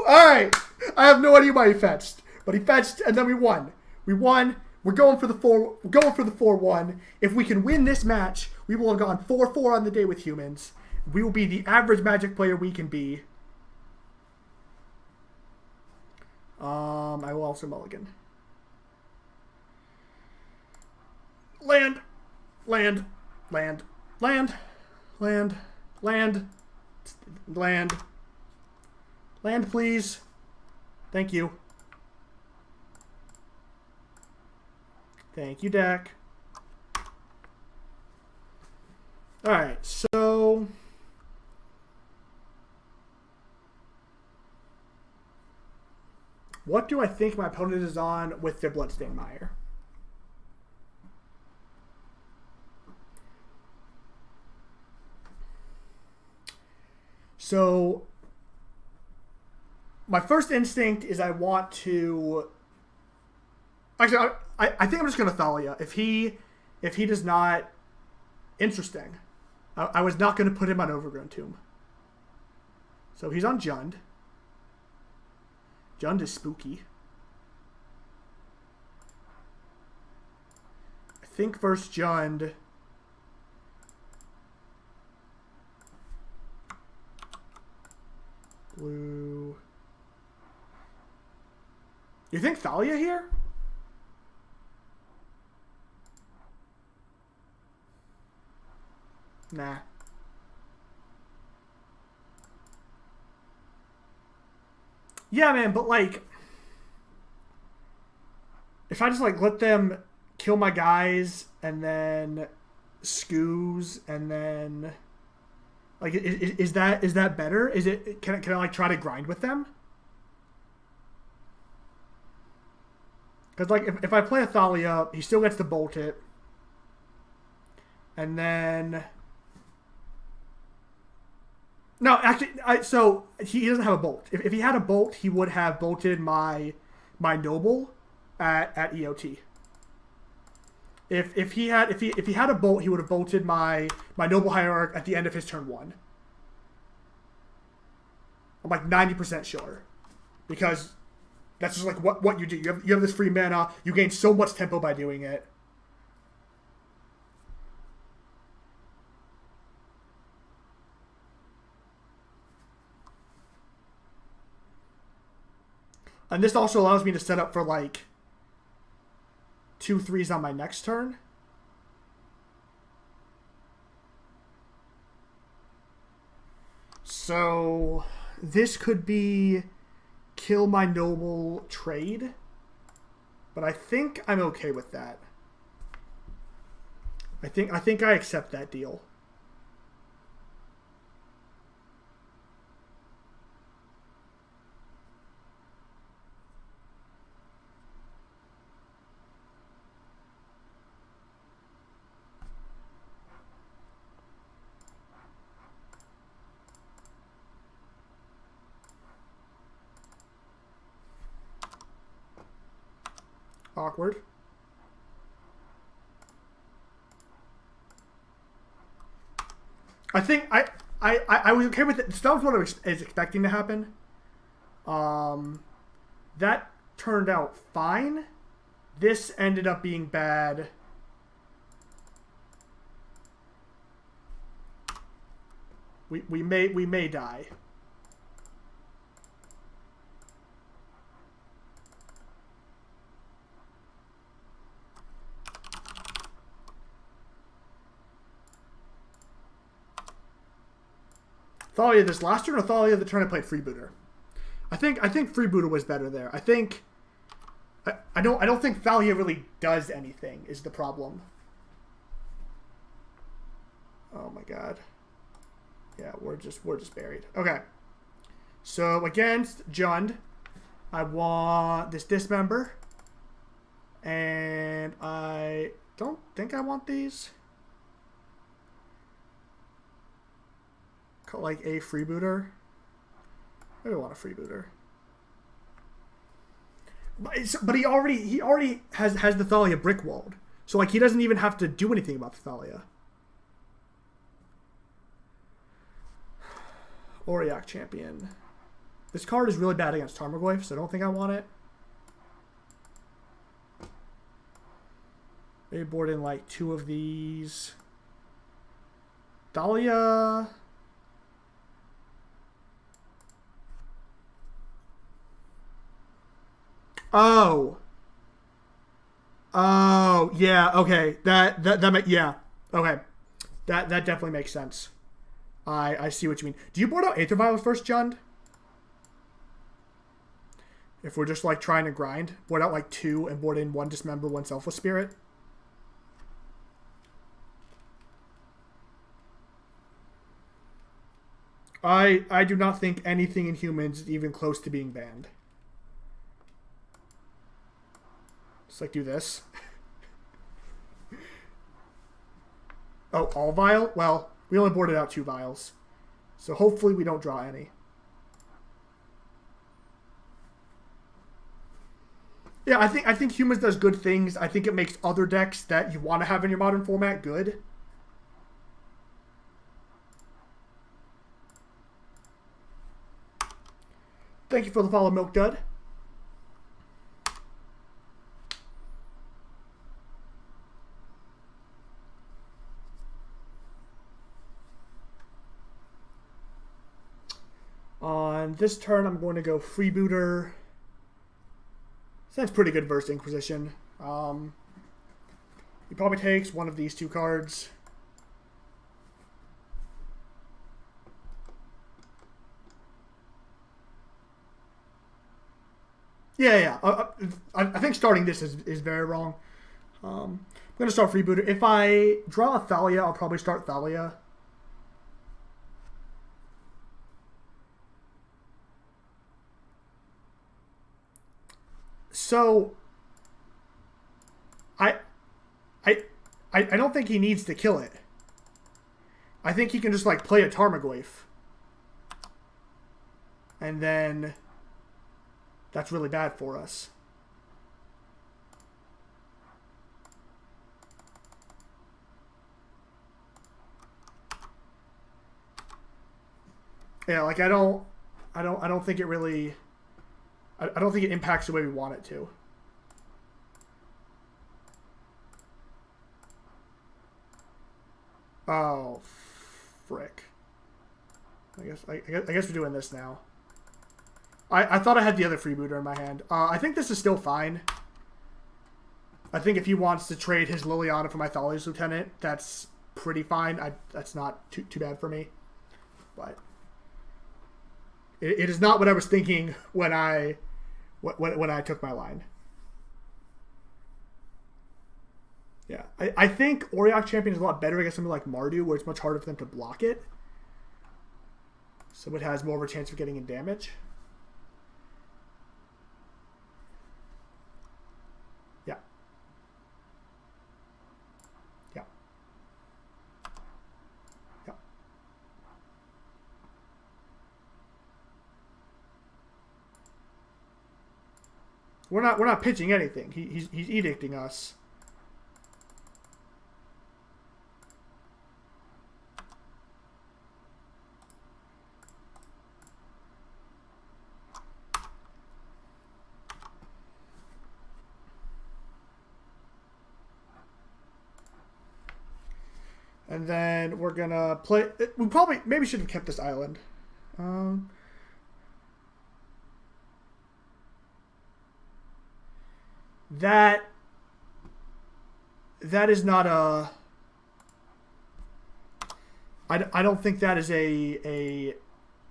Alright. I have no idea why he fetched. But he fetched and then we won. We won. We're going for the 4-1. If we can win this match, we will have gone 4-4 on the day with humans. We will be the average Magic player we can be. I will also mulligan. Land, please. Thank you. Thank you, deck. Alright, so... What do I think my opponent is on with their Bloodstained Mire? So, my first instinct is I want to... Actually, I think I'm just going to Thalia. If he does not... Interesting. I was not going to put him on Overgrown Tomb. So he's on Jund. Jund is spooky. I think versus Jund... Blue... You think Thalia here? Nah. Yeah, man, but like... If I just like let them kill my guys and then scoos and then... Like, is that better? Is it... Can I like try to grind with them? Because, like, if I play a Thalia, he still gets to bolt it. And then... No, actually, so he doesn't have a bolt. If he had a bolt, he would have bolted my Noble at EOT. If he had a bolt, he would have bolted my Noble Hierarch at the end of his turn 1. I'm like 90% sure. Because that's just like what you do. You have this free mana. You gain so much tempo by doing it. And this also allows me to set up for like 2/3s on my next turn. So this could be kill my Noble trade. But I think I'm okay with that. I think I accept that deal. Awkward. I think I was okay with it. That was what I was expecting to happen. That turned out fine. This ended up being bad. We may die. Thalia this last turn or Thalia the turn I played Freebooter? I think Freebooter was better there. I don't think Thalia really does anything is the problem. Oh my god. Yeah, we're just buried. Okay. So against Jund, I want this Dismember. And I don't think I want these. Like a Freebooter. I don't want a Freebooter. But he already has the Thalia brickwalled. So like he doesn't even have to do anything about the Thalia. Auriok Champion. This card is really bad against Tarmogoyf, so I don't think I want it. Maybe board in like 2 of these. Thalia. Oh, yeah, okay. Yeah, okay. That definitely makes sense. I see what you mean. Do you board out Aether Vial first, Jund? If we're just like trying to grind, board out like 2 and board in 1 Dismember, 1 Selfless Spirit. I do not think anything in humans is even close to being banned. Just like do this. Oh, all vial? Well, we only boarded out 2 vials. So hopefully we don't draw any. Yeah, I think Humans does good things. I think it makes other decks that you want to have in your Modern format good. Thank you for the follow, Milk Dud. On this turn, I'm going to go Freebooter. That's pretty good versus Inquisition. He probably takes one of these 2 cards. Yeah. I think starting this is very wrong. I'm going to start Freebooter. If I draw a Thalia, I'll probably start Thalia. So, I don't think he needs to kill it. I think he can just like play a Tarmogoyf. And then that's really bad for us. Yeah, like I don't think it really I don't think it impacts the way we want it to. Oh, frick. I guess we're doing this now. I thought I had the other Freebooter in my hand. I think this is still fine. I think if he wants to trade his Liliana for my Thalia's Lieutenant, that's pretty fine. That's not too bad for me. But it is not what I was thinking when I took my line. Yeah, I think Auriok Champion is a lot better against something like Mardu, where it's much harder for them to block it. So it has more of a chance of getting in damage. Yeah. Yeah. Yeah. We're not pitching anything. He's edicting us. And then we're gonna play. We maybe should have kept this island. That is not a. I don't think that is a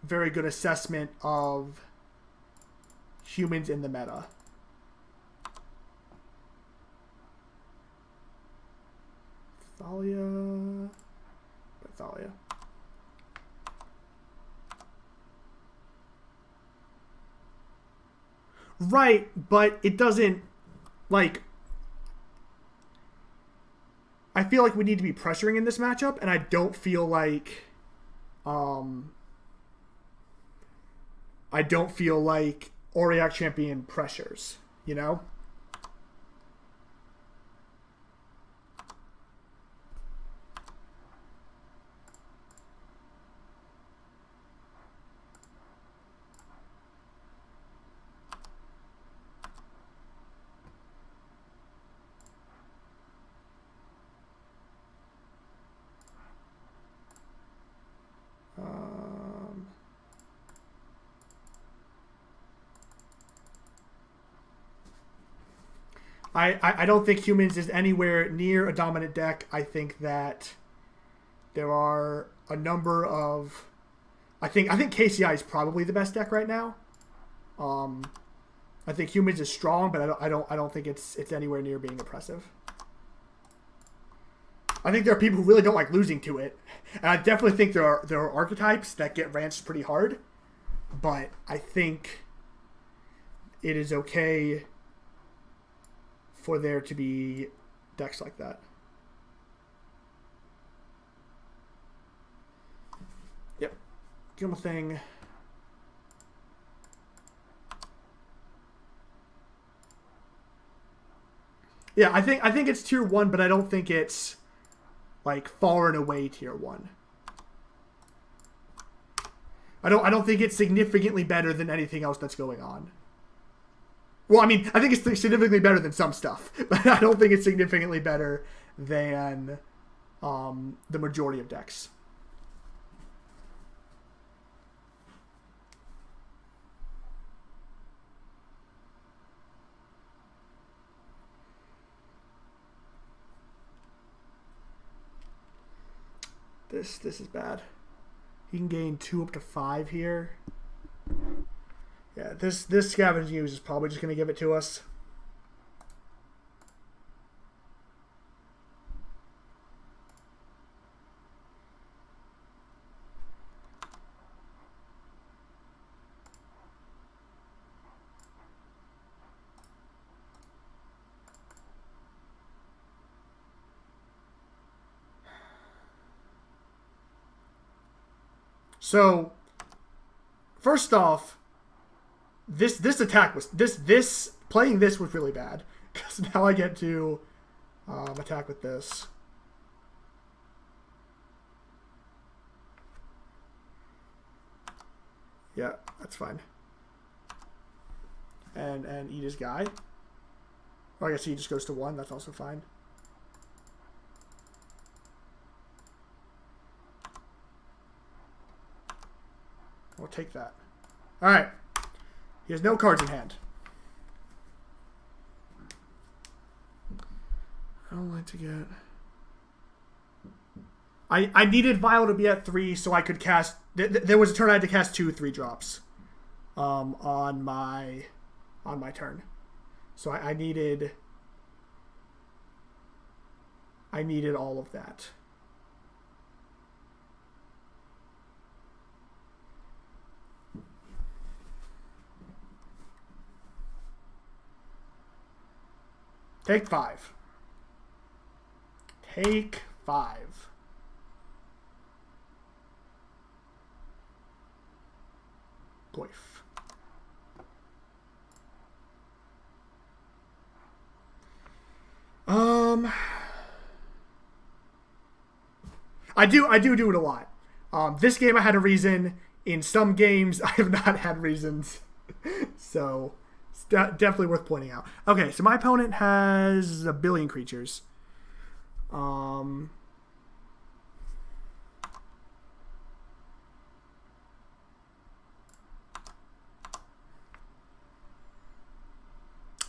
very good assessment of humans in the meta. Thalia. Right, but it doesn't, like, I feel like we need to be pressuring in this matchup, and I don't feel like Auriok Champion pressures, you know? I don't think Humans is anywhere near a dominant deck. I think that there are a number of... I think KCI is probably the best deck right now. I think Humans is strong, but I don't think it's anywhere near being oppressive. I think there are people who really don't like losing to it. And I definitely think there are archetypes that get ranched pretty hard. But I think it is okay for there to be decks like that. Yep. Give him a thing. Yeah, I think it's tier 1, but I don't think it's like far and away tier 1. I don't think it's significantly better than anything else that's going on. Well, I mean, I think it's significantly better than some stuff, but I don't think it's significantly better than the majority of decks. This is bad. He can gain 2 up to 5 here. Yeah, this Scavenging Ooze is probably just going to give it to us. So, first off, this attack was playing this was really bad because now I get to attack with this. Yeah, that's fine. And eat his guy. Or I guess he just goes to 1. That's also fine. We'll take that. All right. He has no cards in hand. I don't like to get... I needed Vial to be at 3 so I could cast... There was a turn I had to cast 2 3-drops on my turn. So I needed all of that. Take 5. Take 5. Goif. I do it a lot. This game I had a reason. In some games I have not had reasons. So it's definitely worth pointing out. Okay, so my opponent has 1 billion creatures.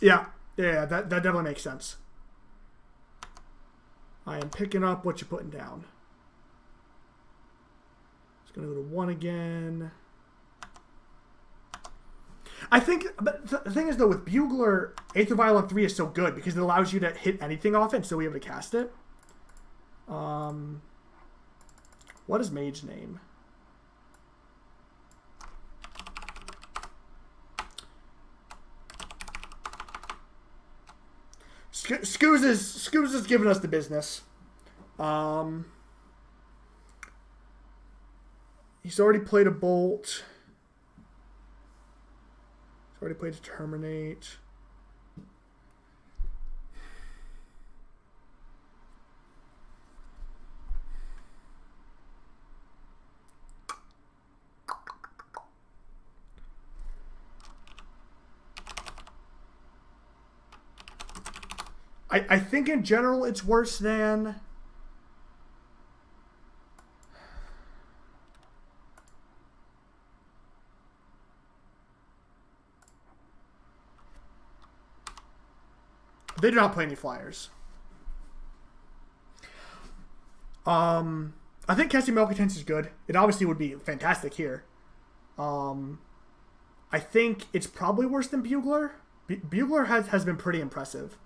Yeah, that definitely makes sense. I am picking up what you're putting down. It's going to go to 1 again. I think, but the thing is though, with Bugler, Aether Vial on 3 is so good because it allows you to hit anything off it and still be able to cast it. What is Mage name? Scooz is giving us the business. He's already played a Bolt. He's already played a Terminate. I think in general it's worse than... They do not play any flyers. I think casting Malcontents is good. It obviously would be fantastic here. I think it's probably worse than Bugler. Bugler has been pretty impressive.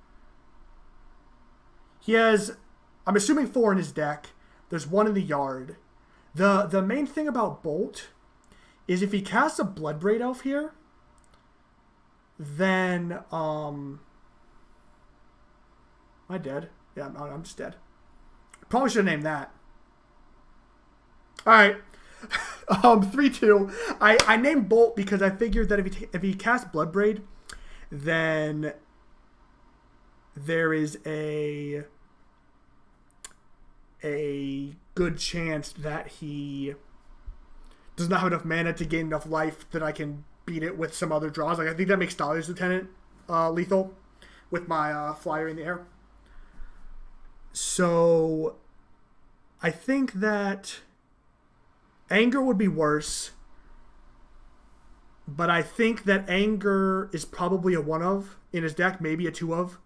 He has, I'm assuming 4 in his deck. There's 1 in the yard. The main thing about Bolt is if he casts a Bloodbraid Elf here, then Am I dead? Yeah, I'm just dead. Probably should have named that. Alright. 3-2. I named Bolt because I figured that if he casts Bloodbraid, then there is a good chance that he does not have enough mana to gain enough life that I can beat it with some other draws. Like, I think that makes Thalia's Lieutenant lethal with my flyer in the air. So I think that Anger would be worse, but I think that Anger is probably a 1-of in his deck, maybe a 2-of.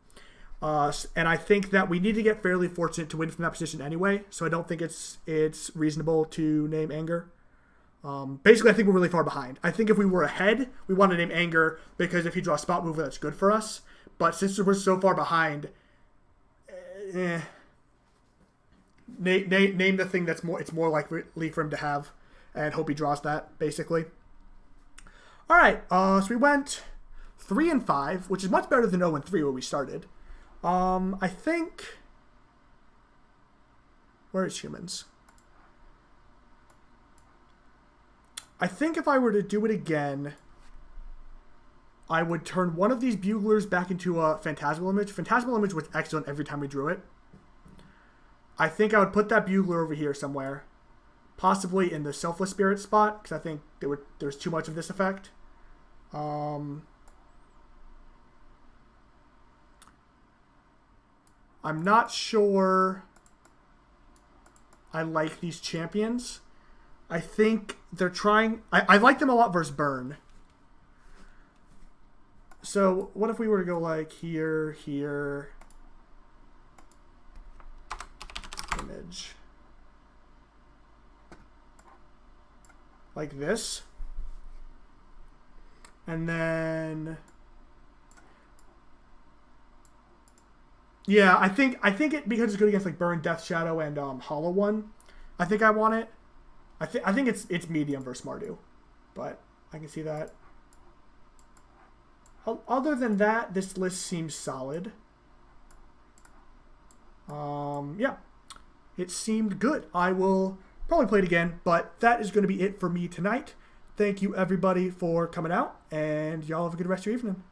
And I think that we need to get fairly fortunate to win from that position anyway, so I don't think it's reasonable to name Anger. Basically, I think we're really far behind. I think if we were ahead, we want to name Anger because if he draws Spot Mover, that's good for us. But since we're so far behind, name the thing it's more likely for him to have, and hope he draws that, basically. All right, so we went 3-5, which is much better than 0-3 where we started. I think... Where is humans? I think if I were to do it again, I would turn one of these Buglers back into a Phantasmal Image. Phantasmal Image was excellent every time we drew it. I think I would put that Bugler over here somewhere. Possibly in the Selfless Spirit spot, because I think there's too much of this effect. I'm not sure I like these champions. I think they're trying... I like them a lot versus Burn. So what if we were to go like here, image. Like this. And then... Yeah, I think it, because it's good against like Burn, Death Shadow, and Hollow One. I think I want it. I think it's medium versus Mardu, but I can see that. Other than that, this list seems solid. Yeah, it seemed good. I will probably play it again, but that is going to be it for me tonight. Thank you everybody for coming out, and y'all have a good rest of your evening.